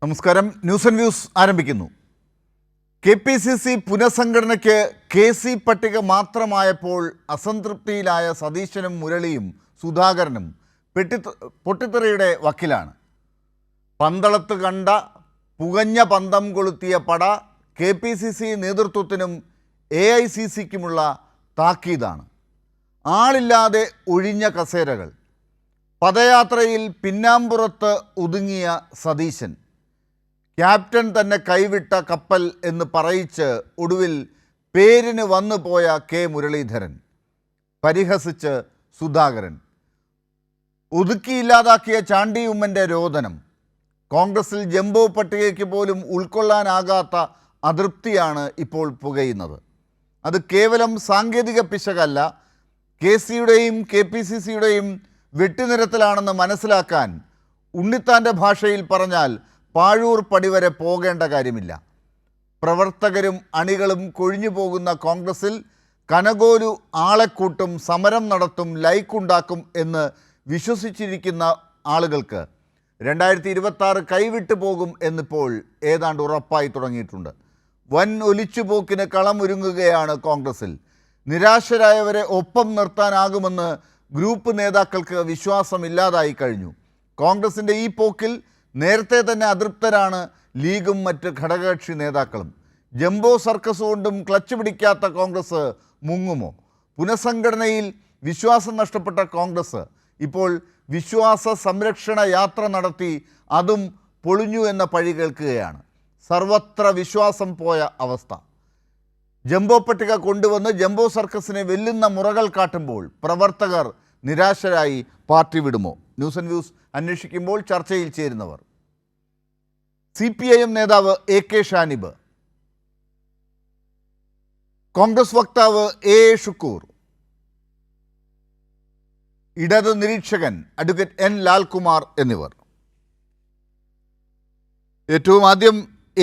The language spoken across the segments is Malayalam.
നമസ്കാരം. ന്യൂസ് ആൻഡ് വ്യൂസ് ആരംഭിക്കുന്നു. KPCC പുനഃസംഘടനയ്ക്ക് KC പട്ടിക മാത്രമായപ്പോൾ അസംതൃപ്തിയിലായ സതീശനും മുരളിയും സുധാകരനും പൊട്ടിത്തെറിയുടെ വക്കിലാണ്. പന്തളത്ത് കണ്ട പുകഞ്ഞ പന്തം കൊളുത്തിയ പട KPCC നേതൃത്വത്തിനും AICCക്കുമുള്ള താക്കീതാണ്. ആളില്ലാതെ ഒഴിഞ്ഞ കസേരകൾ, പദയാത്രയിൽ പിന്നാമ്പുറത്ത് ഒതുങ്ങിയ സതീശൻ, ക്യാപ്റ്റൻ തന്നെ കൈവിട്ട കപ്പൽ എന്ന് പറയിച്ച് ഒടുവിൽ പേരിന് വന്നു പോയ K മുരളീധരൻ, പരിഹസിച്ച് സുധാകരൻ, ഒതുക്കിയില്ലാതാക്കിയ ചാണ്ടി ഉമ്മൻ്റെ രോദനം, കോൺഗ്രസിൽ ജംബോ പട്ടികയ്ക്ക് പോലും ഉൾക്കൊള്ളാനാകാത്ത അതൃപ്തിയാണ് ഇപ്പോൾ പുകയുന്നത്. അത് കേവലം സാങ്കേതിക പിശകല്ല, KCയുടെയും KPCCയുടെയും വെട്ടിനിരത്തലാണെന്ന് മനസ്സിലാക്കാൻ ഉണ്ണിത്താൻ്റെ ഭാഷയിൽ പറഞ്ഞാൽ പാഴൂർ പടി വരെ പോകേണ്ട കാര്യമില്ല. പ്രവർത്തകരും അണികളും കൊഴിഞ്ഞു പോകുന്ന കോൺഗ്രസിൽ കനകോലു ആളെക്കൂട്ടും, സമരം നടത്തും, ലൈക്കുണ്ടാക്കും എന്ന് വിശ്വസിച്ചിരിക്കുന്ന ആളുകൾക്ക് 2026 കൈവിട്ടു പോകും എന്നിപ്പോൾ ഏതാണ്ട് ഉറപ്പായി തുടങ്ങിയിട്ടുണ്ട്. വൻ ഒലിച്ചുപോക്കിന് കളമൊരുങ്ങുകയാണ് കോൺഗ്രസിൽ. നിരാശരായവരെ ഒപ്പം നിർത്താനാകുമെന്ന് ഗ്രൂപ്പ് നേതാക്കൾക്ക് വിശ്വാസമില്ലാതായി കഴിഞ്ഞു. കോൺഗ്രസിൻ്റെ ഈ പോക്കിൽ നേരത്തെ തന്നെ അതൃപ്തരാണ് ലീഗും മറ്റ് ഘടകകക്ഷി നേതാക്കളും. ജംബോ സർക്കസ് കൊണ്ടും ക്ലച്ച് പിടിക്കാത്ത കോൺഗ്രസ് മുങ്ങുമോ? പുനഃസംഘടനയിൽ വിശ്വാസം നഷ്ടപ്പെട്ട കോൺഗ്രസ് ഇപ്പോൾ വിശ്വാസ സംരക്ഷണ യാത്ര നടത്തി അതും പൊളിഞ്ഞു എന്ന പഴി കേൾക്കുകയാണ്. സർവത്ര വിശ്വാസം പോയ അവസ്ഥ. ജംബോ പട്ടിക കൊണ്ടുവന്ന് ജംബോ സർക്കസിനെ വെല്ലുന്ന മുറകൾ കാട്ടുമ്പോൾ പ്രവർത്തകർ നിരാശരായി പാർട്ടി വിടുമോ? ന്യൂസ് ആൻഡ് വ്യൂസ് അന്വേഷിക്കുമ്പോൾ ചർച്ചയിൽ ചേരുന്നവർ: CPIM നേതാവ് AK ഷാനിബ്, കോൺഗ്രസ് വക്താവ് A ഷുക്കൂർ, ഇടത് നിരീക്ഷകൻ അഡ്വക്കേറ്റ് N ലാൽകുമാർ എന്നിവർ. ഏറ്റവും ആദ്യം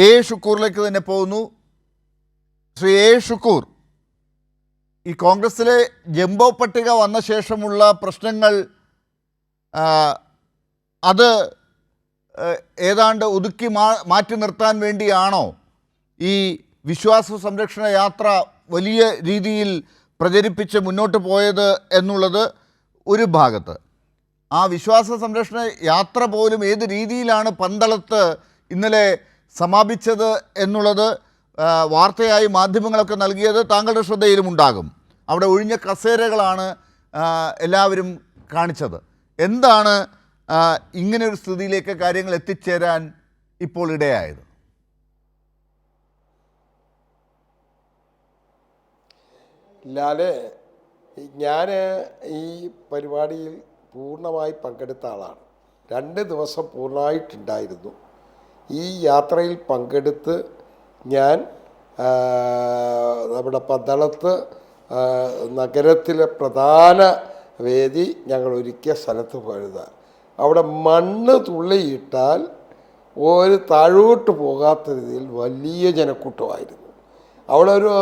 A ഷുക്കൂറിലേക്ക് തന്നെ പോകുന്നു. ശ്രീ A ഷുക്കൂർ, ഈ കോൺഗ്രസിലെ ജംബോ പട്ടിക വന്ന ശേഷമുള്ള പ്രശ്നങ്ങൾ അത് ഏതാണ്ട് ഒതുക്കി മാറ്റി നിർത്താൻ വേണ്ടിയാണോ ഈ വിശ്വാസ സംരക്ഷണ യാത്ര വലിയ രീതിയിൽ പ്രചരിപ്പിച്ച് മുന്നോട്ട് പോയത് എന്നുള്ളത് ഒരു ഭാഗത്ത്. ആ വിശ്വാസ സംരക്ഷണ യാത്ര പോലും ഏത് രീതിയിലാണ് പന്തളത്ത് ഇന്നലെ സമാപിച്ചത് എന്നുള്ളത് വാർത്തയായി മാധ്യമങ്ങളൊക്കെ നൽകിയത് താങ്കളുടെ ശ്രദ്ധയിലുമുണ്ടാകും. അവിടെ ഒഴിഞ്ഞ കസേരകളാണ് എല്ലാവരും കാണിച്ചത്. എന്താണ് ഇങ്ങനെ ഒരു സ്ഥിതിയിലേക്ക് കാര്യങ്ങൾ എത്തിച്ചേരാൻ ഇപ്പോൾ ഇടയായത്? ലാലെ, ഞാൻ ഈ പരിപാടിയിൽ പൂർണ്ണമായി പങ്കെടുത്ത ആളാണ്. 2 ദിവസം പൂർണ്ണമായിട്ടുണ്ടായിരുന്നു. ഈ യാത്രയിൽ പങ്കെടുത്ത് ഞാൻ നമ്മുടെ പന്തളത്ത് നഗരത്തിലെ പ്രധാന വേദി ഞങ്ങൾ ഒരുക്കിയ സ്ഥലത്ത് പോയതാണ്. അവിടെ മണ്ണ് തുള്ളിയിട്ടാൽ ഒരു താഴോട്ട് പോകാത്ത രീതിയിൽ വലിയ ജനക്കൂട്ടമായിരുന്നു. അവിടെ ഒരു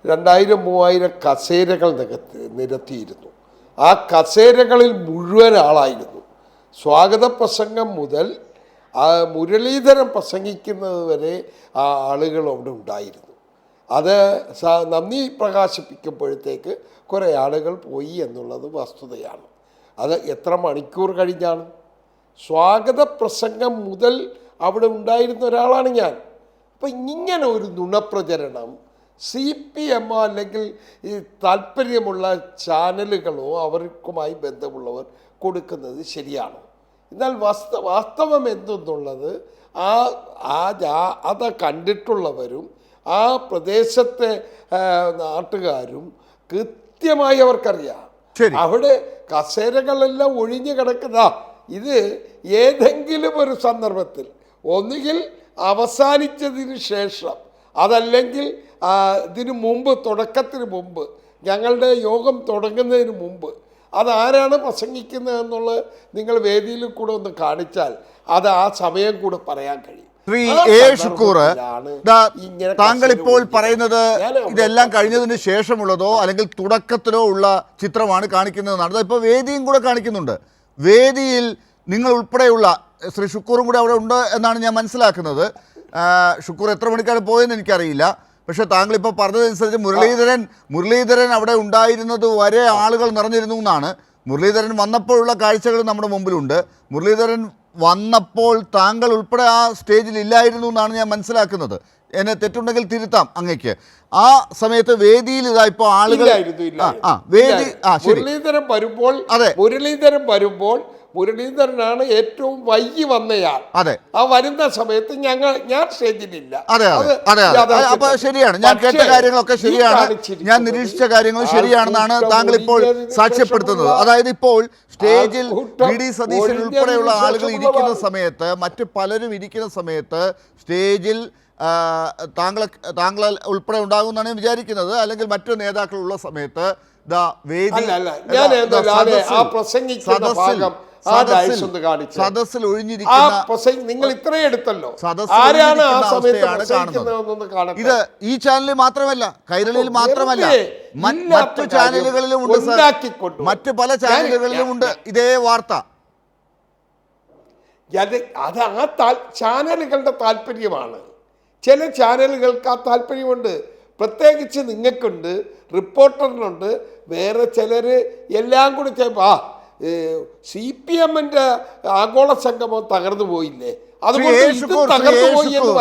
2000-3000 കസേരകൾ നിരത്തിയിരുന്നു. ആ കസേരകളിൽ മുഴുവൻ ആളായിരുന്നു. സ്വാഗത പ്രസംഗം മുതൽ മുരളീധരൻ പ്രസംഗിക്കുന്നത് വരെ ആ ആളുകൾ അവിടെ ഉണ്ടായിരുന്നു. അത് നന്ദി പ്രകാശിപ്പിക്കുമ്പോഴത്തേക്ക് കുറേ ആളുകൾ പോയി എന്നുള്ളത് വസ്തുതയാണ്. അത് എത്ര മണിക്കൂർ കഴിഞ്ഞാണ്? സ്വാഗത പ്രസംഗം മുതൽ അവിടെ ഉണ്ടായിരുന്ന ഒരാളാണ് ഞാൻ. അപ്പം ഇങ്ങനെ ഒരു നുണപ്രചരണം CPM അല്ലെങ്കിൽ ഈ താല്പര്യമുള്ള ചാനലുകളോ അവർക്കുമായി ബന്ധമുള്ളവർ കൊടുക്കുന്നത് ശരിയാണോ? എന്നാൽ വാസ്തവം എന്തെന്നുള്ളത് അത് കണ്ടിട്ടുള്ളവരും ആ പ്രദേശത്തെ നാട്ടുകാരും കൃത്യമായി അവർക്കറിയാം. അവിടെ കസേരകളെല്ലാം ഒഴിഞ്ഞു കിടക്കുന്ന ഇത് ഏതെങ്കിലും ഒരു സന്ദർഭത്തിൽ ഒന്നുകിൽ അവസാനിച്ചതിന് ശേഷം, അതല്ലെങ്കിൽ ഇതിനു മുമ്പ്, തുടക്കത്തിന് മുമ്പ്, ഞങ്ങളുടെ യോഗം തുടങ്ങുന്നതിന് മുമ്പ് അതാരാണ് പ്രസംഗിക്കുന്നതെന്നുള്ളത് നിങ്ങൾ വേദിയിൽ കൂടെ ഒന്ന് കാണിച്ചാൽ അത് ആ സമയം കൂടെ പറയാൻ കഴിയും. ശ്രീ A ഷുക്കൂർ, താങ്കൾ ഇപ്പോൾ പറയുന്നത് ഇതെല്ലാം കഴിഞ്ഞതിന് ശേഷമുള്ളതോ അല്ലെങ്കിൽ തുടക്കത്തിലോ ഉള്ള ചിത്രമാണ് കാണിക്കുന്നതെന്നാണ്. ഇപ്പോൾ വേദിയും കൂടെ കാണിക്കുന്നുണ്ട്. വേദിയിൽ നിങ്ങൾ ഉൾപ്പെടെയുള്ള ശ്രീ ഷുക്കൂറും കൂടെ അവിടെ ഉണ്ട് എന്നാണ് ഞാൻ മനസ്സിലാക്കുന്നത്. ഷുക്കൂർ എത്ര മണിക്കാണ് പോയതെന്ന് എനിക്കറിയില്ല. പക്ഷേ താങ്കൾ ഇപ്പോൾ പറഞ്ഞതനുസരിച്ച് മുരളീധരൻ അവിടെ ഉണ്ടായിരുന്നത് വരെ ആളുകൾ നിറഞ്ഞിരുന്നു എന്നാണ്. മുരളീധരൻ വന്നപ്പോഴുള്ള കാഴ്ചകൾ നമ്മുടെ മുമ്പിലുണ്ട്. മുരളീധരൻ വന്നപ്പോൾ താങ്കൾ ഉൾപ്പെടെ ആ സ്റ്റേജിൽ ഇല്ലായിരുന്നു എന്നാണ് ഞാൻ മനസ്സിലാക്കുന്നത്. എന്നെ തെറ്റുണ്ടെങ്കിൽ തിരുത്താം അങ്ങേക്ക്. ആ സമയത്ത് വേദിയിൽ ഇതാ ഇപ്പോൾ ആളുകൾ മുരളീധരൻ വരുമ്പോൾ മുരളീധരനാണ് ഏറ്റവും വൈകി വന്നയാൾ. അതെ, ആ വരുന്ന സമയത്ത് ഞാൻ സ്റ്റേജിലില്ല. അതെ അതെ അതെ അതെ. അപ്പൊ ശരിയാണ്, ഞാൻ കേട്ട കാര്യങ്ങളൊക്കെ ശരിയാണ്, ഞാൻ നിരീക്ഷിച്ച കാര്യങ്ങൾ ശരിയാണെന്നാണ് താങ്കൾ ഇപ്പോൾ സാക്ഷ്യപ്പെടുത്തുന്നത്. അതായത് ഇപ്പോൾ സ്റ്റേജിൽ വി.ഡി. സതീശൻ ഉൾപ്പെടെയുള്ള ആളുകൾ ഇരിക്കുന്ന സമയത്ത്, മറ്റ് പലരും ഇരിക്കുന്ന സമയത്ത് സ്റ്റേജിൽ താങ്കൾ ഉൾപ്പെടെ ഉണ്ടാകുമെന്നാണ് ഞാൻ വിചാരിക്കുന്നത്. അല്ലെങ്കിൽ മറ്റു നേതാക്കളുള്ള സമയത്ത് സദസ്സിൽ ഒഴിഞ്ഞിരിക്കുന്ന നിങ്ങൾ ഇത്രയും എടുത്തല്ലോ. ഇത് ഈ ചാനലിൽ മാത്രമല്ല, കൈരളിയിൽ മാത്രമല്ല, മറ്റു ചാനലുകളിലും ഉണ്ട് സർ, മറ്റു പല ചാനലുകളിലും ഉണ്ട് ഇതേ വാർത്ത. അത് ആ ചാനലുകളുടെ താല്പര്യമാണ്. ചില ചാനലുകൾക്ക് ആ താല്പര്യമുണ്ട്. പ്രത്യേകിച്ച് നിങ്ങൾക്കുണ്ട്, റിപ്പോർട്ടറിനുണ്ട്, വേറെ ചിലർ എല്ലാം കൂടി CPM-ന്റെ ആഗോള സംഗമം തകർന്നു പോയില്ലേ, അതുകൊണ്ട് തകർന്നു പോയി എന്ന്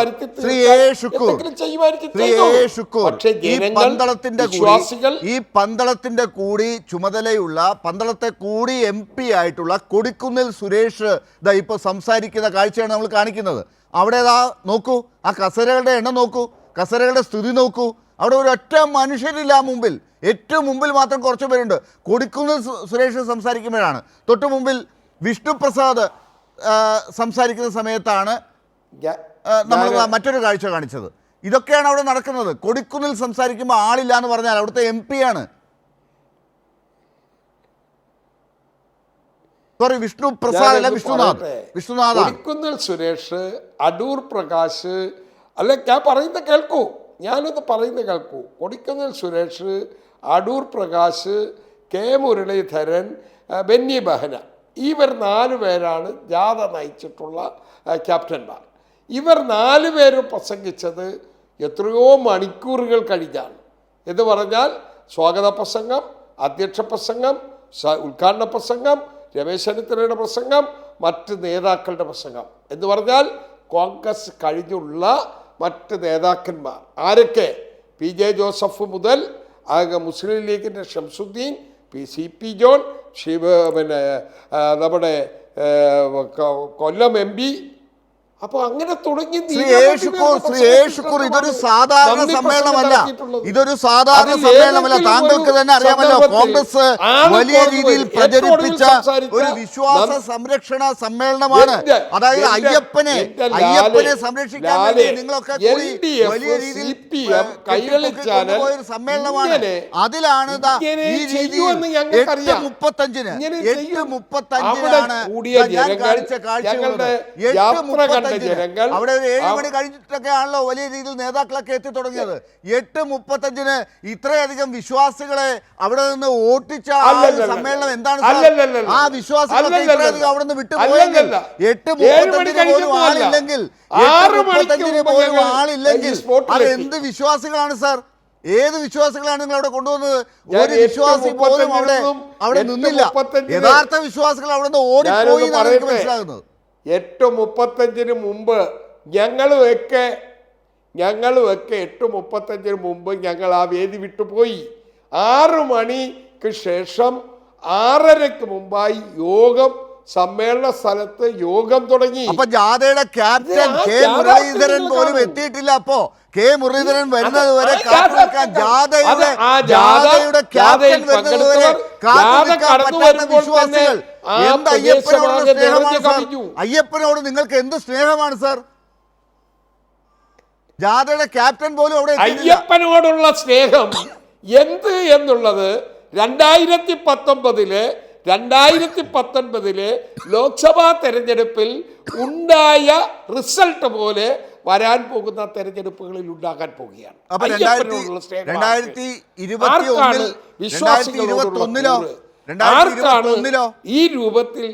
ഈ പന്തളത്തിന്റെ കൂടി ചുമതലയുള്ള, പന്തളത്തെ കൂടി MP ആയിട്ടുള്ള കൊടിക്കുന്നിൽ സുരേഷ് ഇപ്പൊ സംസാരിക്കുന്ന കാഴ്ചയാണ് നമ്മൾ കാണിക്കുന്നത്. അവിടെ നോക്കൂ, ആ കസേരകളുടെ എണ്ണം നോക്കൂ, കസേരകളുടെ സ്ഥിതി നോക്കൂ. അവിടെ ഒരൊറ്റ മനുഷ്യരില്ല മുമ്പിൽ. ഏറ്റവും മുമ്പിൽ മാത്രം കുറച്ച് പേരുണ്ട്. കൊടിക്കുന്നിൽ സുരേഷ് സംസാരിക്കുമ്പോഴാണ്, തൊട്ടു മുമ്പിൽ വിഷ്ണുപ്രസാദ് സംസാരിക്കുന്ന സമയത്താണ് നമ്മൾ മറ്റൊരു കാഴ്ച കാണിച്ചത്. ഇതൊക്കെയാണ് അവിടെ നടക്കുന്നത്. കൊടിക്കുന്നിൽ സംസാരിക്കുമ്പോൾ ആളില്ല എന്ന് പറഞ്ഞാൽ അവിടുത്തെ MP ആണ്. സോറി, വിഷ്ണുപ്രസാദ് അല്ല, വിഷ്ണുനാഥ്. കൊടിക്കുന്നിൽ സുരേഷ്, അടൂർ പ്രകാശ്, അല്ല ഞാൻ പറയുന്നത് കേൾക്കൂ, ഞാനൊന്ന് പറയുന്നത് കേൾക്കൂ. കൊടിക്കുന്നിൽ സുരേഷ്, അടൂർ പ്രകാശ്, കെ മുരളീധരൻ, ബെന്നി ബെഹന, ഇവർ 4 പേരാണ് ജാഥ നയിച്ചിട്ടുള്ള ക്യാപ്റ്റന്മാർ. ഇവർ 4 പേരും പ്രസംഗിച്ചത് എത്രയോ മണിക്കൂറുകൾ കഴിഞ്ഞാണ്. എന്ന് പറഞ്ഞാൽ സ്വാഗത പ്രസംഗം, അധ്യക്ഷ പ്രസംഗം, ഉദ്ഘാടന പ്രസംഗം, രമേശ് ചെന്നിത്തലയുടെ പ്രസംഗം, മറ്റ് നേതാക്കളുടെ പ്രസംഗം, എന്ന് പറഞ്ഞാൽ കോൺഗ്രസ് കഴിഞ്ഞുള്ള മറ്റ് നേതാക്കന്മാർ ആരൊക്കെ, PJ ജോസഫ് മുതൽ മുസ്ലിം ലീഗിൻ്റെ ഷംസുദ്ദീൻ, CP ജോൺ, പിന്നെ നമ്മുടെ കൊല്ലം MP, അപ്പൊ അങ്ങനെ തുടങ്ങി. ഇതൊരു സാധാരണ സമ്മേളനമല്ല, ഇതൊരു സാധാരണ സമ്മേളനമല്ല. താങ്കൾക്ക് തന്നെ അറിയാമല്ലോ, കോൺഗ്രസ് വലിയ രീതിയിൽ പ്രചരിപ്പിച്ച ഒരു വിശ്വാസ സംരക്ഷണ സമ്മേളനമാണ്. അതായത് അയ്യപ്പനെ സംരക്ഷിക്കാൻ വേണ്ടി നിങ്ങളൊക്കെ കൂടി വലിയ രീതിയിൽ ഒരു സമ്മേളനമാണ്. അതിലാണ് ഈ രീതിയിൽ 8:35 ഞാൻ കാണിച്ച കാഴ്ചകളുടെ 8:35 അവിടെ ഒരു 7 മണി കഴിഞ്ഞിട്ടൊക്കെ ആണല്ലോ വലിയ രീതിയിൽ നേതാക്കളൊക്കെ എത്തി തുടങ്ങിയത്. 8:35 ഇത്രയധികം വിശ്വാസികളെ അവിടെ നിന്ന് ഓട്ടിച്ച സമ്മേളനം എന്താണ്? ആ വിശ്വാസികളൊക്കെ ഇത്രയധികം അവിടെ നിന്ന് വിട്ടുപോയെങ്കിൽ 8:35 പോലും ആളില്ലെങ്കിൽ, 8:35 പോലും ആളില്ലെങ്കിൽ അത് എന്ത് വിശ്വാസികളാണ് സാർ? ഏത് വിശ്വാസികളാണ് നിങ്ങൾ അവിടെ കൊണ്ടുവന്നത്? ഒരു വിശ്വാസി പോലും അവിടെ നിന്നില്ല. യഥാർത്ഥ വിശ്വാസികൾ അവിടെ നിന്ന് ഓടിപ്പോയി എന്നാണ് എനിക്ക് മനസ്സിലാകുന്നത്. 8:35 മുമ്പ് ഞങ്ങളുമൊക്കെ 8:35 മുമ്പ് ഞങ്ങൾ ആ വേദി വിട്ടുപോയി. 6 മണിക്ക് ശേഷം 6:30 മുമ്പായി യോഗം, സമ്മേളന സ്ഥലത്ത് യോഗം തുടങ്ങി. അപ്പൊ ജാഥയുടെ ക്യാപ്റ്റൻ കെ മുരളീധരൻ പോലും എത്തിയിട്ടില്ല. അപ്പോ കെ മുരളീധരൻ വരുന്നത് വരെ കാത്തിരിക്കാൻ, ജാഥയുടെ ക്യാപ്റ്റൻ വരുന്നത് വരെ കാത്തിരിക്കാൻ പറ്റാത്ത വിശ്വാസികൾ. എന്ത് അയ്യപ്പനോടുള്ള സ്നേഹമാണ് സാർ? അയ്യപ്പനോട് നിങ്ങൾക്ക് എന്ത് സ്നേഹമാണ് സാർ? ജാഥയുടെ ക്യാപ്റ്റൻ പോലും അവിടെ അയ്യപ്പനോടുള്ള സ്നേഹം എന്ത് എന്നുള്ളത് 2019 ലോക്സഭാ തെരഞ്ഞെടുപ്പിൽ ഉണ്ടായ റിസൾട്ട് പോലെ വരാൻ പോകുന്ന തെരഞ്ഞെടുപ്പുകളിൽ ഉണ്ടാകാൻ പോവുകയാണ്. വിശ്വാസികളോടുള്ള ഈ രൂപത്തിൽ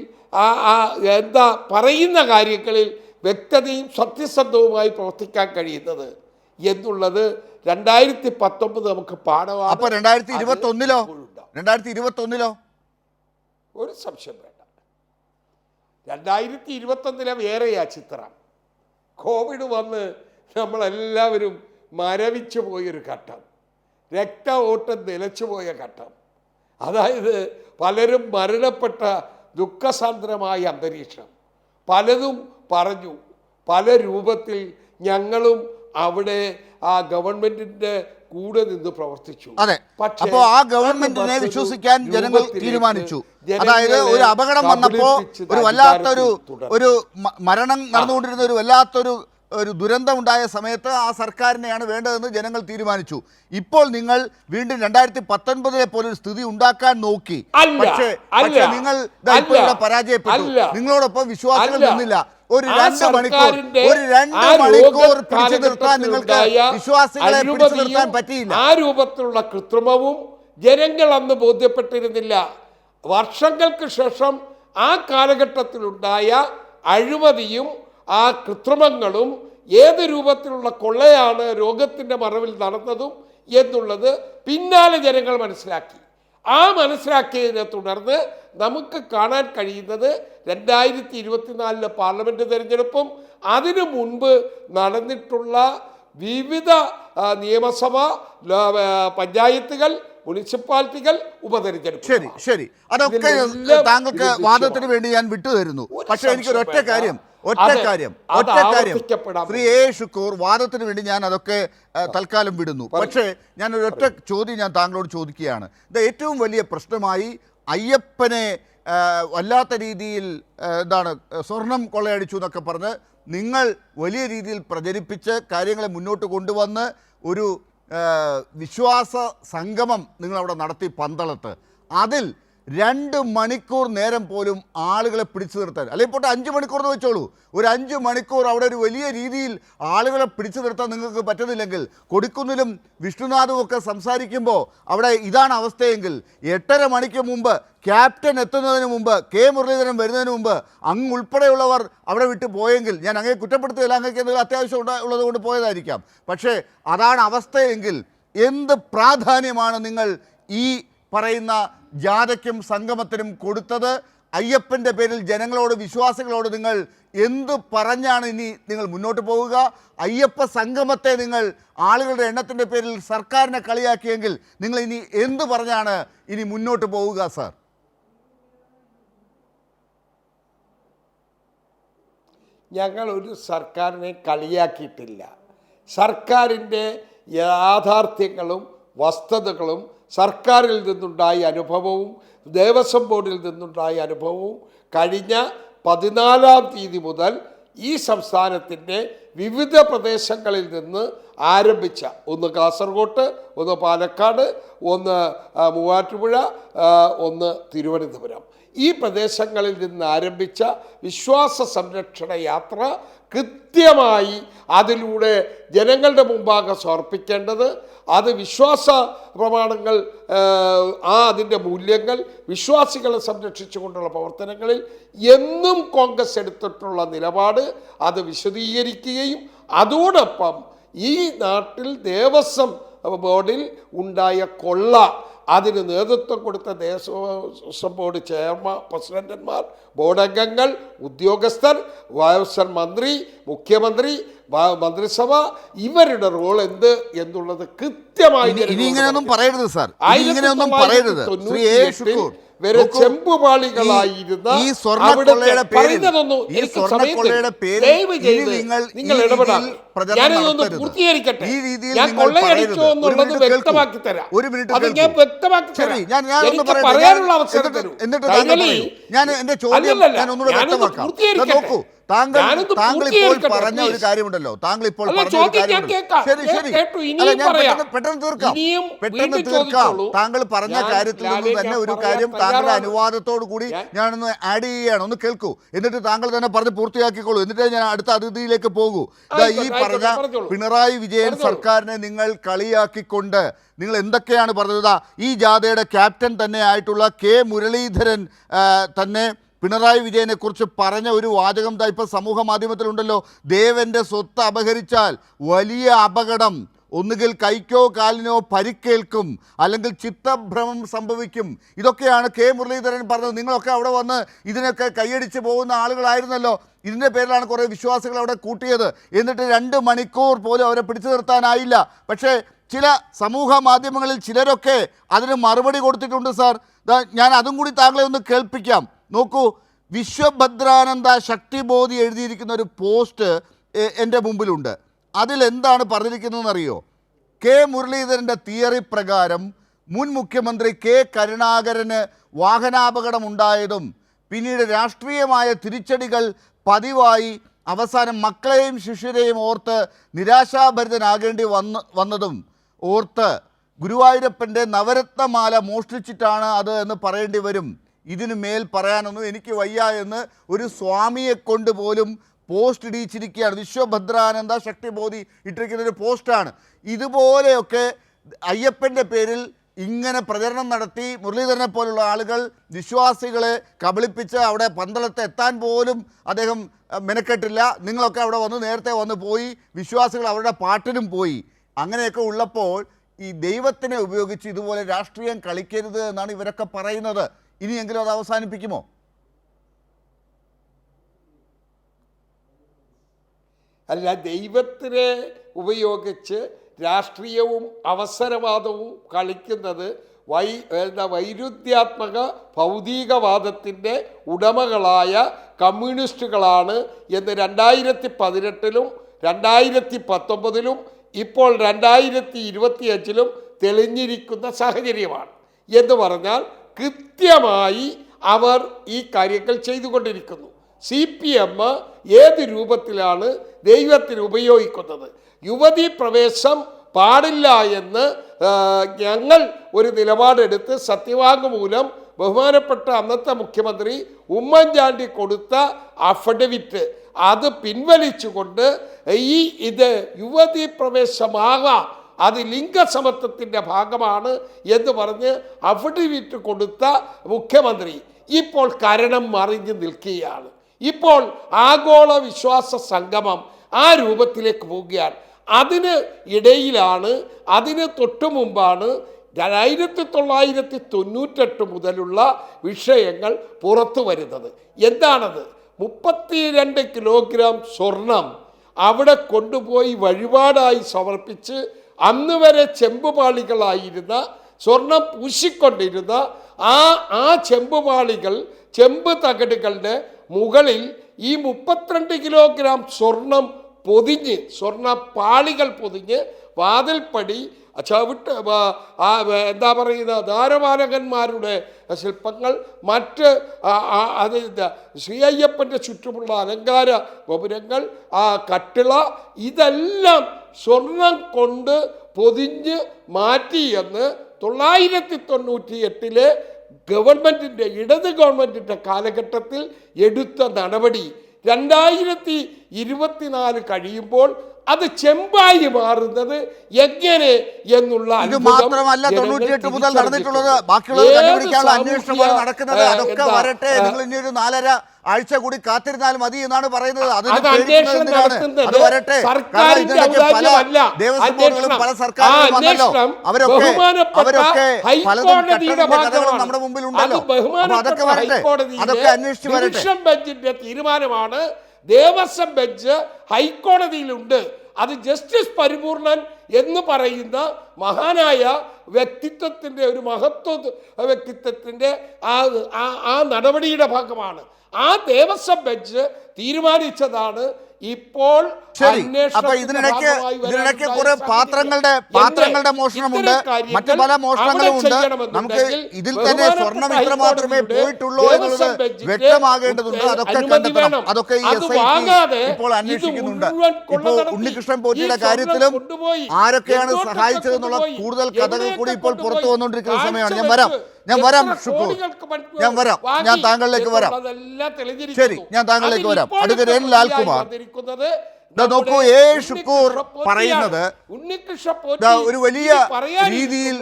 എന്താ പറയുന്ന കാര്യങ്ങളിൽ വ്യക്തതയും സത്യസന്ധവുമായി പ്രവർത്തിക്കാൻ കഴിയുന്നത് എന്നുള്ളത് 2019 നമുക്ക് പാഠമാണ്. അപ്പോൾ 2021 ഒരു സംശയം വേണ്ട. 2021 വേറെയാ ചിത്രം. കോവിഡ് വന്ന് നമ്മളെല്ലാവരും മരവിച്ചു പോയൊരു ഘട്ടം, രക്തഓട്ടം നിലച്ചു പോയ ഘട്ടം, അതായത് പലരും മരണപ്പെട്ട ദുഃഖസാന്ദ്രമായ അന്തരീക്ഷം. പലതും പറഞ്ഞു, പല രൂപത്തിൽ ഞങ്ങളും അവിടെ ആ ഗവൺമെന്റിന്റെ കൂടെ നിന്ന് പ്രവർത്തിച്ചു. പക്ഷേ അപ്പോൾ ആ ഗവൺമെന്റിനെ വിശ്വസിക്കാൻ ജനങ്ങൾ തീരുമാനിച്ചു. അതായത് ഒരു അപകടം വന്നപ്പോ ഒരു വല്ലാത്തൊരു മരണം നടന്നുകൊണ്ടിരുന്ന ഒരു വല്ലാത്തൊരു ദുരന്തം ഉണ്ടായ സമയത്ത് ആ സർക്കാരിനെയാണ് വേണ്ടതെന്ന് ജനങ്ങൾ തീരുമാനിച്ചു. ഇപ്പോൾ നിങ്ങൾ വീണ്ടും 2019 പോലൊരു സ്ഥിതി ഉണ്ടാക്കാൻ നോക്കി. പക്ഷേ നിങ്ങൾ ഇവിടെ പരാജയപ്പെട്ടു. നിങ്ങളോടൊപ്പം വിശ്വാസികൾ നിന്നില്ല. ഒരു 2 മണിക്കൂർ പിടിച്ചു നിർത്താൻ നിങ്ങൾക്ക് വിശ്വാസികളെ പിടിച്ചു നിർത്താൻ പറ്റിയില്ല. ആ രൂപത്തിലുള്ള കൃത്രിമവും ജനങ്ങൾ അന്ന് ബോധ്യപ്പെട്ടിരുന്നില്ല. വർഷങ്ങൾക്ക് ശേഷം ആ കാലഘട്ടത്തിലുണ്ടായ അഴിമതിയും ആ കൃത്രിമങ്ങളും ഏത് രൂപത്തിലുള്ള കൊള്ളയാണ് രോഗത്തിൻ്റെ മറവിൽ നടന്നതും എന്നുള്ളത് പിന്നാലെ ജനങ്ങൾ മനസ്സിലാക്കി. ആ മനസ്സിലാക്കിയതിനെ തുടർന്ന് നമുക്ക് കാണാൻ കഴിയുന്നത് 2024 പാർലമെൻറ്റ് തിരഞ്ഞെടുപ്പും അതിനു മുൻപ് നടന്നിട്ടുള്ള വിവിധ നിയമസഭ, പഞ്ചായത്തുകൾ, മുനിസിപ്പാലിറ്റികൾ, ഉപതെരഞ്ഞെടുപ്പ്. ശരി അതൊക്കെ താങ്കൾക്ക് വാദത്തിന് വേണ്ടി ഞാൻ വിട്ടുതരുന്നു. പക്ഷേ എനിക്കൊരു ഒറ്റ കാര്യം ശ്രീ എ ഷുക്കൂർ, വാദത്തിന് വേണ്ടി ഞാൻ അതൊക്കെ തൽക്കാലം വിടുന്നു. പക്ഷേ ഞാനൊരു ഒറ്റ ചോദ്യം ഞാൻ താങ്കളോട് ചോദിക്കുകയാണ്. ഇത് ഏറ്റവും വലിയ പ്രശ്നമായി അയ്യപ്പനെ വല്ലാത്ത രീതിയിൽ സ്വർണം കൊള്ളയടിച്ചു എന്നൊക്കെ പറഞ്ഞ് നിങ്ങൾ വലിയ രീതിയിൽ പ്രചരിപ്പിച്ച് കാര്യങ്ങളെ മുന്നോട്ട് കൊണ്ടുവന്ന് ഒരു വിശ്വാസ സംഗമം നിങ്ങളവിടെ നടത്തി പന്തളത്ത്. അതിൽ 2 മണിക്കൂർ നേരം പോലും ആളുകളെ പിടിച്ചു നിർത്താൻ, അല്ലെങ്കിൽ ഇപ്പോൾ 5 മണിക്കൂർ എന്ന് വെച്ചോളൂ, ഒരു 5 മണിക്കൂർ അവിടെ ഒരു വലിയ രീതിയിൽ ആളുകളെ പിടിച്ചു നിർത്താൻ നിങ്ങൾക്ക് പറ്റുന്നില്ലെങ്കിൽ, കൊടിക്കുന്നിലും വിഷ്ണുനാഥും ഒക്കെ സംസാരിക്കുമ്പോൾ അവിടെ ഇതാണ് അവസ്ഥയെങ്കിൽ 8:30 മണിക്ക് മുമ്പ് ക്യാപ്റ്റൻ എത്തുന്നതിന് മുമ്പ്, കെ മുരളീധരൻ വരുന്നതിന് മുമ്പ് അങ്ങ് ഉൾപ്പെടെയുള്ളവർ അവിടെ വിട്ടു പോയെങ്കിൽ, ഞാൻ അങ്ങേ കുറ്റപ്പെടുത്തുകയില്ല, അങ്ങേക്ക് എന്തെങ്കിലും അത്യാവശ്യം ഉള്ളത് കൊണ്ട് പോയതായിരിക്കാം, പക്ഷേ അതാണ് അവസ്ഥയെങ്കിൽ എന്ത് പ്രാധാന്യമാണ് നിങ്ങൾ ഈ പറയുന്ന ജാഥയ്ക്കും സംഗമത്തിനും കൊടുത്തത്? അയ്യപ്പൻ്റെ പേരിൽ ജനങ്ങളോട്, വിശ്വാസികളോട് നിങ്ങൾ എന്ത് പറഞ്ഞാണ് ഇനി നിങ്ങൾ മുന്നോട്ട് പോവുക? അയ്യപ്പ സംഗമത്തെ നിങ്ങൾ ആളുകളുടെ എണ്ണത്തിൻ്റെ പേരിൽ സർക്കാരിനെ കളിയാക്കിയെങ്കിൽ നിങ്ങൾ ഇനി എന്ത് പറഞ്ഞാണ് ഇനി മുന്നോട്ട് പോവുക സാർ? ഞങ്ങൾ ഒരു സർക്കാരിനെ കളിയാക്കിയിട്ടില്ല. സർക്കാരിൻ്റെ യാഥാർത്ഥ്യങ്ങളും വസ്തുതകളും, സർക്കാരിൽ നിന്നുണ്ടായ അനുഭവവും ദേവസ്വം ബോർഡിൽ നിന്നുണ്ടായ അനുഭവവും കഴിഞ്ഞ 14-ാം തീയതി മുതൽ ഈ സംസ്ഥാനത്തിൻ്റെ വിവിധ പ്രദേശങ്ങളിൽ നിന്ന് ആരംഭിച്ച, ഒന്ന് കാസർഗോഡ്, ഒന്ന് പാലക്കാട്, ഒന്ന് മൂവാറ്റുപുഴ, ഒന്ന് തിരുവനന്തപുരം, ഈ പ്രദേശങ്ങളിൽ നിന്ന് ആരംഭിച്ച വിശ്വാസ സംരക്ഷണ യാത്ര കൃത്യമായി അതിലൂടെ ജനങ്ങളുടെ മുമ്പാകെ സമർപ്പിക്കേണ്ടത്, അത് വിശ്വാസ പ്രമാണങ്ങൾ, അതിൻ്റെ മൂല്യങ്ങൾ, വിശ്വാസികളെ സംരക്ഷിച്ചുകൊണ്ടുള്ള പ്രവർത്തനങ്ങളിൽ എന്നും കോൺഗ്രസ് എടുത്തിട്ടുള്ള നിലപാട് അത് വിശദീകരിക്കുകയും അതോടൊപ്പം ഈ നാട്ടിൽ ദേവസ്വം ബോർഡിൽ ഉണ്ടായ കൊള്ള, അതിന് നേതൃത്വം കൊടുത്ത ദേവസ്വം ബോർഡ് ചെയർമാൻ, പ്രസിഡന്റന്മാർ, ബോർഡംഗങ്ങൾ, ഉദ്യോഗസ്ഥർ, ദേവസ്വം മന്ത്രി, മുഖ്യമന്ത്രി, മന്ത്രിസഭ, ഇവരുടെ റോൾ എന്ത് എന്നുള്ളത് കൃത്യമായി ഇങ്ങനെയൊന്നും പറയരുത് സാർ, ഇങ്ങനെയൊന്നും പറയരുത്. വരെ ചെമ്പുപാളികളായിരുന്ന സ്വർണ്ണക്കൊള്ളയുടെ പേരിൽ നിങ്ങൾ ഇടപെടാൻ ഞാനിതൊന്ന് പൂർത്തീകരിക്കട്ടെ. ഞാൻ കൊള്ളയടിച്ചോ എന്നുള്ളത് വ്യക്തമാക്കി തരാം. അത് ഞാൻ വ്യക്തമാക്കി തരാം. എനിക്ക് പറയാനുള്ള അവസരം തരൂ. ഞാൻ എന്റെ ചോദ്യം നോക്കൂ. താങ്കൾ ഇപ്പോൾ പറഞ്ഞ ഒരു കാര്യമുണ്ടല്ലോ, താങ്കൾ ഇപ്പോൾ പെട്ടെന്ന് തീർക്കാം. താങ്കൾ പറഞ്ഞ കാര്യത്തിൽ നിന്ന് തന്നെ ഒരു കാര്യം താങ്കളുടെ അനുവാദത്തോടു കൂടി ഞാനൊന്ന് ആഡ് ചെയ്യുകയാണ്, ഒന്ന് കേൾക്കൂ. എന്നിട്ട് താങ്കൾ തന്നെ പറഞ്ഞ് പൂർത്തിയാക്കിക്കോളൂ, എന്നിട്ട് ഞാൻ അടുത്ത അതിഥിയിലേക്ക് പോകൂ. ഈ പറഞ്ഞ പിണറായി വിജയൻ സർക്കാരിനെ നിങ്ങൾ കളിയാക്കിക്കൊണ്ട് നിങ്ങൾ എന്തൊക്കെയാണ് പറഞ്ഞത്? ഈ ജാഥയുടെ ക്യാപ്റ്റൻ തന്നെ ആയിട്ടുള്ള കെ മുരളീധരൻ തന്നെ പിണറായി വിജയനെ കുറിച്ച് പറഞ്ഞ ഒരു വാചകം ദാ ഇപ്പോൾ സമൂഹ മാധ്യമത്തിലുണ്ടല്ലോ. ദേവന്റെ സ്വത്ത് അപഹരിച്ചാൽ വലിയ അപകടം, ഒന്നുകിൽ കൈക്കോ കാലിനോ പരിക്കേൽക്കും, അല്ലെങ്കിൽ ചിത്തഭ്രമം സംഭവിക്കും. ഇതൊക്കെയാണ് കെ മുരളീധരൻ പറഞ്ഞത്. നിങ്ങളൊക്കെ അവിടെ വന്ന് ഇതിനൊക്കെ കൈയടിച്ച് പോകുന്ന ആളുകളായിരുന്നല്ലോ. ഇതിൻ്റെ പേരിലാണ് കുറേ വിശ്വാസികൾ അവിടെ കൂട്ടിയത്. എന്നിട്ട് 2 മണിക്കൂർ പോലും അവരെ പിടിച്ചു നിർത്താനായില്ല. പക്ഷേ ചില സമൂഹ മാധ്യമങ്ങളിൽ ചിലരൊക്കെ അതിന് മറുപടി കൊടുത്തിട്ടുണ്ട് സാർ. ഞാൻ അതും കൂടി താങ്കളെ ഒന്ന് കേൾപ്പിക്കാം. നോക്കൂ, വിശ്വഭദ്രാനന്ദ ശക്തിബോധി എഴുതിയിരിക്കുന്ന ഒരു പോസ്റ്റ് എൻ്റെ മുമ്പിലുണ്ട്. അതിലെന്താണ് പറഞ്ഞിരിക്കുന്നതെന്നറിയോ? കെ മുരളീധരൻ്റെ തിയറി പ്രകാരം മുൻ മുഖ്യമന്ത്രി കെ കരുണാകരന് വാഹനാപകടമുണ്ടായതും പിന്നീട് രാഷ്ട്രീയമായ തിരിച്ചടികൾ പതിവായി അവസാനം മക്കളെയും ശിഷ്യരെയും ഓർത്ത് നിരാശാഭരിതനാകേണ്ടി വന്നതും ഓർത്ത് ഗുരുവായൂരപ്പൻ്റെ നവരത്നമാല മോഷ്ടിച്ചിട്ടാണ് അത് എന്ന് പറയേണ്ടി വരും. ഇതിനു മേൽ പറയാനൊന്നും എനിക്ക് വയ്യ എന്ന് ഒരു സ്വാമിയെ കൊണ്ട് പോലും പോസ്റ്റ് ഇടിച്ചിരിക്കുകയാണ്. വിശ്വഭദ്രാനന്ദ ശക്തിബോധി ഇട്ടിരിക്കുന്നൊരു പോസ്റ്റാണ്. ഇതുപോലെയൊക്കെ അയ്യപ്പൻ്റെ പേരിൽ ഇങ്ങനെ പ്രചരണം നടത്തി മുരളീധരനെ പോലുള്ള ആളുകൾ വിശ്വാസികളെ കബളിപ്പിച്ച് അവിടെ പന്തളത്ത് എത്താൻ പോലും അദ്ദേഹം മെനക്കെട്ടില്ല. നിങ്ങളൊക്കെ അവിടെ വന്ന് നേരത്തെ വന്ന് പോയി, വിശ്വാസികൾ അവരുടെ പാട്ടിനും പോയി. അങ്ങനെയൊക്കെ ഉള്ളപ്പോൾ ഈ ദൈവത്തിനെ ഉപയോഗിച്ച് ഇതുപോലെ രാഷ്ട്രീയം കളിക്കരുത് എന്നാണ് ഇവരൊക്കെ പറയുന്നത്. ഇനിയെങ്കിലും അത് അവസാനിപ്പിക്കുമോ? അല്ല, ദൈവത്തിനെ ഉപയോഗിച്ച് രാഷ്ട്രീയവും അവസരവാദവും കളിക്കുന്നത് വൈരുദ്ധ്യാത്മക ഭൗതികവാദത്തിൻ്റെ ഉടമകളായ കമ്മ്യൂണിസ്റ്റുകളാണ് എന്ന് 2018-ലും 2019-ലും ഇപ്പോൾ 2025-ലും തെളിഞ്ഞിരിക്കുന്ന സാഹചര്യമാണ്. എന്ന് പറഞ്ഞാൽ കൃത്യമായി അവർ ഈ കാര്യങ്ങൾ ചെയ്തുകൊണ്ടിരിക്കുന്നു. CPM ഏത് രൂപത്തിലാണ് ദൈവത്തിന് ഉപയോഗിക്കുന്നത്? യുവതീ പ്രവേശം പാടില്ല എന്ന് ഞങ്ങൾ ഒരു നിലപാടെടുത്ത് സത്യവാങ്മൂലം ബഹുമാനപ്പെട്ട അന്നത്തെ മുഖ്യമന്ത്രി ഉമ്മൻചാണ്ടി കൊടുത്ത അഫിഡവിറ്റ് അത് പിൻവലിച്ചുകൊണ്ട് ഇത് യുവതീ പ്രവേശമാകാം, അത് ലിംഗസമത്വത്തിൻ്റെ ഭാഗമാണ് എന്ന് പറഞ്ഞ് അഫിഡവിറ്റ് കൊടുത്ത മുഖ്യമന്ത്രി ഇപ്പോൾ കരണം മറിഞ്ഞ് നിൽക്കുകയാണ്. ഇപ്പോൾ ആഗോള വിശ്വാസ സംഗമം ആ രൂപത്തിലേക്ക് പോവുകയാണ്. അതിന് ഇടയിലാണ്, അതിന് തൊട്ടു മുമ്പാണ് 1998 മുതലുള്ള വിഷയങ്ങൾ പുറത്തു വരുന്നത്. എന്താണത്? 32 കിലോഗ്രാം സ്വർണം അവിടെ കൊണ്ടുപോയി വഴിപാടായി സമർപ്പിച്ച് അന്ന് വരെ ചെമ്പുപാളികളായിരുന്ന സ്വർണം പൂശിക്കൊണ്ടിരുന്ന ആ ചെമ്പുപാളികൾ, ചെമ്പ് തകടുകളുടെ മുകളിൽ ഈ 32 കിലോഗ്രാം സ്വർണം പൊതിഞ്ഞ്, സ്വർണ്ണ പാളികൾ പൊതിഞ്ഞ് വാതിൽപ്പടി ചവിട്ട് എന്താ പറയുന്ന ദ്വാരപാലകന്മാരുടെ ശില്പങ്ങൾ, മറ്റ് അത് ശ്രീ അയ്യപ്പൻ്റെ ചുറ്റുമുള്ള അലങ്കാര ഗോപുരങ്ങൾ, കട്ടിള, ഇതെല്ലാം സ്വർണം കൊണ്ട് പൊതിഞ്ഞ് മാറ്റിയെന്ന് 1998 ഗവൺമെൻറ്റിൻ്റെ, ഇടത് ഗവൺമെൻറ്റിൻ്റെ കാലഘട്ടത്തിൽ എടുത്ത നടപടി 2024 കഴിയുമ്പോൾ അത് ചെമ്പായി മാറുന്നത് എങ്ങനെ എന്നുള്ള മാത്രമല്ല 98 മുതൽ നടന്നിട്ടുള്ളത്, ബാക്കിയുള്ളത് കണ്ടുപിടിക്കാനുള്ള അന്വേഷണമാണ് നടക്കുന്നത്. അതൊക്കെ വരട്ടെ, നിങ്ങൾ ഇനി ഒരു 4.5 ആഴ്ച കൂടി കാത്തിരുന്നാൽ മതി എന്നാണ് പറയുന്നത്. അത് വരട്ടെ. ദേവസ്വം ബോർഡുകളും പല സർക്കാരുകളും വന്നല്ലോ, അവരൊക്കെ പലതും കഥകളും നമ്മുടെ മുമ്പിൽ ഉണ്ടല്ലോ. അതൊക്കെ വരട്ടെ, അതൊക്കെ അന്വേഷിച്ച് വരട്ടെ. ബെഞ്ചിന്റെ തീരുമാനമാണ്. ദേവസ്വം ബെഞ്ച് ഹൈക്കോടതിയിലുണ്ട്. അത് ജസ്റ്റിസ് പരിപൂർണൻ എന്ന് പറയുന്ന മഹാനായ വ്യക്തിത്വത്തിൻ്റെ, ഒരു മഹത്വ വ്യക്തിത്വത്തിൻ്റെ ആ നടപടിയുടെ ഭാഗമാണ്. ആ ദേവസ്വം ബെഞ്ച് തീരുമാനിച്ചതാണ്. ഇപ്പോൾ അപ്പൊ ഇതിനിടയ്ക്ക് കുറെ പാത്രങ്ങളുടെ മോഷണമുണ്ട്, മറ്റു പല മോഷണങ്ങളും ഉണ്ട്. നമുക്ക് ഇതിൽ തന്നെ സ്വർണം ഇത്ര മാത്രമേ പോയിട്ടുള്ളൂ എന്നുള്ളത് വ്യക്തമാകേണ്ടതുണ്ട്. അതൊക്കെ കണ്ടെത്തണം. അതൊക്കെ ഈ SIT ഇപ്പോൾ അന്വേഷിക്കുന്നുണ്ട്. ഇപ്പോൾ ഉണ്ണികൃഷ്ണൻ പോറ്റിയുടെ കാര്യത്തിലും ആരൊക്കെയാണ് സഹായിച്ചതെന്നുള്ള കൂടുതൽ കഥകൾ കൂടി ഇപ്പോൾ പുറത്തു വന്നുകൊണ്ടിരിക്കുന്ന സമയമാണ്. ഞാൻ വരാം ഷുക്കൂർ, ഞാൻ താങ്കളിലേക്ക് വരാം. ശരി, ഞാൻ താങ്കളിലേക്ക് വരാം. അടുത്ത ലാൽകുമാർ. നോക്കൂ, ഷുക്കൂർ പറയുന്നത് ഒരു വലിയ രീതിയിൽ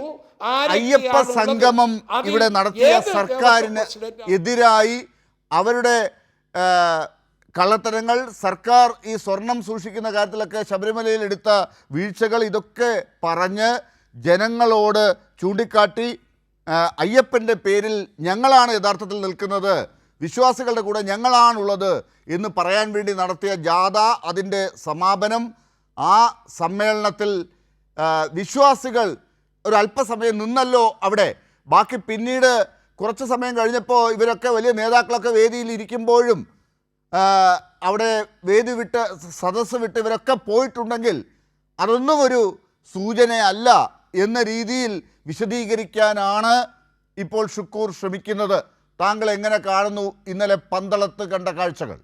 അയ്യപ്പ സംഗമം ഇവിടെ നടത്തിയ സർക്കാരിന് എതിരായി അവരുടെ കള്ളത്തരങ്ങൾ, സർക്കാർ ഈ സ്വർണം സൂക്ഷിക്കുന്ന കാര്യത്തിലൊക്കെ ശബരിമലയിൽ എടുത്ത വീഴ്ചകൾ, ഇതൊക്കെ പറഞ്ഞ് ജനങ്ങളോട് ചൂണ്ടിക്കാട്ടി അയ്യപ്പൻ്റെ പേരിൽ ഞങ്ങളാണ് യഥാർത്ഥത്തിൽ നിൽക്കുന്നത്, വിശ്വാസികളുടെ കൂടെ ഞങ്ങളാണുള്ളത് എന്ന് പറയാൻ വേണ്ടി നടത്തിയ ജാഥ, അതിൻ്റെ സമാപനം, ആ സമ്മേളനത്തിൽ വിശ്വാസികൾ ഒരു അല്പസമയം നിന്നല്ലോ അവിടെ. ബാക്കി പിന്നീട് കുറച്ച് സമയം കഴിഞ്ഞപ്പോൾ ഇവരൊക്കെ വലിയ നേതാക്കളൊക്കെ വേദിയിൽ ഇരിക്കുമ്പോഴും അവിടെ വേദി വിട്ട് സദസ്സ് വിട്ട് ഇവരൊക്കെ പോയിട്ടുണ്ടെങ്കിൽ അതൊന്നും ഒരു സൂചനയല്ല എന്ന രീതിയിൽ വിശദീകരിക്കാനാണ് ഇപ്പോൾ ഷുക്കൂർ ശ്രമിക്കുന്നത്. താങ്കൾ എങ്ങനെ കാണുന്നു ഇന്നലെ പന്തളത്ത് കണ്ട കാഴ്ചകൾ?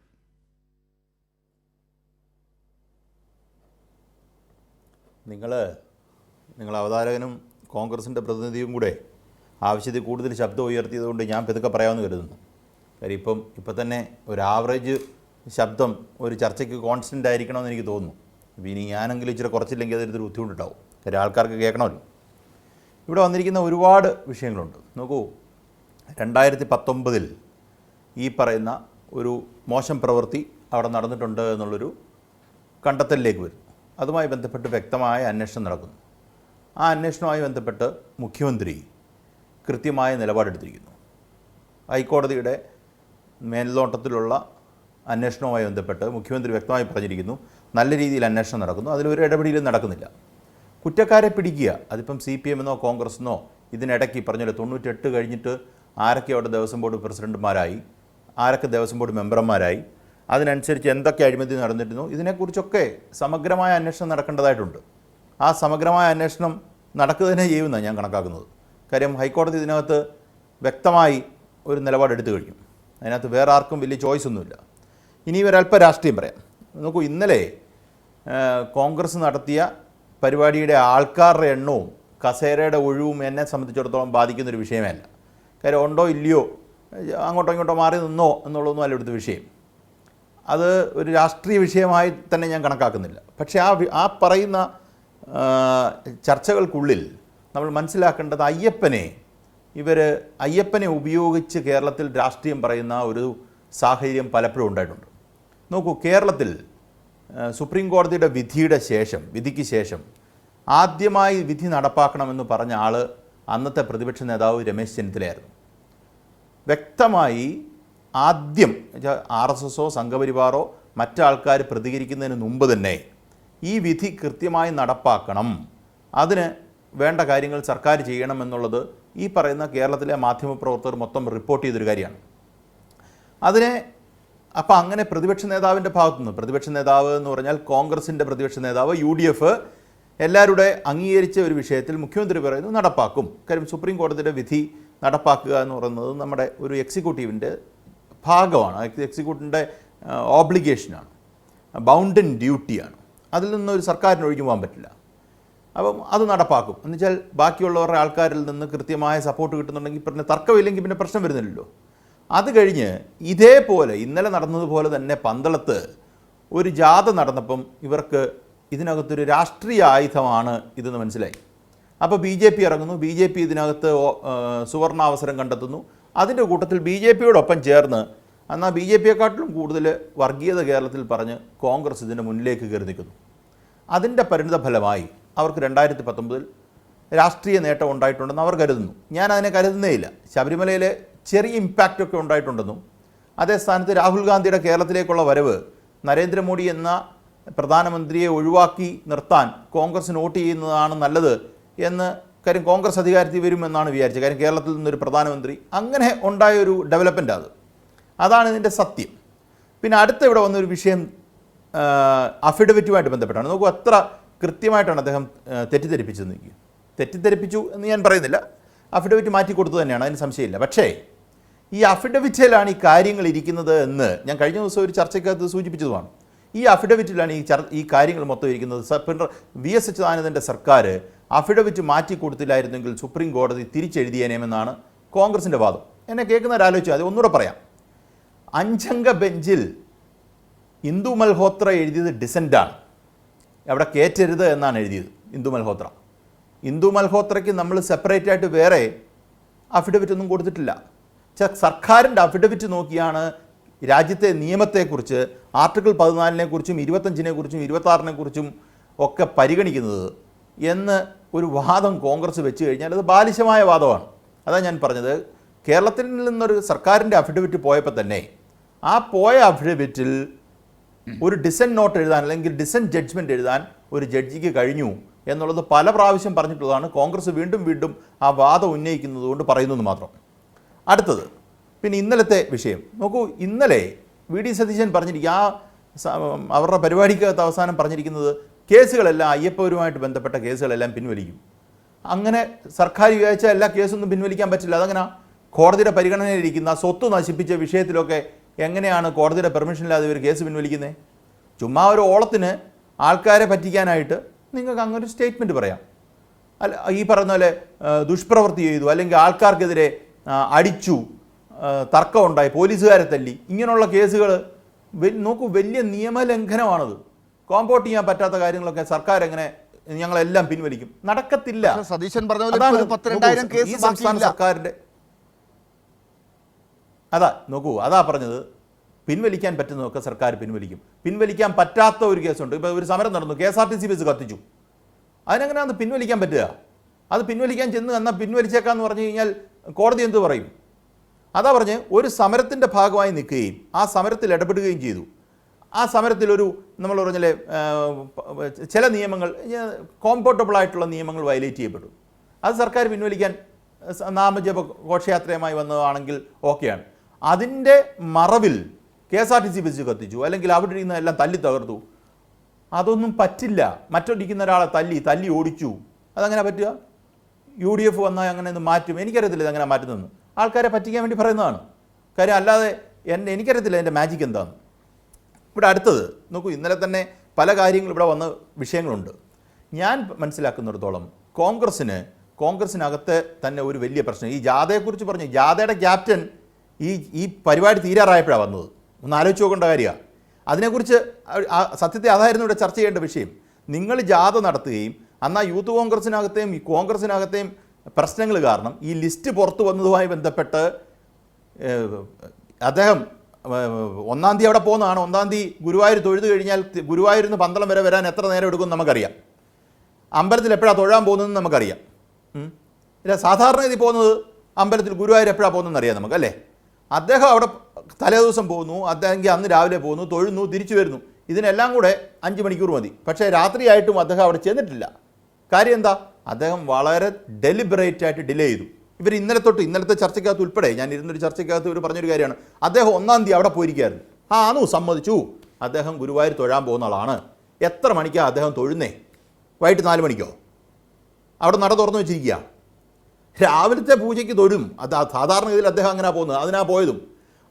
നിങ്ങൾ അവതാരകനും കോൺഗ്രസിൻ്റെ പ്രതിനിധിയും കൂടെ ആവശ്യത്തിൽ കൂടുതൽ ശബ്ദം ഉയർത്തിയതുകൊണ്ട് ഞാൻ പതുക്കെ പറയാമെന്ന് കരുതുന്നു. കാര്യം ഇപ്പം തന്നെ ഒരു ആവറേജ് ശബ്ദം ഒരു ചർച്ചയ്ക്ക് കോൺസ്റ്റൻ്റ് ആയിരിക്കണമെന്ന് എനിക്ക് തോന്നുന്നു. അപ്പോൾ ഇനി ഞാനെങ്കിലും ഇച്ചിരി കുറച്ചില്ലെങ്കിൽ അതൊരു ബുദ്ധിമുട്ടുണ്ടാവും. കാര്യം ആൾക്കാർക്ക് കേൾക്കണമല്ലോ. ഇവിടെ വന്നിരിക്കുന്ന ഒരുപാട് വിഷയങ്ങളുണ്ട്. നോക്കൂ, 2019 ഈ പറയുന്ന ഒരു മോശം പ്രവൃത്തി അവിടെ നടന്നിട്ടുണ്ട് എന്നുള്ളൊരു കണ്ടെത്തലിലേക്ക് വരും. അതുമായി ബന്ധപ്പെട്ട് വ്യക്തമായ അന്വേഷണം നടക്കുന്നു. ആ അന്വേഷണവുമായി ബന്ധപ്പെട്ട് മുഖ്യമന്ത്രി കൃത്യമായ നിലപാടെടുത്തിരിക്കുന്നു. ഹൈക്കോടതിയുടെ മേൽനോട്ടത്തിലുള്ള അന്വേഷണവുമായി ബന്ധപ്പെട്ട് മുഖ്യമന്ത്രി വ്യക്തമായി പറഞ്ഞിരിക്കുന്നു, നല്ല രീതിയിൽ അന്വേഷണം നടക്കുന്നു, അതിലൊരു ഇടപെടലും നടക്കുന്നില്ല. കുറ്റക്കാരെ പിടിക്കുക, അതിപ്പം CPM എന്നോ കോൺഗ്രസ് എന്നോ, ഇതിനിടയ്ക്ക് പറഞ്ഞല്ലോ 98 കഴിഞ്ഞിട്ട് ആരൊക്കെ അവിടെ ദേവസ്വം ബോർഡ് പ്രസിഡന്റുമാരായി, ആരൊക്കെ ദേവസ്വം ബോർഡ് മെമ്പർമാരായി, അതിനനുസരിച്ച് എന്തൊക്കെ അഴിമതി നടന്നിരുന്നു, ഇതിനെക്കുറിച്ചൊക്കെ സമഗ്രമായ അന്വേഷണം നടക്കേണ്ടതായിട്ടുണ്ട്. ആ സമഗ്രമായ അന്വേഷണം നടക്കുക തന്നെ ചെയ്യുമെന്നാണ് ഞാൻ കണക്കാക്കുന്നത്. കാര്യം ഹൈക്കോടതി ഇതിനകത്ത് വ്യക്തമായി ഒരു നിലപാടെടുത്തു കഴിഞ്ഞു. അതിനകത്ത് വേറെ ആർക്കും വലിയ ചോയ്സ് ഒന്നുമില്ല. ഇനി ഒരല്പം രാഷ്ട്രീയം പറയാം. നോക്കൂ, ഇന്നലെ കോൺഗ്രസ് നടത്തിയ പരിപാടിയുടെ ആൾക്കാരുടെ എണ്ണവും കസേരയുടെ ഒഴിവും എന്നെ സംബന്ധിച്ചിടത്തോളം ബാധിക്കുന്നൊരു വിഷയമേ അല്ല. കാര്യം ഉണ്ടോ ഇല്ലയോ, അങ്ങോട്ടോ ഇങ്ങോട്ടോ മാറി നിന്നോ എന്നുള്ളതൊന്നും അല്ല ഇവിടുത്തെ വിഷയം. അത് ഒരു രാഷ്ട്രീയ വിഷയമായി തന്നെ ഞാൻ കണക്കാക്കുന്നില്ല. പക്ഷേ ആ പറയുന്ന ചർച്ചകൾക്കുള്ളിൽ നമ്മൾ മനസ്സിലാക്കേണ്ടത് അയ്യപ്പനെ ഉപയോഗിച്ച് കേരളത്തിൽ രാഷ്ട്രീയം പറയുന്ന ഒരു സാഹചര്യം പലപ്പോഴും ഉണ്ടായിട്ടുണ്ട്. നോക്കൂ, കേരളത്തിൽ സുപ്രീം കോടതിയുടെ വിധിക്ക് ശേഷം ആദ്യമായി വിധി നടപ്പാക്കണമെന്ന് പറഞ്ഞ ആൾ അന്നത്തെ പ്രതിപക്ഷ നേതാവ് രമേശ് ചെന്നിത്തലയായിരുന്നു. വ്യക്തമായി ആദ്യം RSSO സംഘപരിവാറോ മറ്റാൾക്കാർ പ്രതികരിക്കുന്നതിന് മുമ്പ് തന്നെ ഈ വിധി കൃത്യമായി നടപ്പാക്കണം, അതിന് വേണ്ട കാര്യങ്ങൾ സർക്കാർ ചെയ്യണമെന്നുള്ളത് ഈ പറയുന്ന കേരളത്തിലെ മാധ്യമപ്രവർത്തകർ മൊത്തം റിപ്പോർട്ട് ചെയ്തൊരു കാര്യമാണ്. അപ്പോൾ അങ്ങനെ പ്രതിപക്ഷ നേതാവിൻ്റെ ഭാഗത്തുനിന്ന്, പ്രതിപക്ഷ നേതാവ് എന്ന് പറഞ്ഞാൽ കോൺഗ്രസിൻ്റെ പ്രതിപക്ഷ നേതാവ്, UDF എല്ലാവരുടെ അംഗീകരിച്ച ഒരു വിഷയത്തിൽ മുഖ്യമന്ത്രി പറയുന്നു നടപ്പാക്കും. കാര്യം സുപ്രീം കോടതിയുടെ വിധി നടപ്പാക്കുക എന്ന് പറയുന്നത് നമ്മുടെ ഒരു എക്സിക്യൂട്ടീവിൻ്റെ ഭാഗമാണ്, എക്സിക്യൂട്ടീവിൻ്റെ ഓബ്ലിഗേഷനാണ്, ബൗണ്ടൻ ഡ്യൂട്ടിയാണ്. അതിൽ നിന്നൊരു സർക്കാരിന് ഒഴിഞ്ഞു പോകാൻ പറ്റില്ല. അപ്പം അത് നടപ്പാക്കും എന്ന് വെച്ചാൽ ബാക്കിയുള്ളവരുടെ ആൾക്കാരിൽ നിന്ന് കൃത്യമായ സപ്പോർട്ട് കിട്ടുന്നുണ്ടെങ്കിൽ പിന്നെ തർക്കമില്ലെങ്കിൽ പിന്നെ പ്രശ്നം വരുന്നില്ലല്ലോ. അത് കഴിഞ്ഞ് ഇതേപോലെ ഇന്നലെ നടന്നതുപോലെ തന്നെ പന്തളത്ത് ഒരു ജാഥ നടന്നപ്പം ഇവർക്ക് ഇതിനകത്തൊരു രാഷ്ട്രീയ ആയുധമാണ് ഇതെന്ന് മനസ്സിലായി. അപ്പോൾ BJP ഇറങ്ങുന്നു, BJP ഇതിനകത്ത് സുവർണാവസരം കണ്ടെത്തുന്നു. അതിൻ്റെ കൂട്ടത്തിൽ BJPയോടൊപ്പം ചേർന്ന് എന്നാൽ BJPയെക്കാട്ടിലും കൂടുതൽ വർഗീയത കേരളത്തിൽ പറഞ്ഞ് കോൺഗ്രസ് ഇതിൻ്റെ മുന്നിലേക്ക് കയറി നിൽക്കുന്നു. അതിൻ്റെ പരിണിത ഫലമായി അവർക്ക് 2019 രാഷ്ട്രീയ നേട്ടം ഉണ്ടായിട്ടുണ്ടെന്ന് അവർ കരുതുന്നു. ഞാൻ അതിനെ കരുതുന്നേയില്ല. ശബരിമലയിലെ ചെറിയ ഇമ്പാക്റ്റൊക്കെ ഉണ്ടായിട്ടുണ്ടെന്നും അതേ സ്ഥാനത്ത് രാഹുൽ ഗാന്ധിയുടെ കേരളത്തിലേക്കുള്ള വരവ് നരേന്ദ്രമോദി എന്ന പ്രധാനമന്ത്രിയെ ഒഴിവാക്കി നിർത്താൻ കോൺഗ്രസ് വോട്ട് ചെയ്യുന്നതാണ് നല്ലത് എന്ന്, കാര്യം കോൺഗ്രസ് അധികാരത്തിൽ വരുമെന്നാണ് വിചാരിച്ചത്. കാര്യം കേരളത്തിൽ നിന്നൊരു പ്രധാനമന്ത്രി, അങ്ങനെ ഉണ്ടായൊരു ഡെവലപ്മെൻ്റ് അതാണ് ഇതിൻ്റെ സത്യം. പിന്നെ അടുത്ത ഇവിടെ വന്നൊരു വിഷയം അഫിഡവിറ്റുമായിട്ട് ബന്ധപ്പെട്ടാണ്. നോക്കൂ, അത്ര കൃത്യമായിട്ടാണ് അദ്ദേഹം തെറ്റിദ്ധരിപ്പിച്ചത്. തെറ്റിദ്ധരിപ്പിച്ചു എന്ന് ഞാൻ പറയുന്നില്ല, അഫിഡവിറ്റ് മാറ്റി കൊടുത്തു തന്നെയാണ്, അതിന് സംശയമില്ല. പക്ഷേ ഈ അഫിഡവിറ്റിലാണ് ഈ കാര്യങ്ങൾ ഇരിക്കുന്നത് എന്ന് ഞാൻ കഴിഞ്ഞ ദിവസം ഒരു ചർച്ചയ്ക്കകത്ത് സൂചിപ്പിച്ചതുമാണ്. ഈ അഫിഡവിറ്റിലാണ് ഈ കാര്യങ്ങൾ മൊത്തം ഇരിക്കുന്നത്. VS അച്യുതാനന്ദൻ്റെ സർക്കാർ അഫിഡവിറ്റ് മാറ്റി കൊടുത്തില്ലായിരുന്നെങ്കിൽ സുപ്രീം കോടതി തിരിച്ചെഴുതിയേനെമെന്നാണ് കോൺഗ്രസിൻ്റെ വാദം. എന്നെ കേൾക്കുന്നവരാലോചിച്ചു, അത് ഒന്നുകൂടെ പറയാം. 5 അംഗ ബെഞ്ചിൽ ഇന്ദു മൽഹോത്ര എഴുതിയത് ഡിസെൻ്റാണ്, അവിടെ കയറ്റരുത് എന്നാണ് എഴുതിയത് ഇന്ദു മൽഹോത്ര. ഇന്ദു മൽഹോത്രയ്ക്ക് നമ്മൾ സെപ്പറേറ്റ് ആയിട്ട് വേറെ അഫിഡവിറ്റ് ഒന്നും കൊടുത്തിട്ടില്ല. സർക്കാരിൻ്റെ അഫിഡവിറ്റ് നോക്കിയാണ് രാജ്യത്തെ നിയമത്തെക്കുറിച്ച് ആർട്ടിക്കിൾ 14-നെക്കുറിച്ചും 25-നെക്കുറിച്ചും 26-നെക്കുറിച്ചും ഒക്കെ പരിഗണിക്കുന്നത് എന്ന് ഒരു വാദം കോൺഗ്രസ് വെച്ച് കഴിഞ്ഞാൽ അത് ബാലിശമായ വാദമാണ്. അതാണ് ഞാൻ പറഞ്ഞത്. കേരളത്തിൽ നിന്നൊരു സർക്കാരിൻ്റെ അഫിഡവിറ്റ് പോയപ്പോൾ തന്നെ ആ പോയ അഫിഡവിറ്റിൽ ഒരു ഡിസൻ നോട്ട് എഴുതാൻ അല്ലെങ്കിൽ ഡിസൻ ജഡ്ജ്മെൻറ്റ് എഴുതാൻ ഒരു ജഡ്ജിക്ക് കഴിഞ്ഞു എന്നുള്ളത് പല പ്രാവശ്യം പറഞ്ഞിട്ടുള്ളതാണ്. കോൺഗ്രസ് വീണ്ടും വീണ്ടും ആ വാദം ഉന്നയിക്കുന്നത് കൊണ്ട് പറയുന്നത് മാത്രം. അടുത്തത് പിന്നെ ഇന്നലത്തെ വിഷയം നോക്കൂ. ഇന്നലെ വി.ഡി. സതീശൻ പറഞ്ഞിരിക്കുക, അവരുടെ പരിപാടിക്കകത്ത് അവസാനം പറഞ്ഞിരിക്കുന്നത് കേസുകളെല്ലാം അയ്യപ്പവരുമായിട്ട് ബന്ധപ്പെട്ട കേസുകളെല്ലാം പിൻവലിക്കും. അങ്ങനെ സർക്കാർ വിചാരിച്ചാൽ എല്ലാ കേസൊന്നും പിൻവലിക്കാൻ പറ്റില്ല. അതങ്ങനെ കോടതിയുടെ പരിഗണനയിലിരിക്കുന്ന സ്വത്ത് നശിപ്പിച്ച വിഷയത്തിലൊക്കെ എങ്ങനെയാണ് കോടതിയുടെ പെർമിഷൻ ഇല്ലാതെ ഇവർ കേസ് പിൻവലിക്കുന്നത്? ചുമ്മാ ഒരു ഓളത്തിന് ആൾക്കാരെ പറ്റിക്കാനായിട്ട് നിങ്ങൾക്ക് അങ്ങനെ ഒരു സ്റ്റേറ്റ്മെൻറ്റ് പറയാം. അല്ല, ഈ പറയുന്ന പോലെ ദുഷ്പ്രവൃത്തി ചെയ്തു, അല്ലെങ്കിൽ ആൾക്കാർക്കെതിരെ അടിച്ചു, തർക്കമുണ്ടായി, പോലീസുകാരെ തല്ലി, ഇങ്ങനെയുള്ള കേസുകൾ നോക്കൂ, വലിയ നിയമലംഘനമാണത്. കോമ്പൗണ്ട് ചെയ്യാൻ പറ്റാത്ത കാര്യങ്ങളൊക്കെ സർക്കാർ എങ്ങനെ ഞങ്ങളെല്ലാം പിൻവലിക്കും? നടക്കത്തില്ല. സതീശൻ പറഞ്ഞ ഈ സംസ്ഥാന സർക്കാരിൻ്റെ അതാ പറഞ്ഞത്, പിൻവലിക്കാൻ പറ്റുന്നതൊക്കെ സർക്കാർ പിൻവലിക്കും. പിൻവലിക്കാൻ പറ്റാത്ത ഒരു കേസുണ്ട്. ഇപ്പോൾ ഒരു സമരം നടന്നു, KSRTC ബസ് കത്തിച്ചു. അതിനെങ്ങനെയാണ് പിൻവലിക്കാൻ പറ്റുക? അത് പിൻവലിക്കാൻ ചെന്ന് എന്നാൽ പിൻവലിച്ചേക്കാന്ന് പറഞ്ഞു കഴിഞ്ഞാൽ കോടതി എന്ത് പറയും? അതാ പറഞ്ഞ് ഒരു സമരത്തിൻ്റെ ഭാഗമായി നിൽക്കുകയും ആ സമരത്തിൽ ഇടപെടുകയും ചെയ്തു. ആ സമരത്തിലൊരു നമ്മൾ പറഞ്ഞാൽ ചില നിയമങ്ങൾ, കോമ്പൗണ്ടബിൾ ആയിട്ടുള്ള നിയമങ്ങൾ വയലേറ്റ് ചെയ്യപ്പെട്ടു. അത് സർക്കാർ പിൻവലിക്കാൻ നാമജപ ഘോഷയാത്രയുമായി വന്നതാണെങ്കിൽ ഓക്കെയാണ്. അതിൻ്റെ മറവിൽ KSRTC ബസ് കത്തിച്ചു, അല്ലെങ്കിൽ അവിടെ ഇരിക്കുന്ന എല്ലാം തല്ലി തകർത്തു, അതൊന്നും പറ്റില്ല. മറ്റൊരിക്കുന്ന ഒരാളെ തല്ലി ഓടിച്ചു, അതങ്ങനെ പറ്റുക? UDF വന്നാൽ അങ്ങനെ ഒന്ന് മാറ്റും? എനിക്കറിയത്തില്ല ഇതങ്ങനെ മാറ്റുന്നതെന്ന്. ആൾക്കാരെ പറ്റിക്കാൻ വേണ്ടി പറയുന്നതാണ് കാര്യം, അല്ലാതെ എനിക്കറിയത്തില്ല എൻ്റെ മാജിക് എന്താണെന്ന്. ഇവിടെ അടുത്തത് നോക്കൂ, ഇന്നലെ തന്നെ പല കാര്യങ്ങളും ഇവിടെ വന്ന വിഷയങ്ങളുണ്ട്. ഞാൻ മനസ്സിലാക്കുന്നിടത്തോളം കോൺഗ്രസിനകത്ത് തന്നെ ഒരു വലിയ പ്രശ്നം, ഈ ജാഥയെക്കുറിച്ച് പറഞ്ഞു. ജാഥയുടെ ക്യാപ്റ്റൻ ഈ പരിപാടി തീരാറായപ്പോഴാണ് വന്നത്. ഒന്ന് ആലോചിച്ച് നോക്കേണ്ട കാര്യമാണ്. അതിനെക്കുറിച്ച് സത്യത്തെ അതായിരുന്നു ഇവിടെ ചർച്ച ചെയ്യേണ്ട വിഷയം. നിങ്ങൾ ജാഥ നടത്തുകയും അന്ന് ആ യൂത്ത് കോൺഗ്രസിനകത്തെയും ഈ കോൺഗ്രസിനകത്തെയും പ്രശ്നങ്ങൾ കാരണം ഈ ലിസ്റ്റ് പുറത്തു വന്നതുമായി ബന്ധപ്പെട്ട് അദ്ദേഹം 1-ാം തീയതി അവിടെ പോകുന്നതാണ്. 1-ാം തീയതി ഗുരുവായൂർ തൊഴുതു കഴിഞ്ഞാൽ ഗുരുവായൂരിൽ നിന്ന് പന്തളം വരെ വരാൻ എത്ര നേരം എടുക്കുമെന്ന് നമുക്കറിയാം. അമ്പലത്തിൽ എപ്പോഴാണ് തൊഴാൻ പോകുന്നതെന്ന് നമുക്കറിയാം. ഇല്ല, സാധാരണ ഇത് പോകുന്നത് അമ്പലത്തിൽ ഗുരുവായൂർ എപ്പോഴാണ് പോകുന്നതെന്ന് അറിയാം നമുക്ക്, അല്ലേ? അദ്ദേഹം അവിടെ തലേദിവസം പോകുന്നു, അദ്ദേഹം അന്ന് രാവിലെ പോകുന്നു, തൊഴുന്നു, തിരിച്ചു വരുന്നു. ഇതിനെല്ലാം കൂടെ 5 മണിക്കൂർ മതി. പക്ഷേ രാത്രിയായിട്ടും അദ്ദേഹം അവിടെ ചെന്നിട്ടില്ല. കാര്യം എന്താ? അദ്ദേഹം വളരെ ഡെലിബറേറ്റ് ആയിട്ട് ഡിലേ ചെയ്തു. ഇവർ ഇന്നലത്തെ ചർച്ചയ്ക്കകത്ത് ഉൾപ്പെടെ, ഞാൻ ഇരുന്നൊരു ചർച്ചയ്ക്കകത്ത് ഇവർ പറഞ്ഞൊരു കാര്യമാണ്, അദ്ദേഹം 1-ാം തീയതി അവിടെ പോയിരിക്കുകയായിരുന്നു. സമ്മതിച്ചു, അദ്ദേഹം ഗുരുവായൂർ തൊഴാൻ പോകുന്ന ആളാണ്. എത്ര മണിക്കാണ് അദ്ദേഹം തൊഴുന്നേ? വൈകിട്ട് 4 മണിക്കോ? അവിടെ നട തുറന്നു വെച്ചിരിക്കുക. രാവിലത്തെ പൂജയ്ക്ക് തൊഴും. അത് സാധാരണ ഇതിൽ അദ്ദേഹം അങ്ങനെ പോകുന്നത്, അതിനാ പോയതും.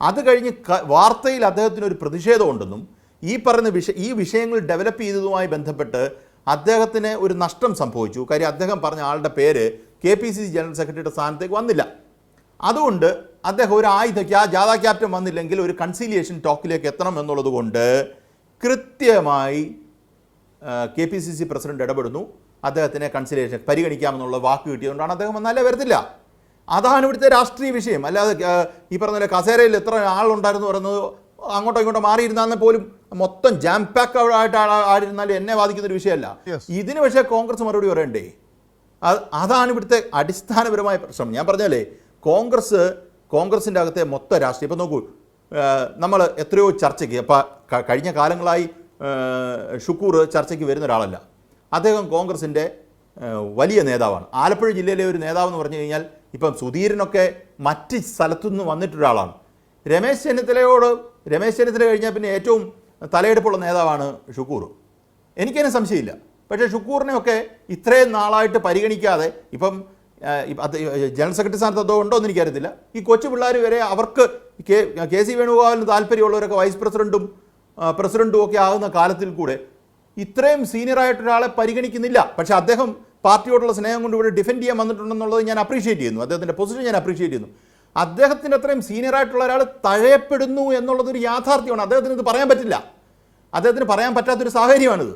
അത് കഴിഞ്ഞ് വാർത്തയിൽ അദ്ദേഹത്തിനൊരു പ്രതിഷേധമുണ്ടെന്നും ഈ പറയുന്ന ഈ വിഷയങ്ങൾ ഡെവലപ്പ് ചെയ്തതുമായി ബന്ധപ്പെട്ട് അദ്ദേഹത്തിന് ഒരു നഷ്ടം സംഭവിച്ചു. കാര്യം അദ്ദേഹം പറഞ്ഞ ആളുടെ പേര് KPCC ജനറൽ സെക്രട്ടറിയുടെ സ്ഥാനത്തേക്ക് വന്നില്ല. അതുകൊണ്ട് അദ്ദേഹം ഒരു ജാഥ ക്യാപ്റ്റൻ വന്നില്ലെങ്കിൽ ഒരു കൺസീലിയേഷൻ ടോക്കിലേക്ക് എത്തണം എന്നുള്ളത് കൊണ്ട് കൃത്യമായി KPCC പ്രസിഡന്റ് ഇടപെടുന്നു. അദ്ദേഹത്തിനെ കൺസിലേഷൻ പരിഗണിക്കാമെന്നുള്ള വാക്ക് കിട്ടിയതുകൊണ്ടാണ് അദ്ദേഹം വന്നാലേ വരത്തില്ല. അതാണ് ഇവിടുത്തെ രാഷ്ട്രീയ വിഷയം. അല്ലാതെ ഈ പറഞ്ഞ കസേരയിൽ എത്ര ആളുണ്ടായിരുന്നു പറയുന്നത് അങ്ങോട്ടോ ഇങ്ങോട്ടോ മാറിയിരുന്നാൽ പോലും മൊത്തം ജാം പാക്ക് ആയിട്ട് ആയിരുന്നാലും എന്നെ ബാധിക്കുന്നൊരു വിഷയമല്ല. ഇതിന് പക്ഷേ കോൺഗ്രസ് മറുപടി പറയണ്ടേ? അതാണ് ഇവിടുത്തെ അടിസ്ഥാനപരമായ പ്രശ്നം. ഞാൻ പറഞ്ഞാലേ, കോൺഗ്രസിൻ്റെ അകത്തെ മൊത്തം രാഷ്ട്രീയം ഇപ്പം നോക്കൂ, നമ്മൾ എത്രയോ ചർച്ചയ്ക്ക് ഇപ്പം കഴിഞ്ഞ കാലങ്ങളായി ഷുക്കൂർ ചർച്ചയ്ക്ക് വരുന്ന ഒരാളല്ല. അദ്ദേഹം കോൺഗ്രസിൻ്റെ വലിയ നേതാവാണ്. ആലപ്പുഴ ജില്ലയിലെ ഒരു നേതാവെന്ന് പറഞ്ഞു കഴിഞ്ഞാൽ ഇപ്പം സുധീരനൊക്കെ മറ്റ് സ്ഥലത്തുനിന്ന് വന്നിട്ടൊരാളാണ്. രമേശ് ചെന്നിത്തല കഴിഞ്ഞാൽ പിന്നെ ഏറ്റവും തലയെടുപ്പുള്ള നേതാവാണ് ഷുക്കൂർ. എനിക്കതിന് സംശയമില്ല. പക്ഷേ ഷുക്കൂറിനെയൊക്കെ ഇത്രയും നാളായിട്ട് പരിഗണിക്കാതെ, ഇപ്പം ജനറൽ സെക്രട്ടറി സ്ഥാനത്ത് അതോ ഉണ്ടോ എന്ന് എനിക്കറിയത്തില്ല, ഈ കൊച്ചു പിള്ളേർ വരെ അവർക്ക് KC വേണുഗോപാലിന് താല്പര്യമുള്ളവരൊക്കെ വൈസ് പ്രസിഡൻറ്റും ഒക്കെ ആകുന്ന കാലത്തിൽ കൂടെ ഇത്രയും സീനിയറായിട്ടൊരാളെ പരിഗണിക്കുന്നില്ല. പക്ഷേ അദ്ദേഹം പാർട്ടിയോടുള്ള സ്നേഹം കൊണ്ട് ഇവിടെ ഡിഫെൻഡ് ചെയ്യാൻ വന്നിട്ടുണ്ടെന്നുള്ളത് ഞാൻ അപ്രീഷിയേറ്റ് ചെയ്യുന്നു. അദ്ദേഹത്തിൻ്റെ പൊസിഷൻ ഞാൻ അപ്രീഷിയേറ്റ് ചെയ്യുന്നു. അദ്ദേഹത്തിൻ്റെ അത്രയും സീനിയറായിട്ടുള്ള ഒരാൾ തഴയപ്പെടുന്നു എന്നുള്ളതൊരു യാഥാർത്ഥ്യമാണ്. അദ്ദേഹത്തിന് ഇത് പറയാൻ പറ്റില്ല. അദ്ദേഹത്തിന് പറയാൻ പറ്റാത്തൊരു സാഹചര്യമാണിത്.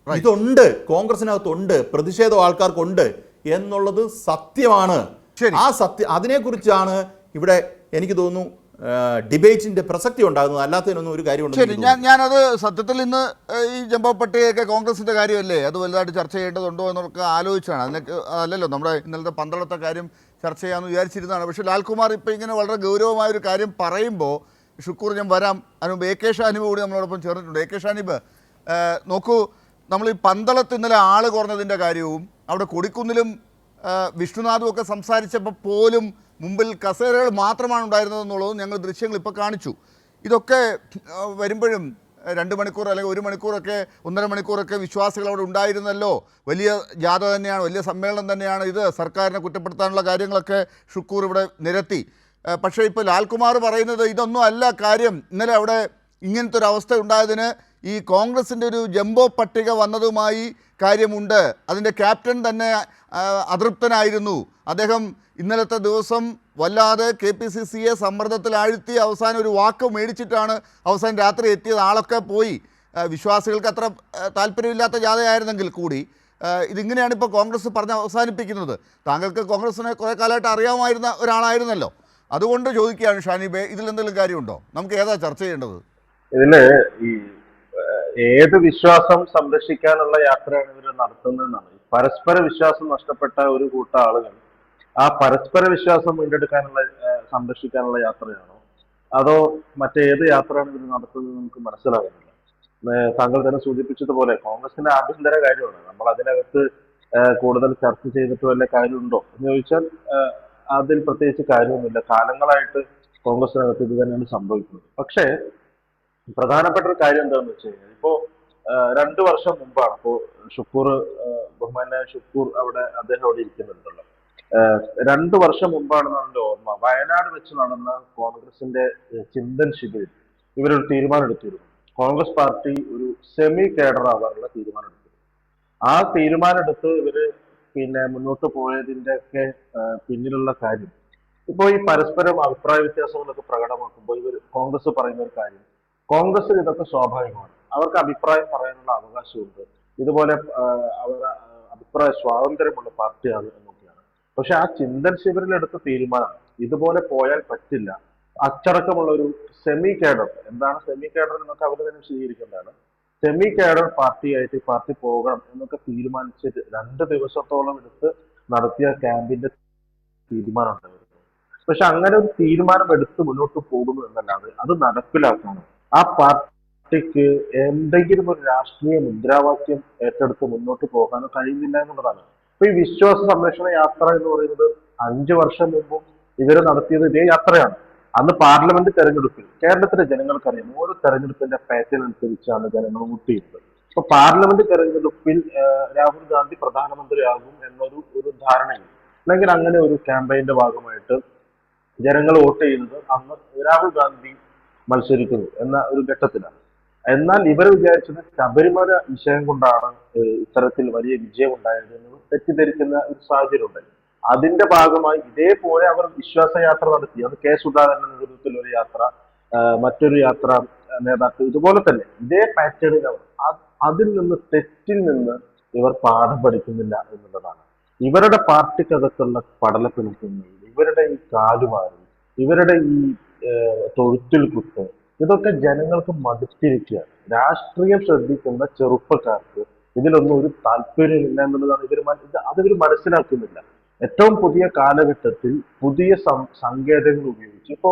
ഇതുണ്ട്, കോൺഗ്രസിനകത്തുണ്ട്, പ്രതിഷേധം ആൾക്കാർക്കുണ്ട് എന്നുള്ളത് സത്യമാണ്. അതിനെക്കുറിച്ചാണ് ഇവിടെ എനിക്ക് തോന്നുന്നു ഡിബേറ്റിൻ്റെ പ്രസക്തി ഉണ്ടാകുന്നത്. അല്ലാത്തതിനൊന്നും ഒരു ശരി, കാര്യമുണ്ടെങ്കിൽ ഞാനത് സത്യത്തിൽ ഇന്ന് ഈ ജംബോ പട്ടികയൊക്കെ കോൺഗ്രസിൻ്റെ കാര്യമല്ലേ, അത് വലുതായിട്ട് ചർച്ച ചെയ്യേണ്ടതുണ്ടോ എന്നൊക്കെ ആലോചിച്ചാണ്. അതിനൊക്കെ അല്ലല്ലോ നമ്മുടെ ഇന്നലത്തെ പന്തളത്തെ കാര്യം ചർച്ച ചെയ്യാമെന്ന് വിചാരിച്ചിരുന്നതാണ്. പക്ഷേ ലാൽകുമാർ ഇപ്പോൾ ഇങ്ങനെ വളരെ ഗൗരവമായൊരു കാര്യം പറയുമ്പോൾ ഷുക്കൂർ, ഞാൻ വരാം. അതിനുമുമ്പ് എ കെ ഷാനിബ് കൂടി നമ്മളോടൊപ്പം ചേർന്നിട്ടുണ്ട്. എ കെ ഷാനിബ്, നോക്കൂ, നമ്മൾ ഈ പന്തളത്ത് ഇന്നലെ ആൾ കുറഞ്ഞതിൻ്റെ കാര്യവും അവിടെ കൊടിക്കുന്നിലും വിഷ്ണുനാഥും ഒക്കെ സംസാരിച്ചപ്പോൾ പോലും മുമ്പിൽ കസേരകൾ മാത്രമാണ് ഉണ്ടായിരുന്നതെന്നുള്ളതും ഞങ്ങൾ ദൃശ്യങ്ങൾ ഇപ്പോൾ കാണിച്ചു. ഇതൊക്കെ വരുമ്പോഴും 2 മണിക്കൂർ അല്ലെങ്കിൽ 1 മണിക്കൂറൊക്കെ 1.5 മണിക്കൂറൊക്കെ വിശ്വാസികൾ അവിടെ ഉണ്ടായിരുന്നല്ലോ. വലിയ ജാഥ തന്നെയാണ്, വലിയ സമ്മേളനം തന്നെയാണ് ഇത്. സർക്കാരിനെ കുറ്റപ്പെടുത്താനുള്ള കാര്യങ്ങളൊക്കെ ഷുക്കൂർ ഇവിടെ നിരത്തി. പക്ഷേ ഇപ്പോൾ ലാൽകുമാർ പറയുന്നത് ഇതൊന്നും അല്ല കാര്യം. ഇന്നലെ അവിടെ ഇങ്ങനത്തെ ഒരു അവസ്ഥ ഉണ്ടായതിന് ഈ കോൺഗ്രസിൻ്റെ ഒരു ജംബോ പട്ടിക വന്നതുമായി കാര്യമുണ്ട്. അതിൻ്റെ ക്യാപ്റ്റൻ തന്നെ അതൃപ്തനായിരുന്നു. അദ്ദേഹം ഇന്നലത്തെ ദിവസം വല്ലാതെ KPCCയെ സമ്മർദ്ദത്തിലാഴ്ത്തി അവസാനം ഒരു വാക്ക് മേടിച്ചിട്ടാണ് അവസാനം രാത്രി എത്തിയത്. ആളൊക്കെ പോയി. വിശ്വാസികൾക്ക് അത്ര താല്പര്യമില്ലാത്ത ജാഥയായിരുന്നെങ്കിൽ കൂടി ഇതിങ്ങനെയാണ് ഇപ്പോൾ കോൺഗ്രസ് പറഞ്ഞ് അവസാനിപ്പിക്കുന്നത്. താങ്കൾക്ക് കോൺഗ്രസിനെ കുറേ കാലമായിട്ട് അറിയാമായിരുന്ന ഒരാളായിരുന്നല്ലോ, അതുകൊണ്ട് ചോദിക്കുകയാണ് ഷാനിബെ, ഇതിൽ എന്തെങ്കിലും കാര്യമുണ്ടോ? നമുക്ക് ഏതാ ചർച്ച ചെയ്യേണ്ടത്? ഇതില് ഈ ഏത് വിശ്വാസം സംരക്ഷിക്കാനുള്ള യാത്രയാണ് ഇവർ നടത്തുന്നതെന്നാണ്. പരസ്പര വിശ്വാസം നഷ്ടപ്പെട്ട ഒരു കൂട്ടം ആളുകൾ ആ പരസ്പര വിശ്വാസം വീണ്ടെടുക്കാനുള്ള സംരക്ഷിക്കാനുള്ള യാത്രയാണോ അതോ മറ്റേത് യാത്രയാണ് ഇവർ നടത്തുന്നത് നമുക്ക് മനസ്സിലാകുന്നില്ല. താങ്കൾ തന്നെ സൂചിപ്പിച്ചതുപോലെ കോൺഗ്രസിന്റെ ആഭ്യന്തര കാര്യമാണ്. നമ്മൾ അതിനകത്ത് കൂടുതൽ ചർച്ച ചെയ്തിട്ട് വല്ല കാര്യമുണ്ടോ എന്ന് ചോദിച്ചാൽ അതിൽ പ്രത്യേകിച്ച് കാര്യമൊന്നുമില്ല. കാലങ്ങളായിട്ട് കോൺഗ്രസിനകത്ത് ഇത് തന്നെയാണ് സംഭവിക്കുന്നത്. പക്ഷേ പ്രധാനപ്പെട്ട ഒരു കാര്യം എന്താണെന്ന് വെച്ച് കഴിഞ്ഞാൽ ഇപ്പോ 2 വർഷം മുമ്പാണ് ഇപ്പോ ഷുക്കൂർ, ബഹുമാനായ ഷുക്കൂർ അദ്ദേഹം അവിടെ ഇരിക്കുന്നുണ്ടല്ലോ. 2 വർഷം മുമ്പാണെന്നാണ് എൻ്റെ ഓർമ്മ. വയനാട് വെച്ച് നടന്ന കോൺഗ്രസിന്റെ ചിന്തൻ ശിബിരിൽ ഇവരൊരു തീരുമാനം എടുത്തിരുന്നു. കോൺഗ്രസ് പാർട്ടി ഒരു സെമി കേഡർ ആവാനുള്ള തീരുമാനം എടുത്തു. ആ തീരുമാനം എടുത്ത് ഇവര് മുന്നോട്ട് പോയതിന്റെ ഒക്കെ പിന്നിലുള്ള കാര്യം ഇപ്പോൾ ഈ പരസ്പരം അഭിപ്രായ വ്യത്യാസങ്ങളൊക്കെ പ്രകടമാക്കുമ്പോൾ ഇവർ കോൺഗ്രസ് പറയുന്ന ഒരു കാര്യം, കോൺഗ്രസിൽ ഇതൊക്കെ സ്വാഭാവികമാണ്, അവർക്ക് അഭിപ്രായം പറയാനുള്ള അവകാശമുണ്ട്, ഇതുപോലെ അവർ അഭിപ്രായ സ്വാതന്ത്ര്യമുള്ള പാർട്ടിയാണ് എന്നൊക്കെയാണ്. പക്ഷെ ആ ചിന്തൻ ശിബിരിൽ എടുത്ത തീരുമാനം ഇതുപോലെ പോയാൽ പറ്റില്ല, അച്ചടക്കമുള്ള ഒരു സെമി കേഡർ, എന്താണ് സെമി കേഡർ എന്നൊക്കെ അവർ തന്നെ വിശദീകരിക്കേണ്ടതാണ്, സെമി കേഡർ പാർട്ടിയായിട്ട് ഈ പാർട്ടി പോകണം എന്നൊക്കെ തീരുമാനിച്ചിട്ട് 2 ദിവസത്തോളം എടുത്ത് നടത്തിയ ക്യാമ്പിന്റെ തീരുമാനം ഉണ്ടായിരുന്നു. പക്ഷെ അങ്ങനെ ഒരു തീരുമാനം എടുത്ത് മുന്നോട്ട് പോകുന്നു എന്നല്ലാതെ അത് നടപ്പിലാക്കാനോ ആ പാർട്ടിക്ക് എന്തെങ്കിലും ഒരു രാഷ്ട്രീയ മുദ്രാവാക്യം ഏറ്റെടുത്ത് മുന്നോട്ട് പോകാനോ കഴിയുന്നില്ല എന്നുള്ളതാണ്. ഇപ്പൊ ഈ വിശ്വാസ സംരക്ഷണ യാത്ര എന്ന് പറയുന്നത് 5 വർഷം മുമ്പും ഇവര് നടത്തിയത് ഇതേ യാത്രയാണ്. അന്ന് പാർലമെന്റ് തെരഞ്ഞെടുപ്പിൽ കേരളത്തിലെ ജനങ്ങൾക്കറിയാം ഓരോ തെരഞ്ഞെടുപ്പിന്റെ പാറ്റേൺ അനുസരിച്ചാണ് ജനങ്ങൾ വോട്ട് ചെയ്യുന്നത്. ഇപ്പൊ പാർലമെന്റ് തെരഞ്ഞെടുപ്പിൽ രാഹുൽ ഗാന്ധി പ്രധാനമന്ത്രിയാകും എന്നൊരു ധാരണയിൽ അല്ലെങ്കിൽ അങ്ങനെ ഒരു ക്യാമ്പയിന്റെ ഭാഗമായിട്ട് ജനങ്ങൾ വോട്ട് ചെയ്യുന്നത് അന്ന് രാഹുൽ ഗാന്ധി മത്സരിക്കുന്നു എന്ന ഒരു ഘട്ടത്തിലാണ്. എന്നാൽ ഇവർ വിചാരിച്ചത് ശബരിമല വിഷയം കൊണ്ടാണ് ഇത്തരത്തിൽ വലിയ വിജയം ഉണ്ടായത് എന്ന് തെറ്റിദ്ധരിക്കുന്ന ഒരു സാഹചര്യം ഉണ്ടായി. അതിന്റെ ഭാഗമായി ഇതേപോലെ അവർ വിശ്വാസയാത്ര നടത്തി. അത് കെ സുധാകരന്റെ നേതൃത്വത്തിൽ ഒരു യാത്ര, മറ്റൊരു യാത്ര നേതാക്കൾ ഇതുപോലെ തന്നെ ഇതേ പാറ്റേണിൽ അവർ അതിൽ നിന്ന് തെറ്റിൽ നിന്ന് ഇവർ പാഠം പഠിക്കുന്നില്ല എന്നുള്ളതാണ്. ഇവരുടെ പാർട്ടിക്കകത്തുള്ള പടലപ്പിണക്കുന്നത്, ഇവരുടെ ഈ കാലുമാറി, ഇവരുടെ ഈ തൊഴുത്തിൽ കുത്ത്, ഇതൊക്കെ ജനങ്ങൾക്ക് മടുത്തിരിക്കുകയാണ്. രാഷ്ട്രീയം ശ്രദ്ധിക്കുന്ന ചെറുപ്പക്കാർക്ക് ഇതിലൊന്നും ഒരു താല്പര്യമില്ല എന്നുള്ളതാണ് അതിവർ മനസ്സിലാക്കുന്നില്ല. ഏറ്റവും പുതിയ കാലഘട്ടത്തിൽ പുതിയ സങ്കേതങ്ങൾ ഉപയോഗിച്ച് ഇപ്പോ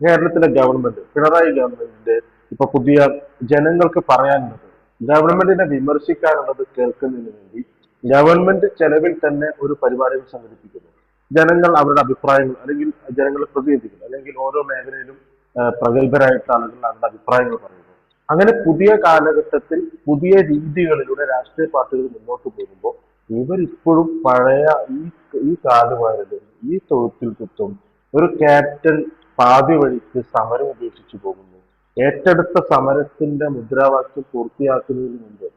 കേരളത്തിലെ ഗവൺമെന്റ്, പിണറായി ഗവൺമെന്റിന്റെ ഇപ്പൊ പുതിയ ജനങ്ങൾക്ക് പറയാനുള്ളത്, ഗവൺമെന്റിനെ വിമർശിക്കാനുള്ളത് കേൾക്കുന്നതിന് വേണ്ടി ഗവൺമെന്റ് ചെലവിൽ തന്നെ ഒരു പരിപാടികൾ സംഘടിപ്പിക്കുന്നു. ജനങ്ങൾ അവരുടെ അഭിപ്രായങ്ങൾ അല്ലെങ്കിൽ ജനങ്ങളെ പ്രതിനിധികൾ അല്ലെങ്കിൽ ഓരോ മേഖലയിലും പ്രഗത്ഭരായിട്ടുള്ള ആളുകൾ അവരുടെ അഭിപ്രായങ്ങൾ പറയുന്നു. അങ്ങനെ പുതിയ കാലഘട്ടത്തിൽ പുതിയ രീതികളിലൂടെ രാഷ്ട്രീയ പാർട്ടികൾ മുന്നോട്ട് പോകുമ്പോൾ ഇവരിപ്പോഴും പഴയ ഈ കാലുവാരലും ഈ തൊഴുത്തിൽ കുത്തും, ഒരു ക്യാപ്റ്റൻ പാതി വഴിക്ക് സമരം ഉപേക്ഷിച്ചു പോകുന്നു. ഏറ്റെടുത്ത സമരത്തിന്റെ മുദ്രാവാക്യം പൂർത്തിയാക്കുന്നതിന് മുമ്പ്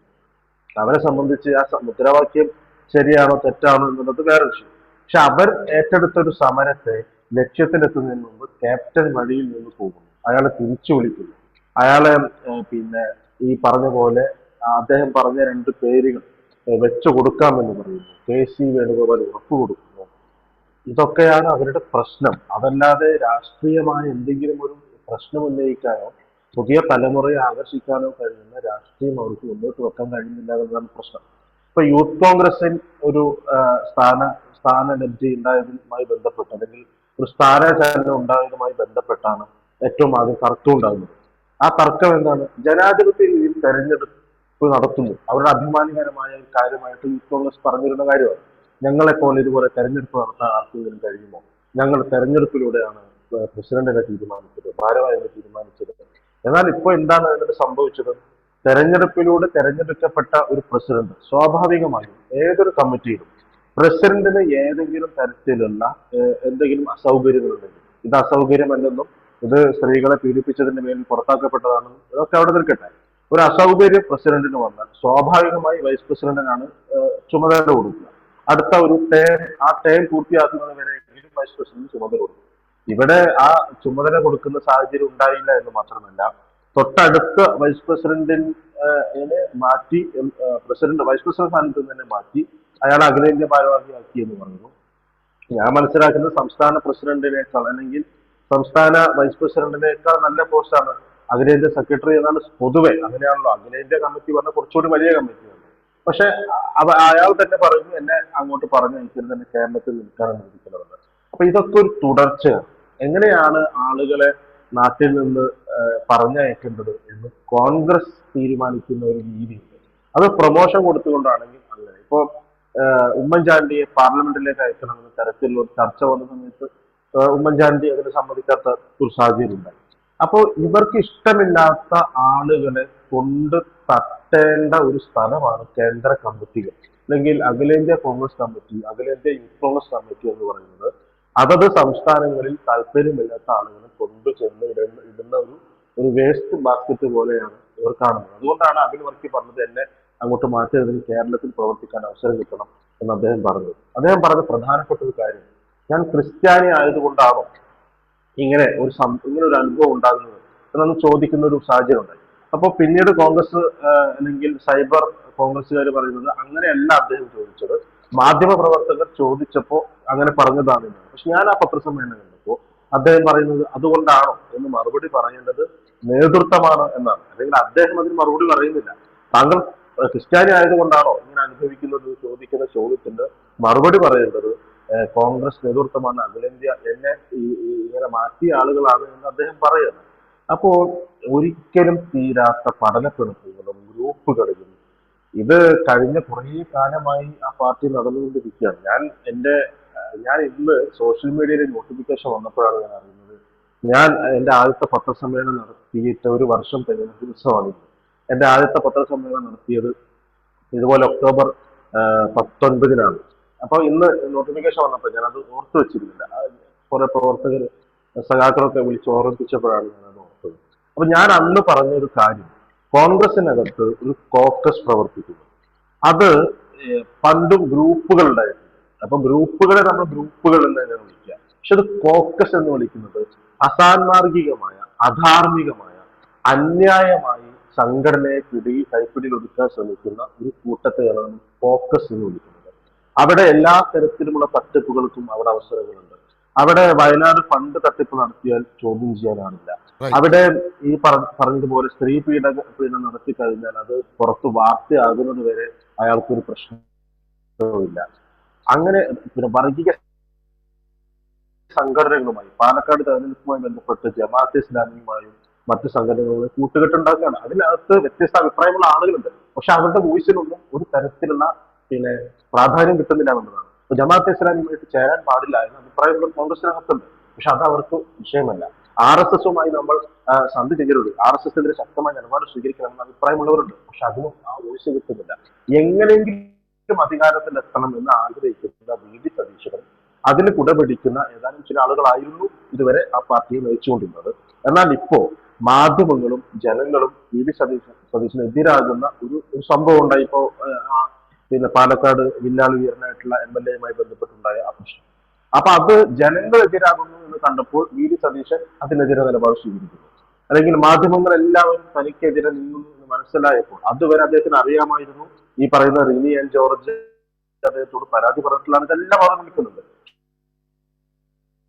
അവരെ സംബന്ധിച്ച് ആ മുദ്രാവാക്യം ശരിയാണോ തെറ്റാണോ എന്നുള്ളത് വേറെ വിഷയം. പക്ഷെ അവർ ഏറ്റെടുത്ത ഒരു സമരത്തെ ലക്ഷ്യത്തിലെത്തുന്നതിന് മുമ്പ് ക്യാപ്റ്റൻ വഴിയിൽ നിന്ന് പോകുന്നു, അയാളെ തിരിച്ചു വിളിക്കുന്നു, അയാളെ ഈ പറഞ്ഞ പോലെ അദ്ദേഹം പറഞ്ഞ 2 പേരുകൾ വെച്ചു കൊടുക്കാമെന്ന് പറയുന്നു, KC വേണുഗോപാൽ ഉറപ്പ് കൊടുക്കുന്നു. ഇതൊക്കെയാണ് അവരുടെ പ്രശ്നം. അതല്ലാതെ രാഷ്ട്രീയമായ എന്തെങ്കിലും ഒരു പ്രശ്നം ഉന്നയിക്കാനോ പുതിയ തലമുറയെ ആകർഷിക്കാനോ കഴിയുന്ന രാഷ്ട്രീയം അവർക്ക് മുന്നോട്ട് വെക്കാൻ കഴിയുന്നില്ല എന്നതാണ് പ്രശ്നം. ഇപ്പൊ യൂത്ത് കോൺഗ്രസിൽ ഒരു സ്ഥാനലബ്ധി ഉണ്ടായതുമായി ബന്ധപ്പെട്ട്, അല്ലെങ്കിൽ ഒരു സ്ഥാനചലനം ഉണ്ടായതുമായി ബന്ധപ്പെട്ടാണ് ഏറ്റവും ആദ്യം തർക്കം ഉണ്ടാകുന്നത്. ആ തർക്കം എന്താണ്? ജനാധിപത്യ രീതിയിൽ തെരഞ്ഞെടുപ്പ് നടത്തുന്നു. അവരുടെ അഭിമാനകരമായ ഒരു കാര്യമായിട്ട് യൂത്ത് കോൺഗ്രസ് പറഞ്ഞിരുന്ന കാര്യമാണ്. ഞങ്ങളെപ്പോലെ ഇതുപോലെ തെരഞ്ഞെടുപ്പ് നടത്താൻ ആർക്കെങ്കിലും കഴിയുമോ? ഞങ്ങൾ തെരഞ്ഞെടുപ്പിലൂടെയാണ് പ്രസിഡന്റിനെ തീരുമാനിച്ചത്, ഭാരവാഹികളെ തീരുമാനിച്ചത്. എന്നാൽ ഇപ്പൊ എന്താണ് അതിനകത്ത് സംഭവിച്ചത്? തെരഞ്ഞെടുപ്പിലൂടെ തെരഞ്ഞെടുക്കപ്പെട്ട ഒരു പ്രസിഡന്റ് സ്വാഭാവികമായും ഏതൊരു കമ്മിറ്റിയിലും പ്രസിഡന്റിന് ഏതെങ്കിലും തരത്തിലുള്ള എന്തെങ്കിലും അസൗകര്യങ്ങളുണ്ടെങ്കിൽ, ഇത് അസൗകര്യമല്ലെന്നും ഇത് സ്ത്രീകളെ പീഡിപ്പിച്ചതിന്റെ പേരിൽ പുറത്താക്കപ്പെട്ടതാണെന്നും ഇതൊക്കെ അവിടെ നിൽക്കട്ടെ, ഒരു അസൗകര്യം പ്രസിഡന്റിന് വന്നാൽ സ്വാഭാവികമായി വൈസ് പ്രസിഡന്റിനാണ് ചുമതല കൊടുക്കുക. അടുത്ത ഒരു ആ ടേം പൂർത്തിയാക്കുന്നത് വരെയെങ്കിലും വൈസ് പ്രസിഡന്റ് ചുമതല കൊടുക്കും. ഇവിടെ ആ ചുമതല കൊടുക്കുന്ന സാഹചര്യം ഉണ്ടായില്ല എന്ന് മാത്രമല്ല, തൊട്ടടുത്ത വൈസ് പ്രസിഡന്റിനെ മാറ്റി വൈസ് പ്രസിഡന്റ് സ്ഥാനത്ത് നിന്ന് തന്നെ മാറ്റി അയാൾ അഖിലേന്ത്യാ ഭാരവാഹിയാക്കി എന്ന് പറയുന്നു. ഞാൻ മനസ്സിലാക്കുന്നത് സംസ്ഥാന പ്രസിഡന്റിനേക്കാൾ, അല്ലെങ്കിൽ സംസ്ഥാന വൈസ് പ്രസിഡന്റിനേക്കാൾ നല്ല പോസ്റ്റാണ് അഖിലേന്ത്യാ സെക്രട്ടറി എന്നാണ് പൊതുവെ. അങ്ങനെയാണല്ലോ, അഖിലേന്ത്യാ കമ്മിറ്റി പറഞ്ഞ കുറച്ചുകൂടി വലിയ കമ്മിറ്റിയാണ്. പക്ഷെ അയാൾ തന്നെ പറയുന്നു, എന്നെ അങ്ങോട്ട് പറഞ്ഞയക്കരുത്, തന്നെ കേരളത്തിൽ നിൽക്കാൻ അനുവദിക്കണമെന്ന്. അപ്പൊ ഇതൊക്കെ ഒരു തുടർച്ചയാണ്. എങ്ങനെയാണ് ആളുകളെ നാട്ടിൽ നിന്ന് പറഞ്ഞയക്കേണ്ടത് എന്ന് കോൺഗ്രസ് തീരുമാനിക്കുന്ന ഒരു രീതിയുണ്ട്. അത് പ്രൊമോഷൻ കൊടുത്തുകൊണ്ടാണെങ്കിൽ അങ്ങനെ. ഇപ്പൊ ഉമ്മൻചാണ്ടിയെ പാർലമെന്റിലേക്ക് അയക്കണമെന്ന തരത്തിലുള്ള ചർച്ച വന്ന സമയത്ത് ഉമ്മൻചാണ്ടി അതിന് സമ്മതിക്കാത്ത ഒരു സാഹചര്യം ഉണ്ടായി. അപ്പോൾ ഇവർക്ക് ഇഷ്ടമില്ലാത്ത ആളുകളെ കൊണ്ട് തട്ടേണ്ട ഒരു സ്ഥലമാണ് കേന്ദ്ര കമ്മിറ്റികൾ, അല്ലെങ്കിൽ അഖിലേന്ത്യാ കോൺഗ്രസ് കമ്മിറ്റി, അഖിലേന്ത്യാ യൂത്ത് കോൺഗ്രസ് കമ്മിറ്റി എന്ന് പറയുന്നത്. അതത് സംസ്ഥാനങ്ങളിൽ താല്പര്യമില്ലാത്ത ആളുകളെ കൊണ്ടുചെന്ന് ഇടുന്ന ഒരു വേസ്റ്റ് ബാസ്ക്കറ്റ് പോലെയാണ് ഇവർ കാണുന്നത്. അതുകൊണ്ടാണ് അഖിൽ വർക്കി പറഞ്ഞത്, എന്നെ അങ്ങോട്ട് മാറ്റിയതിന് കേരളത്തിൽ പ്രവർത്തിക്കാൻ അവസരം കിട്ടണം എന്ന് അദ്ദേഹം പറഞ്ഞത്. അദ്ദേഹം പറഞ്ഞ പ്രധാനപ്പെട്ട ഒരു കാര്യം, ഞാൻ ക്രിസ്ത്യാനി ആയതുകൊണ്ടാണോ ഇങ്ങനെ ഒരു അനുഭവം ഉണ്ടാകുന്നത് എന്നൊന്ന് ചോദിക്കുന്ന ഒരു സാഹചര്യം ഉണ്ടായി. അപ്പോൾ പിന്നീട് കോൺഗ്രസ് അല്ലെങ്കിൽ സൈബർ കോൺഗ്രസ്സുകാർ പറയുന്നത് അങ്ങനെയല്ല അദ്ദേഹം ചോദിച്ചത്, മാധ്യമ പ്രവർത്തകർ ചോദിച്ചപ്പോൾ അങ്ങനെ പറഞ്ഞതാണ്. പക്ഷെ ഞാൻ ആ പത്രസമ്മേളനം കണ്ടപ്പോൾ അദ്ദേഹം പറയുന്നത് അതുകൊണ്ടാണോ എന്ന് മറുപടി പറയേണ്ടത് നേതൃത്വമാണ് എന്നാണ്. അല്ലെങ്കിൽ അദ്ദേഹം അതിന് മറുപടി പറയുന്നില്ല. താങ്കൾ ക്രിസ്ത്യാനി ആയതുകൊണ്ടാണോ ഇങ്ങനെ അനുഭവിക്കുന്നത് ചോദിക്കുന്ന ചോദ്യത്തിന്റെ മറുപടി പറയേണ്ടത് കോൺഗ്രസ് നേതൃത്വമാണ്, അഖിലേന്ത്യ എന്നെ ഇങ്ങനെ മാറ്റിയ ആളുകളാണ് എന്ന് അദ്ദേഹം പറയുന്നത്. അപ്പോൾ ഒരിക്കലും തീരാത്ത പഠനപ്പിണക്കുകളും ഗ്രൂപ്പുകളിലും ഇത് കഴിഞ്ഞ കുറേ കാലമായി ആ പാർട്ടി നടന്നുകൊണ്ടിരിക്കുകയാണ്. ഞാൻ ഇന്ന് സോഷ്യൽ മീഡിയയിൽ നോട്ടിഫിക്കേഷൻ വന്നപ്പോഴാണ് ഞാൻ അറിയുന്നത്. ഞാൻ എൻ്റെ ആദ്യത്തെ പത്രസമ്മേളനം നടത്തിയിട്ട് ഒരു വർഷം തികഞ്ഞ ദിവസമാണ് ഇന്ന്. എൻ്റെ ആദ്യത്തെ പത്രസമ്മേളനം നടത്തിയത് ഇതുപോലെ ഒക്ടോബർ 19-നാണ്. അപ്പൊ ഇന്ന് നോട്ടിഫിക്കേഷൻ വന്നപ്പോൾ ഞാൻ അത് ഓർത്തു വെച്ചിരുന്നില്ല. കുറെ പ്രവർത്തകർ സഖാക്കളൊക്കെ വിളിച്ച് ഓർമ്മിപ്പിച്ചപ്പോഴാണ് ഞാൻ അത് ഓർത്തത്. അപ്പൊ ഞാൻ അന്ന് പറഞ്ഞൊരു കാര്യം, കോൺഗ്രസിനകത്ത് ഒരു കോക്കസ് പ്രവർത്തിക്കുന്നു. അത് പണ്ടും ഗ്രൂപ്പുകൾ ഉണ്ടായിട്ടുണ്ട്. അപ്പൊ ഗ്രൂപ്പുകളെ നമ്മൾ ഗ്രൂപ്പുകൾ എന്ന് തന്നെ വിളിക്കുക. പക്ഷെ അത് കോക്കസ് എന്ന് വിളിക്കുന്നത് അസാൻമാർഗികമായ, അധാർമികമായ, അന്യായമായി സംഘടനയെ കൈപ്പിടിയിൽ ഒതുക്കാൻ ശ്രമിക്കുന്ന ഒരു കൂട്ടത്തെയാണ് നമ്മൾ കോക്കസ് എന്ന് വിളിക്കുന്നത്. അവിടെ എല്ലാ തരത്തിലുമുള്ള തട്ടിപ്പുകൾക്കും അവിടെ അവസരങ്ങളുണ്ട്. അവിടെ വയനാട് ഫണ്ട് തട്ടിപ്പ് നടത്തിയാൽ ചോദ്യം ചെയ്യാനാണില്ല. അവിടെ ഈ പറഞ്ഞതുപോലെ സ്ത്രീ പീഡനം നടത്തി കഴിഞ്ഞാൽ അത് പുറത്ത് വാർത്തയാകുന്നത് വരെ അയാൾക്കൊരു പ്രശ്നവുമില്ല. അങ്ങനെ വർഗീയ സംഘടനകളുമായി പാലക്കാട് തെരഞ്ഞെടുപ്പുമായി ബന്ധപ്പെട്ട് ജമാഅത്തെ ഇസ്ലാമിയുമായും മറ്റു സംഘടനകളുമായി കൂട്ടുകെട്ടുണ്ടാക്കുകയാണ്. അതിനകത്ത് വ്യത്യസ്ത അഭിപ്രായമുള്ള ആളുകളുണ്ട്. പക്ഷെ അവരുടെ വോയിസിനൊന്നും ഒരു തരത്തിലുള്ള പ്രാധാന്യം കിട്ടുന്നില്ല എന്നുള്ളതാണ്. ഇപ്പൊ ജമാഅത്തെ ഇസ്ലാമിയുമായിട്ട് ചേരാൻ പാടില്ല എന്ന അഭിപ്രായങ്ങൾ കോൺഗ്രസിനകത്തുണ്ട്. പക്ഷെ അത് അവർക്ക് വിഷയമല്ല. RSSുമായി നമ്മൾ സന്ധി ചെയ്യരുത്, RSSനെതിരെ ശക്തമായ നിലപാട് സ്വീകരിക്കണമെന്ന അഭിപ്രായമുള്ളവരുണ്ട്. പക്ഷെ അതിനും ആ വോയിസ് കിട്ടുന്നില്ല. എങ്ങനെയെങ്കിലും അധികാരത്തിലെത്തണം എന്ന് ആഗ്രഹിക്കുന്ന VD സതീശനും അതിന് കുടപിടിക്കുന്ന ഏതാനും ചില ആളുകളായിരുന്നു ഇതുവരെ ആ പാർട്ടിയെ നയിച്ചുകൊണ്ടിരുന്നത്. എന്നാൽ ഇപ്പോ മാധ്യമങ്ങളും ജനങ്ങളും VD സതീശനെതിരാകുന്ന ഒരു സംഭവം ഉണ്ടായി. ഇപ്പോ പാലക്കാട് വില്ലാളി വീരനായിട്ടുള്ള MLA-യുമായി ബന്ധപ്പെട്ടുണ്ടായ ആ പ്രശ്നം. അപ്പൊ അത് ജനങ്ങളെതിരാകുന്നു എന്ന് കണ്ടപ്പോൾ VD സതീശൻ അതിനെതിരെ നിലപാട് സ്വീകരിക്കുന്നു. അല്ലെങ്കിൽ മാധ്യമങ്ങൾ എല്ലാവരും തനിക്കെതിരെ നിന്നു എന്ന് മനസ്സിലായപ്പോൾ, അതുവരെ അദ്ദേഹത്തിന് അറിയാമായിരുന്നു ഈ പറയുന്ന റിനി ആൻഡ് ജോർജ് അദ്ദേഹത്തോട് പരാതി പറഞ്ഞിട്ടുള്ളതാണ്, ഇതെല്ലാം അവർ വിളിക്കുന്നുണ്ട്.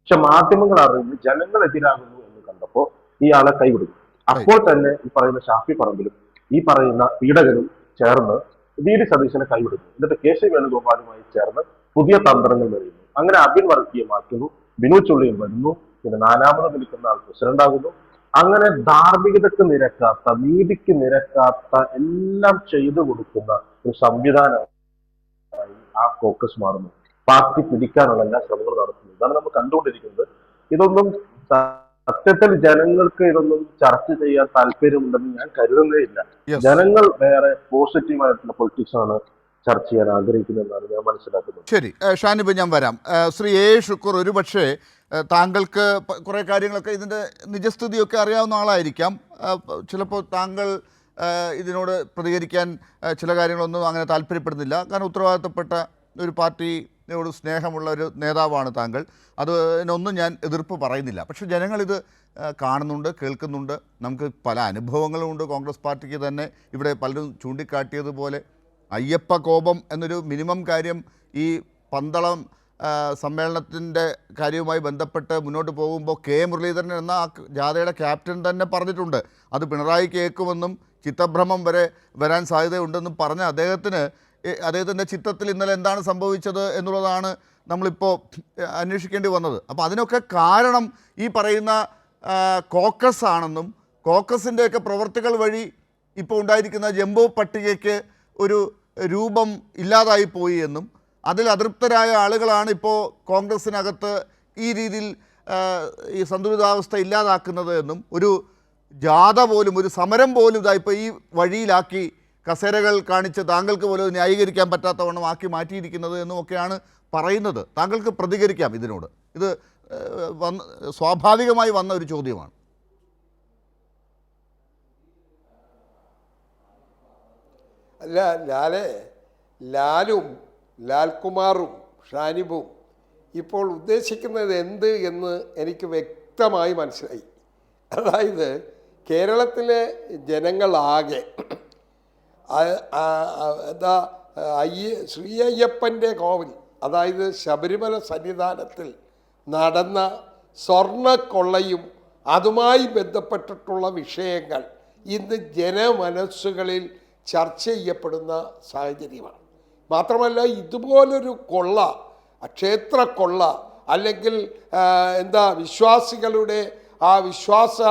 പക്ഷെ മാധ്യമങ്ങൾ അറിഞ്ഞ് ജനങ്ങൾ എതിരാകുന്നു എന്ന് കണ്ടപ്പോൾ ഇയാളെ കൈവിടുന്നു. അപ്പോൾ തന്നെ ഈ പറയുന്ന ഷാഫി പറമ്പിലും ഈ പറയുന്ന പീഡകനും ചേർന്ന് വി ഡി സതീശനെ കൈവിടുന്നു. എന്നിട്ട് കെ സി വേണുഗോപാലുമായി ചേർന്ന് പുതിയ തന്ത്രങ്ങൾ വരുന്നു. അങ്ങനെ അബിൻ വർക്കിയെ മാറ്റുന്നു, ബിനു ചുള്ളിയും വരുന്നു, പിന്നെ നാലാമത് നിൽക്കുന്ന ആൾ പ്രസിഡന്റ് ആകുന്നു. അങ്ങനെ ധാർമ്മികതയ്ക്ക് നിരക്കാത്ത, നീതിക്ക് നിരക്കാത്ത എല്ലാം ചെയ്തു കൊടുക്കുന്ന ഒരു സംവിധാനമായി ആ കോക്കസ് മാറുന്നു. പാർട്ടി പിടിക്കാനുള്ള എല്ലാ ശ്രമങ്ങളും നടത്തുന്നു. ഇതാണ് നമ്മൾ കണ്ടുകൊണ്ടിരിക്കുന്നത്. ഇതൊന്നും സത്യത്തിൽ ജനങ്ങൾക്ക് ഇതൊന്നും ചർച്ച ചെയ്യാൻ താല്പര്യമുണ്ടെന്ന് ഞാൻ കരുതുന്നേ ഇല്ല. ജനങ്ങൾ വേറെ പോസിറ്റീവായിട്ടുള്ള പൊളിറ്റിക്സ് ആണ് ചർച്ച ചെയ്യാൻ ആഗ്രഹിക്കുന്നതെന്നാണ് ഞാൻ മനസ്സിലാക്കുന്നത്. ശരി, ഷാനിബ് ഞാൻ വരാം. ശ്രീ എ ഷുക്കൂർ, ഒരുപക്ഷെ താങ്കൾക്ക് കുറേ കാര്യങ്ങളൊക്കെ ഇതിൻ്റെ നിജസ്ഥിതിയൊക്കെ അറിയാവുന്ന ആളായിരിക്കാം. ചിലപ്പോൾ താങ്കൾ ഇതിനോട് പ്രതികരിക്കാൻ ചില കാര്യങ്ങളൊന്നും അങ്ങനെ താല്പര്യപ്പെടുന്നില്ല. കാരണം ഉത്തരവാദിത്തപ്പെട്ട ഒരു പാർട്ടിയോട് സ്നേഹമുള്ള ഒരു നേതാവാണ് താങ്കൾ. അതിനൊന്നും ഞാൻ എതിർപ്പ് പറയുന്നില്ല. പക്ഷേ ജനങ്ങളിത് കാണുന്നുണ്ട്, കേൾക്കുന്നുണ്ട്. നമുക്ക് പല അനുഭവങ്ങളുമുണ്ട്. കോൺഗ്രസ് പാർട്ടിക്ക് തന്നെ ഇവിടെ പലരും ചൂണ്ടിക്കാട്ടിയതുപോലെ അയ്യപ്പ കോപം എന്നൊരു മിനിമം കാര്യം ഈ പന്തളം സമ്മേളനത്തിൻ്റെ കാര്യവുമായി ബന്ധപ്പെട്ട് മുന്നോട്ട് പോകുമ്പോൾ കെ മുരളീധരൻ എന്ന ആ ജാഥയുടെ ക്യാപ്റ്റൻ തന്നെ പറഞ്ഞിട്ടുണ്ട്. അത് പിണറായി കേൾക്കുമെന്നും ചിത്തഭ്രമം വരെ വരാൻ സാധ്യതയുണ്ടെന്നും പറഞ്ഞ അദ്ദേഹത്തിൻ്റെ ചിത്തത്തിൽ ഇന്നലെ എന്താണ് സംഭവിച്ചത് എന്നുള്ളതാണ് നമ്മളിപ്പോൾ അന്വേഷിക്കേണ്ടി വന്നത്. അപ്പോൾ അതിനൊക്കെ കാരണം ഈ പറയുന്ന കോക്കസ് ആണെന്നും കോക്കസിൻ്റെയൊക്കെ പ്രവർത്തികൾ വഴി ഇപ്പോൾ ഉണ്ടായിരിക്കുന്ന ജംബോ പട്ടികയ്ക്ക് ഒരു രൂപം ഇല്ലാതായി പോയി എന്നും അതിൽ അതൃപ്തരായ ആളുകളാണ് ഇപ്പോൾ കോൺഗ്രസ്സിനകത്ത് ഈ രീതിയിൽ ഈ സന്തുലിതാവസ്ഥ ഇല്ലാതാക്കുന്നത് എന്നും ഒരു ജാഥ പോലും, ഒരു സമരം പോലും ഇതായിപ്പോൾ ഈ വഴിയിലാക്കി കസേരകൾ കാണിച്ച് താങ്കൾക്ക് പോലും ന്യായീകരിക്കാൻ പറ്റാത്തവണ്ണം ആക്കി മാറ്റിയിരിക്കുന്നത് എന്നുമൊക്കെയാണ് പറയുന്നത്. താങ്കൾക്ക് പ്രതികരിക്കാം ഇതിനോട്. ഇത് സ്വാഭാവികമായി വന്ന ഒരു ചോദ്യമാണ്. അല്ല, ലാലും ലാൽകുമാറും ഷാനിബും ഇപ്പോൾ ഉദ്ദേശിക്കുന്നത് എന്ത് എന്ന് എനിക്ക് വ്യക്തമായി മനസ്സിലായി. അതായത് കേരളത്തിലെ ജനങ്ങളാകെ എന്താ ശ്രീ അയ്യപ്പൻ്റെ കോവിൽ, അതായത് ശബരിമല സന്നിധാനത്തിൽ നടന്ന സ്വർണ്ണക്കൊള്ളയും അതുമായി ബന്ധപ്പെട്ടിട്ടുള്ള വിഷയങ്ങൾ ഇന്ന് ജനമനസ്സുകളിൽ ചർച്ച ചെയ്യപ്പെടുന്ന സാഹചര്യമാണ്. മാത്രമല്ല, ഇതുപോലൊരു കൊള്ള, ക്ഷേത്ര കൊള്ള, അല്ലെങ്കിൽ വിശ്വാസികളുടെ ആ വിശ്വാസ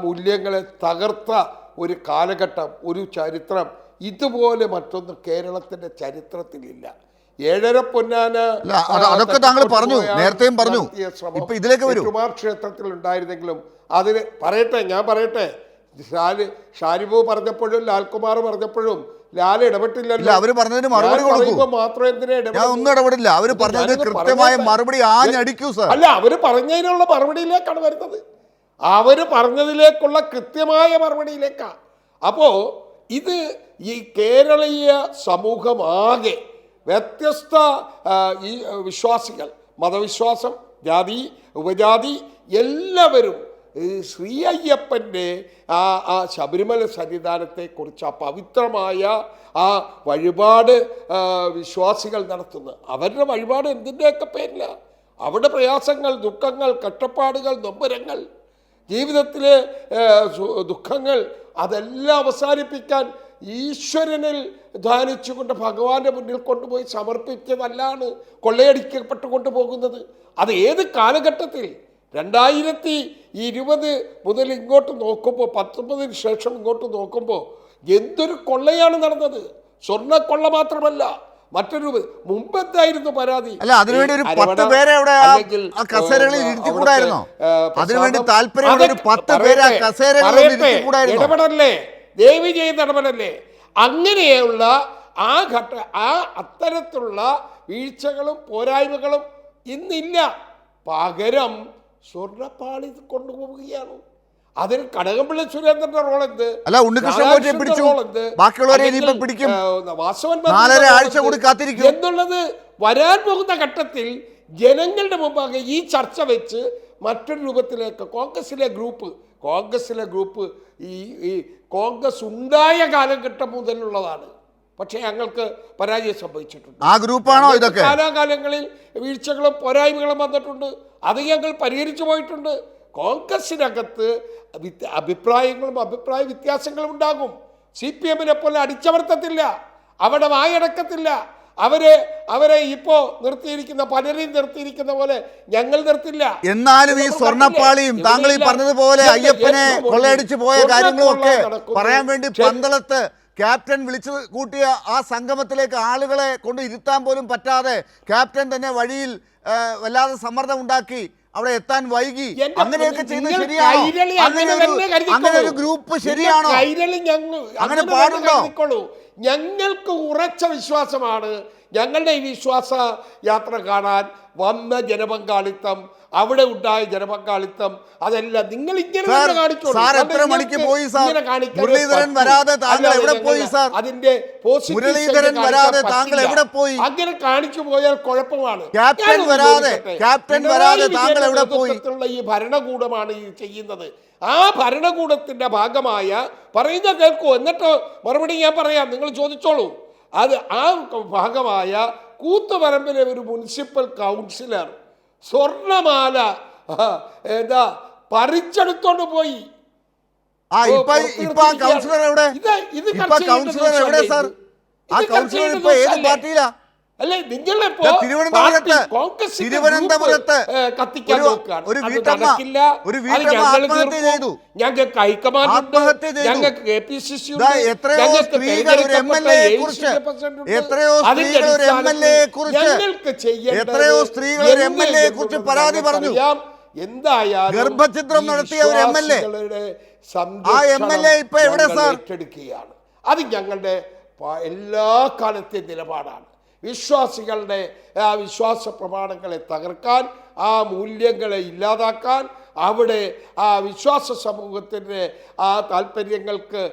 മൂല്യങ്ങളെ തകർത്ത ഒരു കാലഘട്ടം, ഒരു ചരിത്രം ഇതുപോലെ മറ്റൊന്നും കേരളത്തിൻ്റെ ചരിത്രത്തിലില്ല. ഏഴര പൊന്നാന അതൊക്കെ താങ്കൾ പറഞ്ഞു, നേരത്തെയും പറഞ്ഞു. ഇപ്പൊ ഇതിലേക്ക് വരൂ. കുമാർ ക്ഷേത്രത്തിൽ ഉണ്ടായിരുന്നെങ്കിലും അതിന് ഞാൻ പറയട്ടെ, ഷാനിബു പറഞ്ഞപ്പോഴും ലാൽകുമാർ പറഞ്ഞപ്പോഴും ലാൽ ഇടപെട്ടില്ലല്ലോ. അവര് പറഞ്ഞതിന് മറുപടി മാത്രം എന്തിനാ ഒന്നും ഇടപെടില്ല. അവര് പറഞ്ഞതിന് കൃത്യമായ മറുപടി ആഞ്ഞടിക്കൂ സാർ. അല്ല, അവര് പറഞ്ഞതിനുള്ള മറുപടിയിലേക്കാണ് വരുന്നത്. അവര് പറഞ്ഞതിലേക്കുള്ള കൃത്യമായ മറുപടിയിലേക്കാ. അപ്പോ ഇത് ഈ കേരളീയ സമൂഹമാകെ വ്യത്യസ്ത ഈ വിശ്വാസികൾ, മതവിശ്വാസം, ജാതി, ഉപജാതി എല്ലാവരും ശ്രീ അയ്യപ്പൻ്റെ ആ ശബരിമല സന്നിധാനത്തെക്കുറിച്ച് ആ പവിത്രമായ ആ വഴിപാട് വിശ്വാസികൾ നടത്തുന്നു. അവരുടെ വഴിപാട് എന്തിൻ്റെയൊക്കെ പേരില്ല. അവരുടെ പ്രയാസങ്ങൾ, ദുഃഖങ്ങൾ, കഷ്ടപ്പാടുകൾ, നൊമ്പരങ്ങൾ, ജീവിതത്തിലെ ദുഃഖങ്ങൾ അതെല്ലാം അവസാനിപ്പിക്കാൻ ഈശ്വരനിൽ ധ്യാനിച്ചുകൊണ്ട് ഭഗവാന്റെ മുന്നിൽ കൊണ്ടുപോയി സമർപ്പിച്ചതല്ലാണ് കൊള്ളയടിക്കപ്പെട്ടുകൊണ്ട് പോകുന്നത്. അത് ഏത് കാലഘട്ടത്തിൽ 2020 മുതൽ ഇങ്ങോട്ട് നോക്കുമ്പോൾ, 19 ശേഷം ഇങ്ങോട്ട് നോക്കുമ്പോൾ എന്തൊരു കൊള്ളയാണ് നടന്നത്. സ്വർണ്ണക്കൊള്ള മാത്രമല്ല, മറ്റൊരു മുമ്പെന്തായിരുന്നു പരാതി? അല്ല, അതിനുവേണ്ടി ഒരു 10 പേരെ അവിടെ ആ കസേരകളിൽ ഇരുത്തിക്കൂടായിരുന്നോ? അതിനുവേണ്ടി താല്പര്യമുള്ള ഒരു 10 പേരെ ആ കസേരകളിൽ ഇരുത്തിക്കൂടായിരുന്നോ? ഇടപെടല്ലേ, ദേവി ചെയ്ത് ഇടപെടല്ലേ? അങ്ങനെയുള്ള അത്തരത്തിലുള്ള വീഴ്ചകളും പോരായ്മകളും ഇന്നില്ല. പകരം സ്വർണ്ണപ്പാളി കൊണ്ടുപോവുകയാണ്. അതിൽ കടകംപള്ളി സുരേന്ദ്രന്റെ റോൾ എന്ത്? അല്ല, ഉണ്ണികൃഷ്ണൻ പിടിച്ചു, ബാക്കിയുള്ളവരെ പിടിക്കും, എന്നുള്ളത് വരാൻ പോകുന്ന ഘട്ടത്തിൽ ജനങ്ങളുടെ മുമ്പാകെ ഈ ചർച്ച വെച്ച് മറ്റൊരു രൂപത്തിലേക്ക് കോൺഗ്രസിലെ ഗ്രൂപ്പ് ഈ കോൺഗ്രസ് ഉണ്ടായ കാലഘട്ടം മുതലുള്ളതാണ്. പക്ഷേ ഞങ്ങൾക്ക് പരാജയം സംഭവിച്ചിട്ടുണ്ട്. ആ ഗ്രൂപ്പാണോ ഇതൊക്കെ? കാലാകാലങ്ങളിൽ വീഴ്ചകളും പോരായ്മകളും വന്നിട്ടുണ്ട്. അത് ഞങ്ങൾ പരിഹരിച്ചു പോയിട്ടുണ്ട്. കോൺഗ്രസിനകത്ത് അഭിപ്രായങ്ങളും അഭിപ്രായ വ്യത്യാസങ്ങളും ഉണ്ടാകും. CPM-നെ പോലെ അടിച്ചമർത്തത്തില്ല, അവിടെ വായടക്കത്തില്ല. അവരെ ഇപ്പോ നിർത്തിയിരിക്കുന്ന പലരെയും നിർത്തിയിരിക്കുന്ന പോലെ ഞങ്ങൾ നിർത്തില്ല. എന്നാലും ഈ സ്വർണ്ണപ്പാളിയും താങ്കൾ ഈ പറഞ്ഞതുപോലെ അയ്യപ്പനെ കൊള്ളയടിച്ചു പോയ കാര്യങ്ങളും ഒക്കെ പറയാൻ വേണ്ടി പന്തളത്ത് ക്യാപ്റ്റൻ വിളിച്ചു കൂട്ടിയ ആ സംഗമത്തിലേക്ക് ആളുകളെ കൊണ്ട് ഇരുത്താൻ പോലും പറ്റാതെ ക്യാപ്റ്റൻ തന്നെ വഴിയിൽ വല്ലാതെ സമ്മർദ്ദം ഉണ്ടാക്കി അവിടെ എത്താൻ വൈകി. അങ്ങനെയൊക്കെ ചെയ്യുന്നത് ശരിയാണോ? അങ്ങനെ ഒരു ഗ്രൂപ്പ് ശരിയാണോ? അങ്ങനെ പാടുണ്ടോ? ഞങ്ങൾക്ക് ഉറച്ച വിശ്വാസമാണ്. ഞങ്ങളുടെ ഈ വിശ്വാസ യാത്ര കാണാൻ വന്ന ജനപങ്കാളിത്തം, അവിടെ ഉണ്ടായ ജനപങ്കാളിത്തം, അതെല്ലാം നിങ്ങൾ ഇങ്ങനെ എത്ര മണിക്ക് പോയി സാർ? മുരളീധരൻ വരാതെ താങ്കൾ എവിടെ പോയി സാർ? അതിന്റെ മുരളീധരൻ വരാതെ താങ്കൾ എവിടെ പോയി? അങ്ങനെ കാണിച്ചു പോയാൽ കുഴപ്പമാണ്. ക്യാപ്റ്റൻ വരാതെ താങ്കൾ എവിടെ പോയി? ഈ ഭരണകൂടമാണ് ഈ ചെയ്യുന്നത്. ആ ഭരണകൂടത്തിന്റെ ഭാഗമായ പറയുന്ന കേൾക്കൂ, എന്നിട്ട് മറുപടി ഞാൻ പറയാം, നിങ്ങൾ ചോദിച്ചോളൂ. അത് ആ ഭാഗമായ കൂത്തുപറമ്പിലെ ഒരു മുനിസിപ്പൽ കൗൺസിലർ സ്വർണമാല പറിച്ചെടുത്തോണ്ട് പോയി. കൗൺസിലർ എവിടെ? കൗൺസിലർ എവിടെ സാർ? ആ കൗൺസിലർ ഇപ്പൊ ഏത് പാർട്ടിയിലാ? അല്ലെ നിങ്ങളെ തിരുവനന്തപുരത്ത് ഒരു വീട്ടമ്മ ആത്മഹത്യ ചെയ്തു. ഞങ്ങൾക്ക് ഹൈക്കമാൻഡ്, ഞങ്ങൾക്ക് KPCC, എത്രയോ സ്ത്രീകൾ ഒരു MLA കുറിച്ച് പരാതി പറഞ്ഞു. എന്തായാലും ഗർഭചിത്രം നടത്തിയ ഒരു MLA, ആ MLA ഇപ്പൊ എവിടെ സാർ? ഏറ്റെടുക്കുകയാണ്. അത് ഞങ്ങളുടെ എല്ലാ കാലത്തെ നിലപാടാണ്. വിശ്വാസികളുടെ ആ വിശ്വാസ പ്രമാണങ്ങളെ തകർക്കാൻ, ആ മൂല്യങ്ങളെ ഇല്ലാതാക്കാൻ, അവിടെ ആ വിശ്വാസ സമൂഹത്തിൻ്റെ ആ താല്പര്യങ്ങൾക്ക്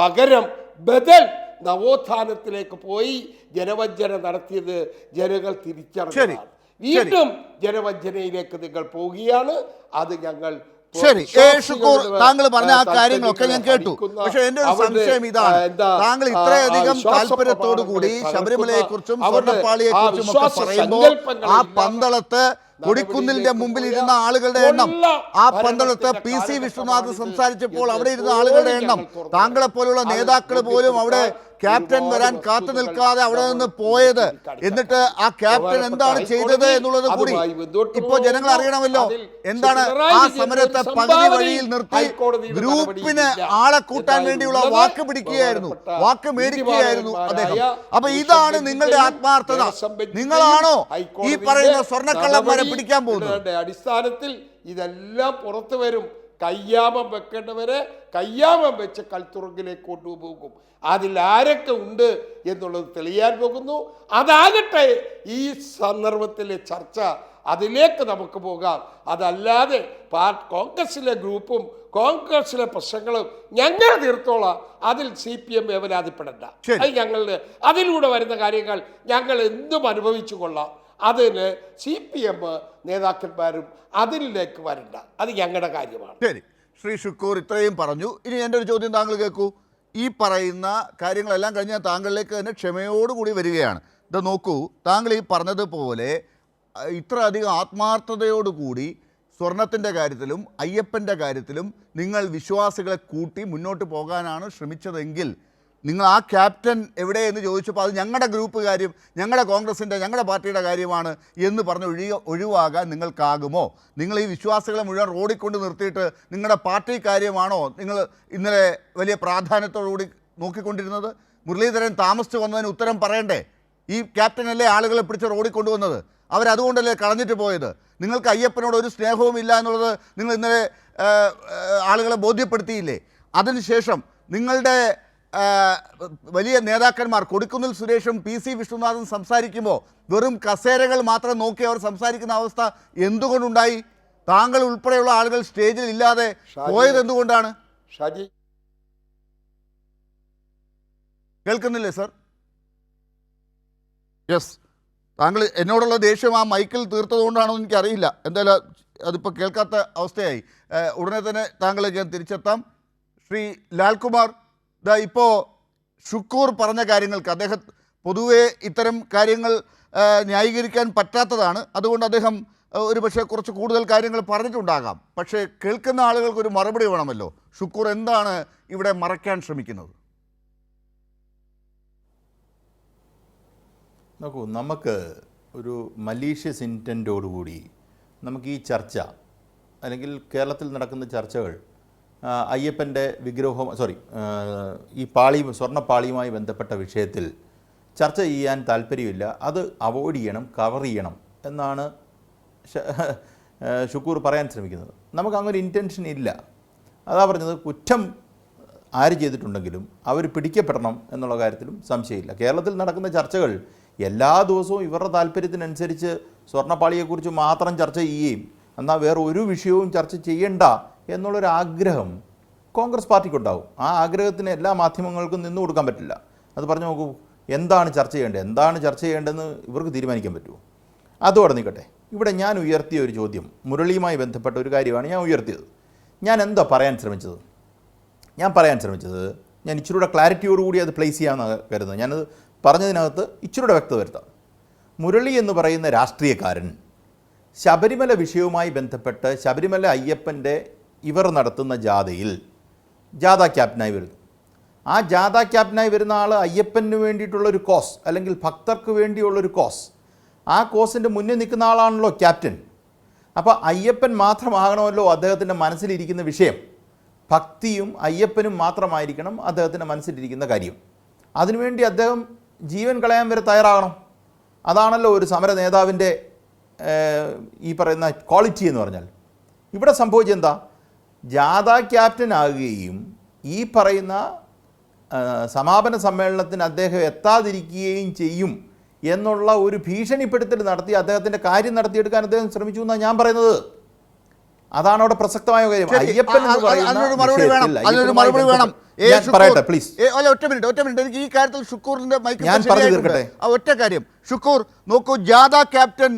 പകരം ബദൽ നവോത്ഥാനത്തിലേക്ക് പോയി ജനവഞ്ചന നടത്തിയത് ജനങ്ങൾ തിരിച്ചറിഞ്ഞതാണ്. വീണ്ടും ജനവഞ്ചനയിലേക്ക് നിങ്ങൾ പോവുകയാണ്. അത് ഞങ്ങൾ ശരി. ഷുക്കൂർ, താങ്കൾ പറഞ്ഞ ആ കാര്യങ്ങളൊക്കെ ഞാൻ കേട്ടു. പക്ഷെ എന്റെ ഒരു സംശയം ഇതാണ്, താങ്കൾ ഇത്രയധികം താല്പര്യത്തോടു കൂടി ശബരിമലയെ കുറിച്ചും സ്വർണ്ണപ്പാളിയെ കുറിച്ചും ഒക്കെ പറയുമ്പോൾ ആ പന്തളത്ത് കൊടിക്കുന്നിലിന്റെ മുമ്പിൽ ഇരുന്ന ആളുകളുടെ എണ്ണം, ആ പന്തളത്ത് PC വിശ്വനാഥ് സംസാരിച്ചപ്പോൾ അവിടെ ഇരുന്ന ആളുകളുടെ എണ്ണം, താങ്കളെ പോലുള്ള നേതാക്കൾ പോലും അവിടെ ക്യാപ്റ്റൻ വരാൻ കാത്തു നിൽക്കാതെ അവിടെ നിന്ന് പോയത്, എന്നിട്ട് ആ ക്യാപ്റ്റൻ എന്താണ് ചെയ്തത് എന്നുള്ളത് കൂടി ഇപ്പോ ജനങ്ങൾ അറിയണമല്ലോ. എന്താണ് ആ സമരത്തെ പകുതി വഴിയിൽ നിർത്തി ഗ്രൂപ്പിന് ആളെ കൂട്ടാൻ വേണ്ടിയുള്ള വാക്ക് പിടിക്കുകയായിരുന്നു, വാക്ക് മേടിക്കുകയായിരുന്നു അദ്ദേഹം. അപ്പൊ ഇതാണ് നിങ്ങളുടെ ആത്മാർത്ഥത. നിങ്ങളാണോ ഈ പറയുന്ന സ്വർണ്ണക്കള്ളന്മാരെ പിടിക്കാൻ പോകുന്നത്? അടിസ്ഥാനത്തിൽ ഇതെല്ലാം പുറത്തു വരും. കയ്യാമം വെക്കേണ്ടവരെ കയ്യാമം വെച്ച് കൽത്തുറങ്കിലേക്ക് കൊണ്ടുപോകും. അതിൽ ആരൊക്കെ ഉണ്ട് എന്നുള്ളത് തെളിയാൻ പോകുന്നു. അതാകട്ടെ ഈ സന്ദർഭത്തിലെ ചർച്ച, അതിലേക്ക് നമുക്ക് പോകാം. അതല്ലാതെ കോൺഗ്രസിലെ ഗ്രൂപ്പും കോൺഗ്രസിലെ പ്രശ്നങ്ങളും ഞങ്ങൾ തീർത്തോളാം. അതിൽ CPM വേവലാതിപ്പെടണ്ട. അത് ഞങ്ങളുടെ അതിലൂടെ വരുന്ന കാര്യങ്ങൾ ഞങ്ങൾ എന്തും അനുഭവിച്ചു കൊള്ളാം. അതിന് CPM നേതാക്കന്മാരും അതിലേക്ക് വരണ്ട. അത് ഞങ്ങളുടെ കാര്യമാണ്. ശരി, ശ്രീ ഷുക്കൂർ ഇത്രയും പറഞ്ഞു. ഇനി എൻ്റെ ഒരു ചോദ്യം താങ്കൾ കേൾക്കൂ. ഈ പറയുന്ന കാര്യങ്ങളെല്ലാം കഴിഞ്ഞാൽ താങ്കളിലേക്ക് തന്നെ ക്ഷമയോടുകൂടി വരികയാണ്. ഇത് നോക്കൂ, താങ്കൾ ഈ പറഞ്ഞതുപോലെ ഇത്ര അധികം ആത്മാർത്ഥതയോടുകൂടി സ്വർണത്തിൻ്റെ കാര്യത്തിലും അയ്യപ്പൻ്റെ കാര്യത്തിലും നിങ്ങൾ വിശ്വാസികളെ കൂട്ടി മുന്നോട്ട് പോകാനാണ് ശ്രമിച്ചതെങ്കിൽ നിങ്ങൾ ആ ക്യാപ്റ്റൻ എവിടെ എന്ന് ചോദിച്ചപ്പോൾ അത് ഞങ്ങളുടെ ഗ്രൂപ്പ് കാര്യം, ഞങ്ങളുടെ കോൺഗ്രസിൻ്റെ, ഞങ്ങളുടെ പാർട്ടിയുടെ കാര്യമാണ് എന്ന് പറഞ്ഞ് ഒഴിവാകാൻ നിങ്ങൾക്കാകുമോ? നിങ്ങൾ ഈ വിശ്വാസികളെ മുഴുവൻ റോഡിൽ കൊണ്ട് നിർത്തിയിട്ട് നിങ്ങളുടെ പാർട്ടി കാര്യമാണോ നിങ്ങൾ ഇന്നലെ വലിയ പ്രാധാന്യത്തോടുകൂടി നോക്കിക്കൊണ്ടിരുന്നത്? മുരളീധരൻ താമസിച്ച് വന്നതിന് ഉത്തരം പറയണ്ടേ? ഈ ക്യാപ്റ്റനല്ലേ ആളുകളെ പിടിച്ച് റോഡിൽ കൊണ്ടുവന്നത്? അവരതുകൊണ്ടല്ലേ കളഞ്ഞിട്ട് പോയത്? നിങ്ങൾക്ക് അയ്യപ്പനോട് ഒരു സ്നേഹവും ഇല്ല എന്നുള്ളത് നിങ്ങൾ ഇന്നലെ ആളുകളെ ബോധ്യപ്പെടുത്തിയില്ലേ? അതിനുശേഷം നിങ്ങളുടെ വലിയ നേതാക്കന്മാർ കൊടിക്കുന്നിൽ സുരേഷും PC വിശ്വനാഥും സംസാരിക്കുമ്പോൾ വെറും കസേരകൾ മാത്രം നോക്കി അവർ സംസാരിക്കുന്ന അവസ്ഥ എന്തുകൊണ്ടുണ്ടായി? താങ്കൾ ഉൾപ്പെടെയുള്ള ആളുകൾ സ്റ്റേജിൽ ഇല്ലാതെ പോയത് എന്തുകൊണ്ടാണ്? ഷാജി കേൾക്കുന്നില്ലേ സർ? യെസ്, താങ്കൾ എന്നോടുള്ള ദേഷ്യം ആ മൈക്കിൽ തീർത്തതുകൊണ്ടാണോ എനിക്കറിയില്ല. എന്തായാലും അതിപ്പോൾ കേൾക്കാത്ത അവസ്ഥയായി. ഉടനെ തന്നെ താങ്കളെ ഞാൻ തിരിച്ചെത്താം. ശ്രീ ലാൽകുമാർ, ഇപ്പോൾ ഷുക്കൂർ പറഞ്ഞ കാര്യങ്ങൾക്ക് അദ്ദേഹം പൊതുവെ ഇത്തരം കാര്യങ്ങൾ ന്യായീകരിക്കാൻ പറ്റാത്തതാണ്. അതുകൊണ്ട് അദ്ദേഹം ഒരു പക്ഷേ കുറച്ച് കൂടുതൽ കാര്യങ്ങൾ പറഞ്ഞിട്ടുണ്ടാകാം. പക്ഷേ കേൾക്കുന്ന ആളുകൾക്ക് ഒരു മറുപടി വേണമല്ലോ. ഷുക്കൂർ എന്താണ് ഇവിടെ മറയ്ക്കാൻ ശ്രമിക്കുന്നത്? നോക്കൂ, നമുക്ക് ഒരു മലീഷ്യസ് ഇൻറ്റൻറ്റോടുകൂടി നമുക്ക് ഈ ചർച്ച അല്ലെങ്കിൽ കേരളത്തിൽ നടക്കുന്ന ചർച്ചകൾ അയ്യപ്പൻ്റെ വിഗ്രഹം ഈ സ്വർണ്ണപ്പാളിയുമായി ബന്ധപ്പെട്ട വിഷയത്തിൽ ചർച്ച ചെയ്യാൻ താല്പര്യമില്ല, അത് അവോയ്ഡ് ചെയ്യണം, കവർ ചെയ്യണം എന്നാണ് ഷുക്കൂർ പറയാൻ ശ്രമിക്കുന്നത്. നമുക്ക് അങ്ങനെ ഇൻറ്റൻഷൻ ഇല്ല. അതാ പറഞ്ഞത്, കുറ്റം ആര് ചെയ്തിട്ടുണ്ടെങ്കിലും അവർ പിടിക്കപ്പെടണം എന്നുള്ള കാര്യത്തിലും സംശയമില്ല. കേരളത്തിൽ നടക്കുന്ന ചർച്ചകൾ എല്ലാ ദിവസവും ഇവരുടെ താല്പര്യത്തിനനുസരിച്ച് സ്വർണ്ണപ്പാളിയെക്കുറിച്ച് മാത്രം ചർച്ച ചെയ്യുകയും എന്നാൽ വേറെ ഒരു വിഷയവും ചർച്ച ചെയ്യണ്ട എന്നുള്ളൊരാഗ്രഹം കോൺഗ്രസ് പാർട്ടിക്കുണ്ടാവും. ആ ആഗ്രഹത്തിന് എല്ലാ മാധ്യമങ്ങൾക്കും നിന്നു കൊടുക്കാൻ പറ്റില്ല. അത് പറഞ്ഞു നോക്കൂ, എന്താണ് ചർച്ച ചെയ്യേണ്ടതെന്ന് ഇവർക്ക് തീരുമാനിക്കാൻ പറ്റുമോ? അതോടെ നിൽക്കട്ടെ. ഇവിടെ ഞാൻ ഉയർത്തിയ ഒരു ചോദ്യം, മുരളിയുമായി ബന്ധപ്പെട്ട ഒരു കാര്യമാണ് ഞാൻ ഉയർത്തിയത്. ഞാൻ എന്താ പറയാൻ ശ്രമിച്ചത്? ഞാൻ ഇച്ചിരൂടെ ക്ലാരിറ്റിയോടുകൂടി അത് പ്ലേസ് ചെയ്യാമെന്ന് കരുതുന്നത്. ഞാനത് പറഞ്ഞതിനകത്ത് ഇച്ചിരൂടെ വ്യക്തത വരുത്താം. മുരളി എന്ന് പറയുന്ന രാഷ്ട്രീയക്കാരൻ ശബരിമല വിഷയവുമായി ബന്ധപ്പെട്ട് ശബരിമല അയ്യപ്പൻ്റെ ഇവർ നടത്തുന്ന ജാഥ ക്യാപ്റ്റനായി വരുന്നു. ആ ജാഥ ക്യാപ്റ്റനായി വരുന്ന ആൾ അയ്യപ്പന് വേണ്ടിയിട്ടുള്ളൊരു കോസ് അല്ലെങ്കിൽ ഭക്തർക്ക് വേണ്ടിയുള്ളൊരു കോസ്, ആ കോസിൻ്റെ മുന്നിൽ നിൽക്കുന്ന ആളാണല്ലോ ക്യാപ്റ്റൻ. അപ്പോൾ അയ്യപ്പൻ മാത്രമാകണമല്ലോ അദ്ദേഹത്തിൻ്റെ മനസ്സിലിരിക്കുന്ന വിഷയം. ഭക്തിയും അയ്യപ്പനും മാത്രമായിരിക്കണം അദ്ദേഹത്തിൻ്റെ മനസ്സിലിരിക്കുന്ന കാര്യം. അതിനുവേണ്ടി അദ്ദേഹം ജീവൻ കളയാൻ വരെ തയ്യാറാകണം. അതാണല്ലോ ഒരു സമര നേതാവിൻ്റെ ഈ പറയുന്ന ക്വാളിറ്റി എന്ന് പറഞ്ഞാൽ. ഇവിടെ സംഭവിച്ചെന്താ? ജാഥ ക്യാപ്റ്റൻ ആകുകയും ഈ പറയുന്ന സമാപന സമ്മേളനത്തിന് അദ്ദേഹം എത്താതിരിക്കുകയും ചെയ്യും എന്നുള്ള ഒരു ഭീഷണിപ്പെടുത്തൽ നടത്തി അദ്ദേഹത്തിൻ്റെ കാര്യം നടത്തിയെടുക്കാൻ അദ്ദേഹം ശ്രമിച്ചു എന്നാണ് ഞാൻ പറയുന്നത്. അതാണ് അവിടെ പ്രസക്തമായ കാര്യം. അയ്യപ്പൻ എന്ന് പറയുന്ന പറയട്ടെ പ്ലീസ്. ഒറ്റ മിനിറ്റ് എനിക്ക് ഈ കാര്യത്തിൽ ഷുക്കൂറിന്റെ ഞാൻ പറഞ്ഞു തീർക്കട്ടെ. ഒറ്റ കാര്യം ഷുക്കൂർ നോക്കൂ, ജാഥ ക്യാപ്റ്റൻ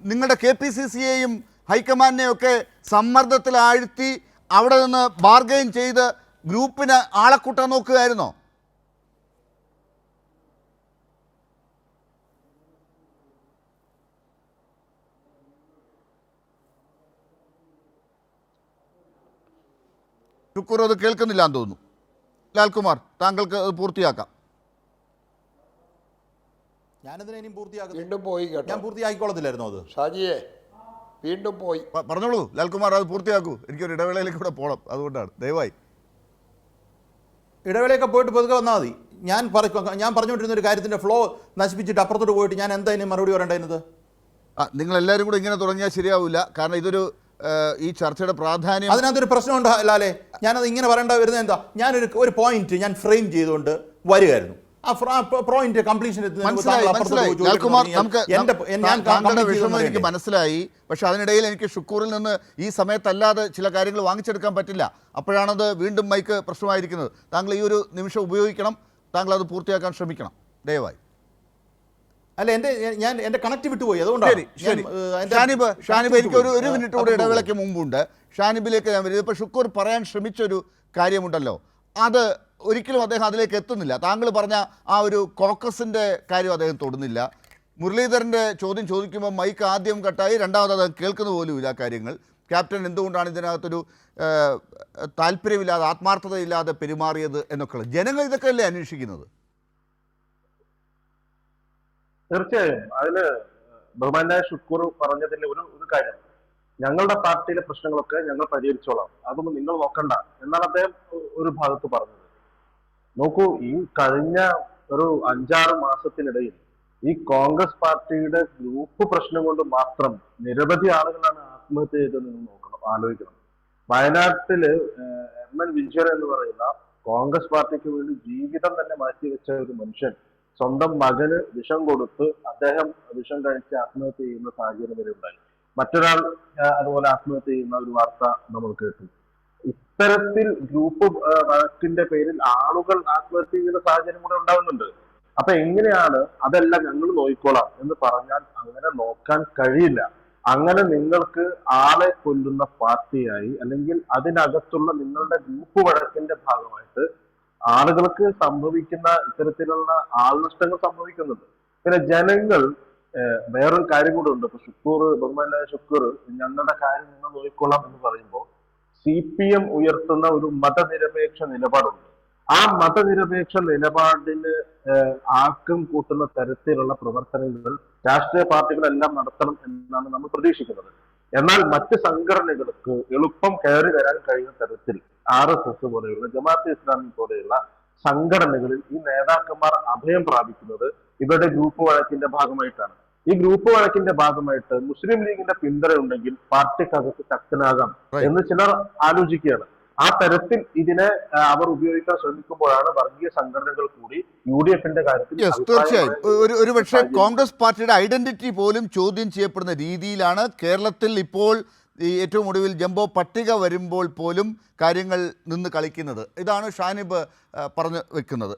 നിങ്ങളുടെ KPCCയെയും ഹൈക്കമാൻഡിനെയും ഒക്കെ സമ്മർദ്ദത്തിൽ ആഴ്ത്തി അവിടെ നിന്ന് ബാർഗെയിൻ ചെയ്ത് ഗ്രൂപ്പിന് ആളെ കൂട്ടാൻ നോക്കുകയായിരുന്നോ? ഷുക്കൂർ അത് കേൾക്കുന്നില്ല എന്ന് തോന്നുന്നു. ലാൽകുമാർ, താങ്കൾക്ക് അത് പൂർത്തിയാക്കാം. ഞാനതിനെ ഇനിയും പൂർത്തിയാക്കും. വീണ്ടും പോയി കേട്ടോ. ഞാൻ പൂർത്തിയാക്കിക്കോളത്തില്ലായിരുന്നു അത്. ഷാജിയെ വീണ്ടും പോയി. പറഞ്ഞോളൂ ലാൽകുമാർ, അത് പൂർത്തിയാക്കൂ. എനിക്കൊരു ഇടവേളയിലേക്ക് കൂടെ പോകണം, അതുകൊണ്ടാണ്. ദയവായി ഇടവേളയൊക്കെ പോയിട്ട് പതുക്കെ വന്നാൽ മതി. ഞാൻ പറഞ്ഞുകൊണ്ടിരുന്ന ഒരു കാര്യത്തിൻ്റെ ഫ്ലോ നശിപ്പിച്ചിട്ട് അപ്പുറത്തോട്ട് പോയിട്ട് ഞാൻ എന്താ ഇനി മറുപടി പറയേണ്ടത്? നിങ്ങളെല്ലാവരും കൂടെ ഇങ്ങനെ തുടങ്ങിയാൽ ശരിയാവില്ല. കാരണം ഇതൊരു ഈ ചർച്ചയുടെ പ്രാധാന്യം, അതിനകത്തൊരു പ്രശ്നമുണ്ട് ലാലേ. ഞാനത് ഇങ്ങനെ പറയേണ്ട വരുന്നത് എന്താ, ഞാനൊരു പോയിന്റ് ഞാൻ ഫ്രെയിം ചെയ്തുകൊണ്ട് വരികയായിരുന്നു. ആ പോയിന്റ് കംപ്ലീഷൻ എനിക്ക് മനസ്സിലായി. പക്ഷെ അതിനിടയിൽ എനിക്ക് ഷുക്കൂറിൽ നിന്ന് ഈ സമയത്തല്ലാതെ ചില കാര്യങ്ങൾ വാങ്ങിച്ചെടുക്കാൻ പറ്റില്ല. അപ്പോഴാണത് വീണ്ടും മൈക്ക് പ്രശ്നമായിരിക്കുന്നത്. താങ്കൾ ഈ ഒരു നിമിഷം ഉപയോഗിക്കണം. താങ്കൾ അത് പൂർത്തിയാക്കാൻ ശ്രമിക്കണം ദയവായി. അല്ല, എൻ്റെ കണക്ട് വിട്ടുപോയി, അതുകൊണ്ടാണ്. ഷാനിബ് എനിക്ക് ഒരു മിനിറ്റ് കൂടി ഇടവേളയ്ക്ക് മുമ്പുണ്ട്. ഷാനിബിലേക്ക് ഞാൻ വരും. ഇപ്പോൾ ഷുക്കൂർ പറയാൻ ശ്രമിച്ചൊരു കാര്യമുണ്ടല്ലോ, അത് ഒരിക്കലും അദ്ദേഹം അതിലേക്ക് എത്തുന്നില്ല. താങ്കൾ പറഞ്ഞ ആ ഒരു കോക്കസിൻ്റെ കാര്യം അദ്ദേഹം തൊടുന്നില്ല. മുരളീധരൻ്റെ ചോദ്യം ചോദിക്കുമ്പോൾ മൈക്ക് ആദ്യം കട്ടായി, രണ്ടാമത് അദ്ദേഹം കേൾക്കുന്ന പോലുമില്ല കാര്യങ്ങൾ. ക്യാപ്റ്റൻ എന്തുകൊണ്ടാണ് ഇതിനകത്തൊരു താല്പര്യമില്ലാതെ ആത്മാർത്ഥതയില്ലാതെ പെരുമാറിയത് എന്നൊക്കെയുള്ള ജനങ്ങൾ ഇതൊക്കെ അല്ലേ അന്വേഷിക്കുന്നത്? തീർച്ചയായും അതില് ബഹുമാനായ ഷുക്കൂർ പറഞ്ഞതിൽ ഒരു കാര്യം, ഞങ്ങളുടെ പാർട്ടിയിലെ പ്രശ്നങ്ങളൊക്കെ ഞങ്ങൾ പരിഹരിച്ചോളാം, അതൊന്നും നിങ്ങൾ നോക്കണ്ട എന്നാണ് അദ്ദേഹം ഒരു ഭാഗത്ത് പറഞ്ഞത്. നോക്കൂ, ഈ കഴിഞ്ഞ ഒരു 5-6 മാസത്തിനിടയിൽ ഈ കോൺഗ്രസ് പാർട്ടിയുടെ ഗ്രൂപ്പ് പ്രശ്നം കൊണ്ട് മാത്രം നിരവധി ആളുകളാണ് ആത്മഹത്യ ചെയ്തത്. നിങ്ങൾ ആലോചിക്കണം. വയനാട്ടില് MN വിജയൻ എന്ന് പറയുന്ന കോൺഗ്രസ് പാർട്ടിക്ക് വേണ്ടി ജീവിതം തന്നെ മാറ്റിവെച്ച ഒരു മനുഷ്യൻ സ്വന്തം മകന് വിഷം കൊടുത്ത് അദ്ദേഹം വിഷം കഴിച്ച് ആത്മഹത്യ ചെയ്യുന്ന സാഹചര്യം വരെ ഉണ്ടായി. മറ്റൊരാൾ അതുപോലെ ആത്മഹത്യ ചെയ്യുന്ന ഒരു വാർത്ത നമ്മൾ കേട്ടു. ഇത്തരത്തിൽ ഗ്രൂപ്പ് വഴക്കിന്റെ പേരിൽ ആളുകൾ ആത്മഹത്യ ചെയ്യുന്ന സാഹചര്യം കൂടെ ഉണ്ടാകുന്നുണ്ട്. അപ്പൊ എങ്ങനെയാണ് അതെല്ലാം ഞങ്ങൾ നോക്കിക്കോളാം എന്ന് പറഞ്ഞാൽ അങ്ങനെ നോക്കാൻ കഴിയില്ല. അങ്ങനെ നിങ്ങൾക്ക് ആളെ കൊല്ലുന്ന പാർട്ടിയായി അല്ലെങ്കിൽ അതിനകത്തുള്ള നിങ്ങളുടെ ഗ്രൂപ്പ് വഴക്കിന്റെ ഭാഗമായിട്ട് ആളുകൾക്ക് സംഭവിക്കുന്ന ഇത്തരത്തിലുള്ള ആൾനഷ്ടങ്ങൾ സംഭവിക്കുന്നുണ്ട്. പിന്നെ ജനങ്ങൾ വേറൊരു കാര്യം കൂടെ ഉണ്ട്. ഇപ്പൊ ഷുക്കൂർ, ബഹുമാനായ ഷുക്കൂർ ഞങ്ങളുടെ കാര്യം നിങ്ങൾ നോക്കിക്കൊള്ളാം എന്ന് പറയുമ്പോൾ CPM ഉയർത്തുന്ന ഒരു മതനിരപേക്ഷ നിലപാടുണ്ട്. ആ മതനിരപേക്ഷ നിലപാടിന് ആക്കം കൂട്ടുന്ന തരത്തിലുള്ള പ്രവർത്തനങ്ങൾ രാഷ്ട്രീയ പാർട്ടികളെല്ലാം നടത്തണം എന്നാണ് നമ്മൾ പ്രതീക്ഷിക്കുന്നത്. എന്നാൽ മറ്റ് സംഘടനകൾക്ക് എളുപ്പം കയറി വരാൻ കഴിയുന്ന തരത്തിൽ RSS പോലെയുള്ള, ജമാഅത്തെ ഇസ്ലാമി പോലെയുള്ള സംഘടനകളിൽ ഈ നേതാക്കന്മാർ അഭയം പ്രാപിക്കുന്നത് ഇവരുടെ ഗ്രൂപ്പ് വഴക്കിന്റെ ഭാഗമായിട്ടാണ്. ഈ ഗ്രൂപ്പ് വഴക്കിന്റെ ഭാഗമായിട്ട് മുസ്ലിം ലീഗിന്റെ പിന്തുണ ഉണ്ടെങ്കിൽ പാർട്ടിക്കകത്ത് ശക്തനാകാം എന്ന് ചിലർ ആലോചിക്കുകയാണ്. ആ തരത്തിൽ ഇതിനെ അവർ ഉപയോഗിക്കാൻ ശ്രമിക്കുമ്പോഴാണ് വർഗീയ സംഘടനകൾ കൂടി UDFന്റെ കാര്യത്തിൽ തീർച്ചയായും ഒരു പക്ഷേ കോൺഗ്രസ് പാർട്ടിയുടെ ഐഡന്റിറ്റി പോലും ചോദ്യം ചെയ്യപ്പെടുന്ന രീതിയിലാണ് കേരളത്തിൽ ഇപ്പോൾ ഈ ഏറ്റവും ഒടുവിൽ ജംബോ പട്ടിക വരുമ്പോൾ പോലും കാര്യങ്ങൾ നിന്ന് കളിക്കുന്നത്. ഇതാണ് ഷാനിബ് പറഞ്ഞു വെക്കുന്നത്.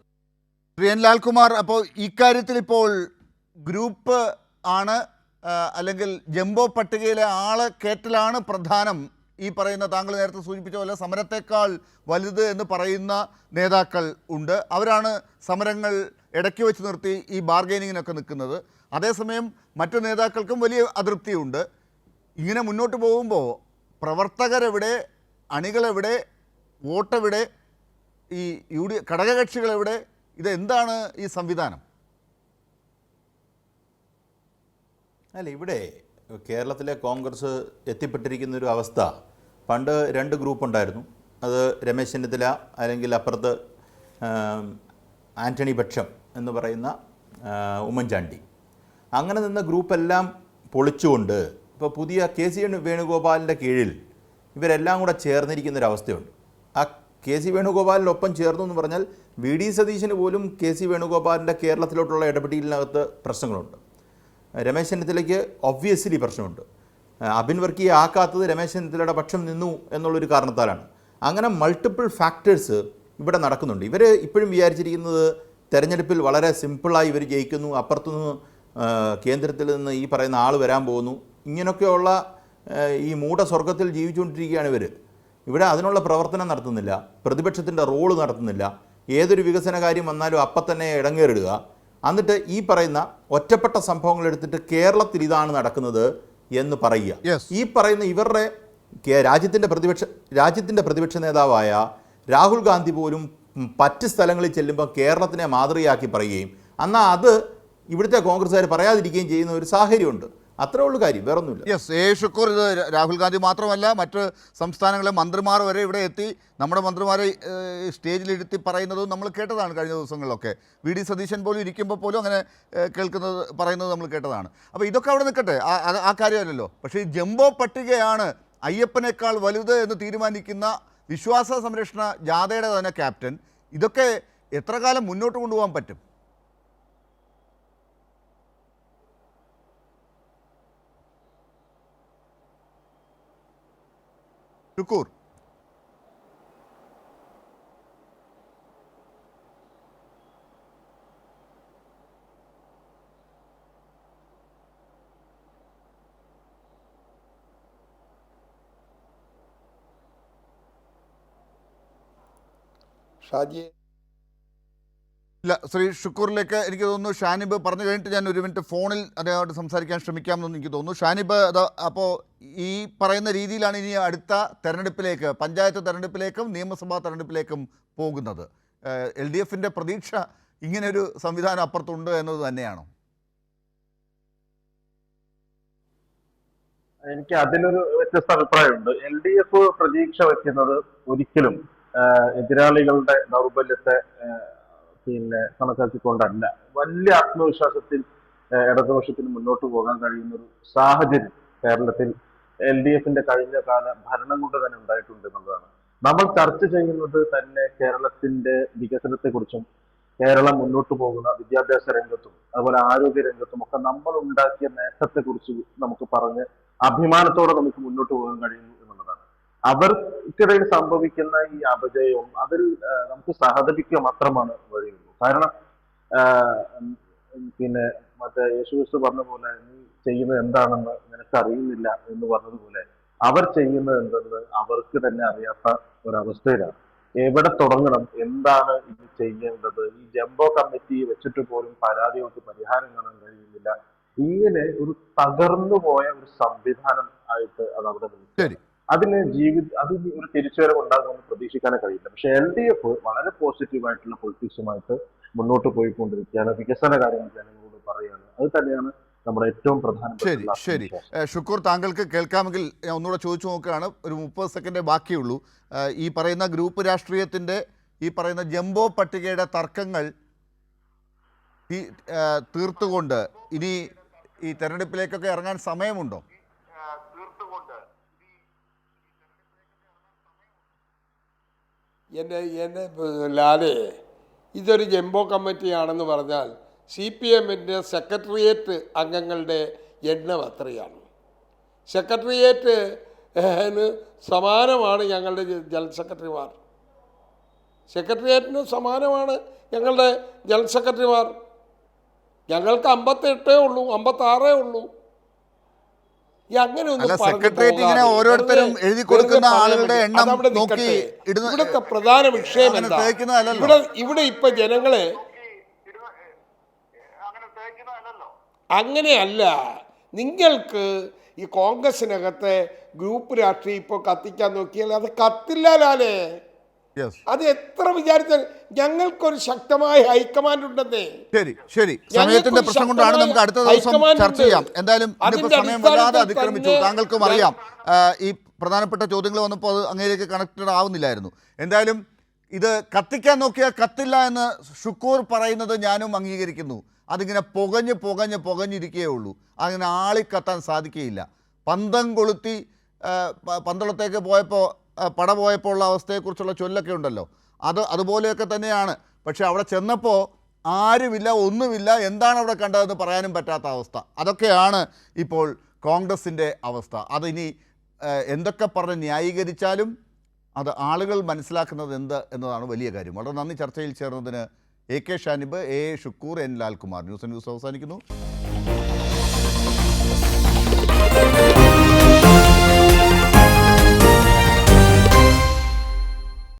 ശ്രീ ലാൽകുമാർ, അപ്പോൾ ഇക്കാര്യത്തിൽ ഇപ്പോൾ ഗ്രൂപ്പ് ആണ് അല്ലെങ്കിൽ ജംബോ പട്ടികയിലെ ആളെ കയറ്റലാണ് പ്രധാനം. ഈ പറയുന്ന താങ്കൾ നേരത്തെ സൂചിപ്പിച്ച പോലെ സമരത്തേക്കാൾ വലുത് എന്ന് പറയുന്ന നേതാക്കൾ ഉണ്ട്. അവരാണ് സമരങ്ങൾ ഇടയ്ക്ക് വെച്ച് നിർത്തി ഈ ബാർഗൈനിങ്ങിനൊക്കെ നിൽക്കുന്നത്. അതേസമയം മറ്റു നേതാക്കൾക്കും വലിയ അതൃപ്തിയുണ്ട്. ഇങ്ങനെ മുന്നോട്ട് പോകുമ്പോൾ പ്രവർത്തകരെവിടെ, അണികളെവിടെ, വോട്ടെവിടെ, ഈ ഘടകകക്ഷികളെവിടെ? ഇതെന്താണ് ഈ സംവിധാനം? അല്ല, ഇവിടെ കേരളത്തിലെ കോൺഗ്രസ് എത്തിപ്പെട്ടിരിക്കുന്ന ഒരു അവസ്ഥ, പണ്ട് 2 ഗ്രൂപ്പ് ഉണ്ടായിരുന്നു. അത് രമേശ് ചെന്നിത്തല അല്ലെങ്കിൽ അപ്പുറത്ത് ആൻ്റണി പക്ഷം എന്ന് പറയുന്ന ഉമ്മൻചാണ്ടി, അങ്ങനെ നിന്ന ഗ്രൂപ്പെല്ലാം പൊളിച്ചുകൊണ്ട് ഇപ്പോൾ പുതിയ KC വേണുഗോപാലിൻ്റെ കീഴിൽ ഇവരെല്ലാം കൂടെ ചേർന്നിരിക്കുന്നൊരവസ്ഥയുണ്ട്. ആ KC വേണുഗോപാലിനൊപ്പം ചേർന്നു എന്ന് പറഞ്ഞാൽ VD സതീശന് പോലും KC വേണുഗോപാലിൻ്റെ കേരളത്തിലോട്ടുള്ള ഇടപെടലിനകത്ത് പ്രശ്നങ്ങളുണ്ട്. രമേശ് ചെന്നിത്തലയ്ക്ക് ഒബ്വിയസ്ലി പ്രശ്നമുണ്ട്. അബിൻ വർക്കിയെ ആക്കാത്തത് രമേശ് ചെന്നിത്തലയുടെ പക്ഷം നിന്നു എന്നുള്ളൊരു കാരണത്താലാണ്. അങ്ങനെ മൾട്ടിപ്പിൾ ഫാക്ടേഴ്സ് ഇവിടെ നടക്കുന്നുണ്ട്. ഇവർ ഇപ്പോഴും വിചാരിച്ചിരിക്കുന്നത് തെരഞ്ഞെടുപ്പിൽ വളരെ സിമ്പിളായി ഇവർ ജയിക്കുന്നു, അപ്പുറത്തുനിന്ന് കേന്ദ്രത്തിൽ നിന്ന് ഈ പറയുന്ന ആൾ വരാൻ പോകുന്നു, ഇങ്ങനെയൊക്കെയുള്ള ഈ മൂഢസ്വർഗത്തിൽ ജീവിച്ചുകൊണ്ടിരിക്കുകയാണ് ഇവർ. ഇവിടെ അതിനുള്ള പ്രവർത്തനം നടത്തുന്നില്ല, പ്രതിപക്ഷത്തിൻ്റെ റോള് നടത്തുന്നില്ല. ഏതൊരു വികസന കാര്യം വന്നാലും അപ്പം തന്നെ ഇടങ്ങേറിടുക. എന്നിട്ട് ഈ പറയുന്ന ഒറ്റപ്പെട്ട സംഭവങ്ങൾ എടുത്തിട്ട് കേരളത്തിൽ ഇതാണ് നടക്കുന്നത് എന്ന് പറയുക. ഈ പറയുന്ന ഇവരുടെ രാജ്യത്തിൻ്റെ പ്രതിപക്ഷ നേതാവായ രാഹുൽ ഗാന്ധി പോലും മറ്റ് സ്ഥലങ്ങളിൽ ചെല്ലുമ്പോൾ കേരളത്തിനെ മാതൃകയാക്കി പറയുകയും എന്നാൽ അത് ഇവിടുത്തെ കോൺഗ്രസ്സുകാർ പറയാതിരിക്കുകയും ചെയ്യുന്ന ഒരു സാഹചര്യമുണ്ട്. അത്രേ ഉള്ളൂ കാര്യം, വേറൊന്നുമില്ല. ഷുക്കൂർ, ഇത് രാഹുൽ ഗാന്ധി മാത്രമല്ല, മറ്റ് സംസ്ഥാനങ്ങളിലെ മന്ത്രിമാർ വരെ ഇവിടെ എത്തി നമ്മുടെ മന്ത്രിമാരെ സ്റ്റേജിലിരുത്തി പറയുന്നതും നമ്മൾ കേട്ടതാണ് കഴിഞ്ഞ ദിവസങ്ങളിലൊക്കെ. VD സതീശൻ പോലും ഇരിക്കുമ്പോൾ പോലും അങ്ങനെ പറയുന്നത് നമ്മൾ കേട്ടതാണ്. അപ്പോൾ ഇതൊക്കെ അവിടെ നിൽക്കട്ടെ, ആ കാര്യമല്ലല്ലോ. പക്ഷേ ഈ ജംബോ പട്ടികയാണ് അയ്യപ്പനേക്കാൾ വലുത് എന്ന് തീരുമാനിക്കുന്ന വിശ്വാസ സംരക്ഷണ ജാഥയുടെ തന്നെ ക്യാപ്റ്റൻ. ഇതൊക്കെ എത്ര കാലം മുന്നോട്ട് കൊണ്ടുപോകാൻ പറ്റും? ഷുക്കൂർ, ഷാജിയെ ഇല്ല, ശ്രീ ഷുക്കൂറിലേക്ക് എനിക്ക് തോന്നുന്നു ഷാനിബ് പറഞ്ഞു കഴിഞ്ഞിട്ട് ഞാൻ 1 മിനിറ്റ് ഫോണിൽ അദ്ദേഹമായിട്ട് സംസാരിക്കാൻ ശ്രമിക്കാമെന്ന് എനിക്ക് തോന്നുന്നു. ഷാനിബ്, അപ്പോൾ ഈ പറയുന്ന രീതിയിലാണ് ഇനി അടുത്ത തെരഞ്ഞെടുപ്പിലേക്ക്, പഞ്ചായത്ത് തെരഞ്ഞെടുപ്പിലേക്കും നിയമസഭാ തെരഞ്ഞെടുപ്പിലേക്കും പോകുന്നത്. LDFൻ്റെ പ്രതീക്ഷ ഇങ്ങനെയൊരു സംവിധാനം അപ്പുറത്തുണ്ട് എന്നത് തന്നെയാണോ? എനിക്ക് അതിലൊരു വ്യത്യസ്ത അഭിപ്രായമുണ്ട്. LDF പ്രതീക്ഷ വയ്ക്കുന്നത് ഒരിക്കലും എതിരാളികളുടെ ദൗർബല്യത്തെ കണക്കാക്കിക്കൊണ്ടല്ല. വലിയ ആത്മവിശ്വാസത്തിൽ ഇടതുപക്ഷത്തിന് മുന്നോട്ട് പോകാൻ കഴിയുന്ന ഒരു സാഹചര്യം കേരളത്തിൽ LDFന്റെ കഴിഞ്ഞ കാല ഭരണം കൊണ്ട് തന്നെ ഉണ്ടായിട്ടുണ്ട് എന്നുള്ളതാണ്. നമ്മൾ ചർച്ച ചെയ്യുന്നത് തന്നെ കേരളത്തിന്റെ വികസനത്തെക്കുറിച്ചും കേരളം മുന്നോട്ട് പോകുന്ന വിദ്യാഭ്യാസ രംഗത്തും അതുപോലെ ആരോഗ്യ രംഗത്തും ഒക്കെ നമ്മൾ ഉണ്ടാക്കിയ നേട്ടത്തെക്കുറിച്ച് നമുക്ക് പറഞ്ഞ് അഭിമാനത്തോടെ നമുക്ക് മുന്നോട്ട് പോകാൻ കഴിയുന്നു എന്നുള്ളതാണ്. അവർക്കിടയിൽ സംഭവിക്കുന്ന ഈ അപജയവും അതിൽ നമുക്ക് സഹതപിക്കുക മാത്രമാണ് വഴിയുള്ളൂ. കാരണം മറ്റേ യേശുക്രിസ്തു പറഞ്ഞ പോലെ നീ ചെയ്യുന്നത് എന്താണെന്ന് നിനക്ക് അറിയുന്നില്ല എന്ന് പറഞ്ഞതുപോലെ അവർ ചെയ്യുന്നത് എന്തെന്ന് അവർക്ക് തന്നെ അറിയാത്ത ഒരവസ്ഥയിലാണ്. എവിടെ തുടങ്ങണം, എന്താണ് ഇത് ചെയ്യേണ്ടത്, ഈ ജംബോ കമ്മിറ്റി വെച്ചിട്ട് പോലും പരാതികൾക്ക് പരിഹാരം കാണാൻ കഴിയുന്നില്ല ഇങ്ങനെ ഒരു തകർന്നു പോയ ഒരു സംവിധാനം ആയിട്ട് അത് അവിടെ നിൽക്കും. അതിന് ഒരു തിരിച്ചുവരവ് ഉണ്ടാകുമെന്ന് പ്രതീക്ഷിക്കാനേ കഴിയില്ല. പക്ഷെ LDF വളരെ പോസിറ്റീവായിട്ടുള്ള പൊളിറ്റിക്സുമായിട്ട് മുന്നോട്ട് പോയിക്കൊണ്ടിരിക്കുകയാണ്. വികസന കാര്യങ്ങൾ ജനങ്ങളോട് പറയുകയാണ്. അത് തന്നെയാണ് നമ്മുടെ ഏറ്റവും പ്രധാനപ്പെട്ട. ശരി ഷുക്കൂർ, താങ്കൾക്ക് കേൾക്കാമെങ്കിൽ ഞാൻ ഒന്നുകൂടെ ചോദിച്ചു നോക്കുകയാണ്. ഒരു 30 സെക്കൻഡേ ബാക്കിയുള്ളൂ. ഈ പറയുന്ന ഗ്രൂപ്പ് രാഷ്ട്രീയത്തിൻ്റെ ഈ പറയുന്ന ജംബോ പട്ടികയുടെ തർക്കങ്ങൾ തീർത്തുകൊണ്ട് ഇനി ഈ തെരഞ്ഞെടുപ്പിലേക്കൊക്കെ ഇറങ്ങാൻ സമയമുണ്ടോ? എൻ്റെ ലാലേ, ഇതൊരു ജംബോ കമ്മിറ്റിയാണെന്ന് പറഞ്ഞാൽ CPMൻ്റെ സെക്രട്ടേറിയറ്റ് അംഗങ്ങളുടെ എണ്ണം എത്രയാണ്? സെക്രട്ടേറിയറ്റിന് സമാനമാണ് ഞങ്ങളുടെ ജനറൽ സെക്രട്ടറിമാർ. സെക്രട്ടേറിയറ്റിന് സമാനമാണ് ഞങ്ങളുടെ ജനറൽ സെക്രട്ടറിമാർ. ഞങ്ങൾക്ക് 58 ഉള്ളൂ, 56 ഉള്ളൂ. ഇവിടുത്തെ പ്രധാന വിഷയം എന്താ? ഇവിടെ ഇപ്പൊ ജനങ്ങളെ അങ്ങനെയല്ല. നിങ്ങൾക്ക് ഈ കോൺഗ്രസിനകത്തെ ഗ്രൂപ്പ് രാഷ്ട്രീയം ഇപ്പോൾ കത്തിക്കാൻ നോക്കിയാൽ അത് കത്തില്ല ലാലേ. അത് എത്ര വിചാരിച്ചാൽ ഞങ്ങൾക്കൊരു ശക്തമായ ഹൈക്കമാൻഡ് ഉണ്ടെന്നേ. ശരി സമയത്തിന്റെ പ്രശ്നം കൊണ്ടാണ് നമുക്ക് അടുത്ത ദിവസം ചർച്ച ചെയ്യാം. എന്തായാലും സമയം വല്ലാതെ അതിക്രമിച്ചു. താങ്കൾക്കും അറിയാം ഈ പ്രധാനപ്പെട്ട ചോദ്യങ്ങൾ വന്നപ്പോൾ അത് അങ്ങേലേക്ക് കണക്റ്റഡ് ആവുന്നില്ലായിരുന്നു. എന്തായാലും ഇത് കത്തിക്കാൻ നോക്കിയാൽ കത്തില്ല എന്ന് ഷുക്കൂർ പറയുന്നത് ഞാനും അംഗീകരിക്കുന്നു. അതിങ്ങനെ പുകഞ്ഞിരിക്കുകയേ ഉള്ളൂ. അങ്ങനെ ആളിക്കത്താൻ സാധിക്കുകയില്ല. പന്തം കൊളുത്തി പന്തളത്തേക്ക് പോയപ്പോൾ പട പോയപ്പോൾ ഉള്ള അവസ്ഥയെക്കുറിച്ചുള്ള ചൊല്ലൊക്കെ ഉണ്ടല്ലോ, അതുപോലെയൊക്കെ തന്നെയാണ്. പക്ഷെ അവിടെ ചെന്നപ്പോൾ ആരുമില്ല, ഒന്നുമില്ല, എന്താണ് അവിടെ കണ്ടതെന്ന് പറയാനും പറ്റാത്ത അവസ്ഥ. അതൊക്കെയാണ് ഇപ്പോൾ കോൺഗ്രസിൻ്റെ അവസ്ഥ. അതിനി എന്തൊക്കെ പറഞ്ഞ് ന്യായീകരിച്ചാലും അത് ആളുകൾ മനസ്സിലാക്കുന്നത് എന്ത് എന്നതാണ് വലിയ കാര്യം. വളരെ നന്ദി. ചർച്ചയിൽ ചേർന്നതിന് AK Shanib, AA Shukoor, N Lalkumar. News അവസാനിക്കുന്നു.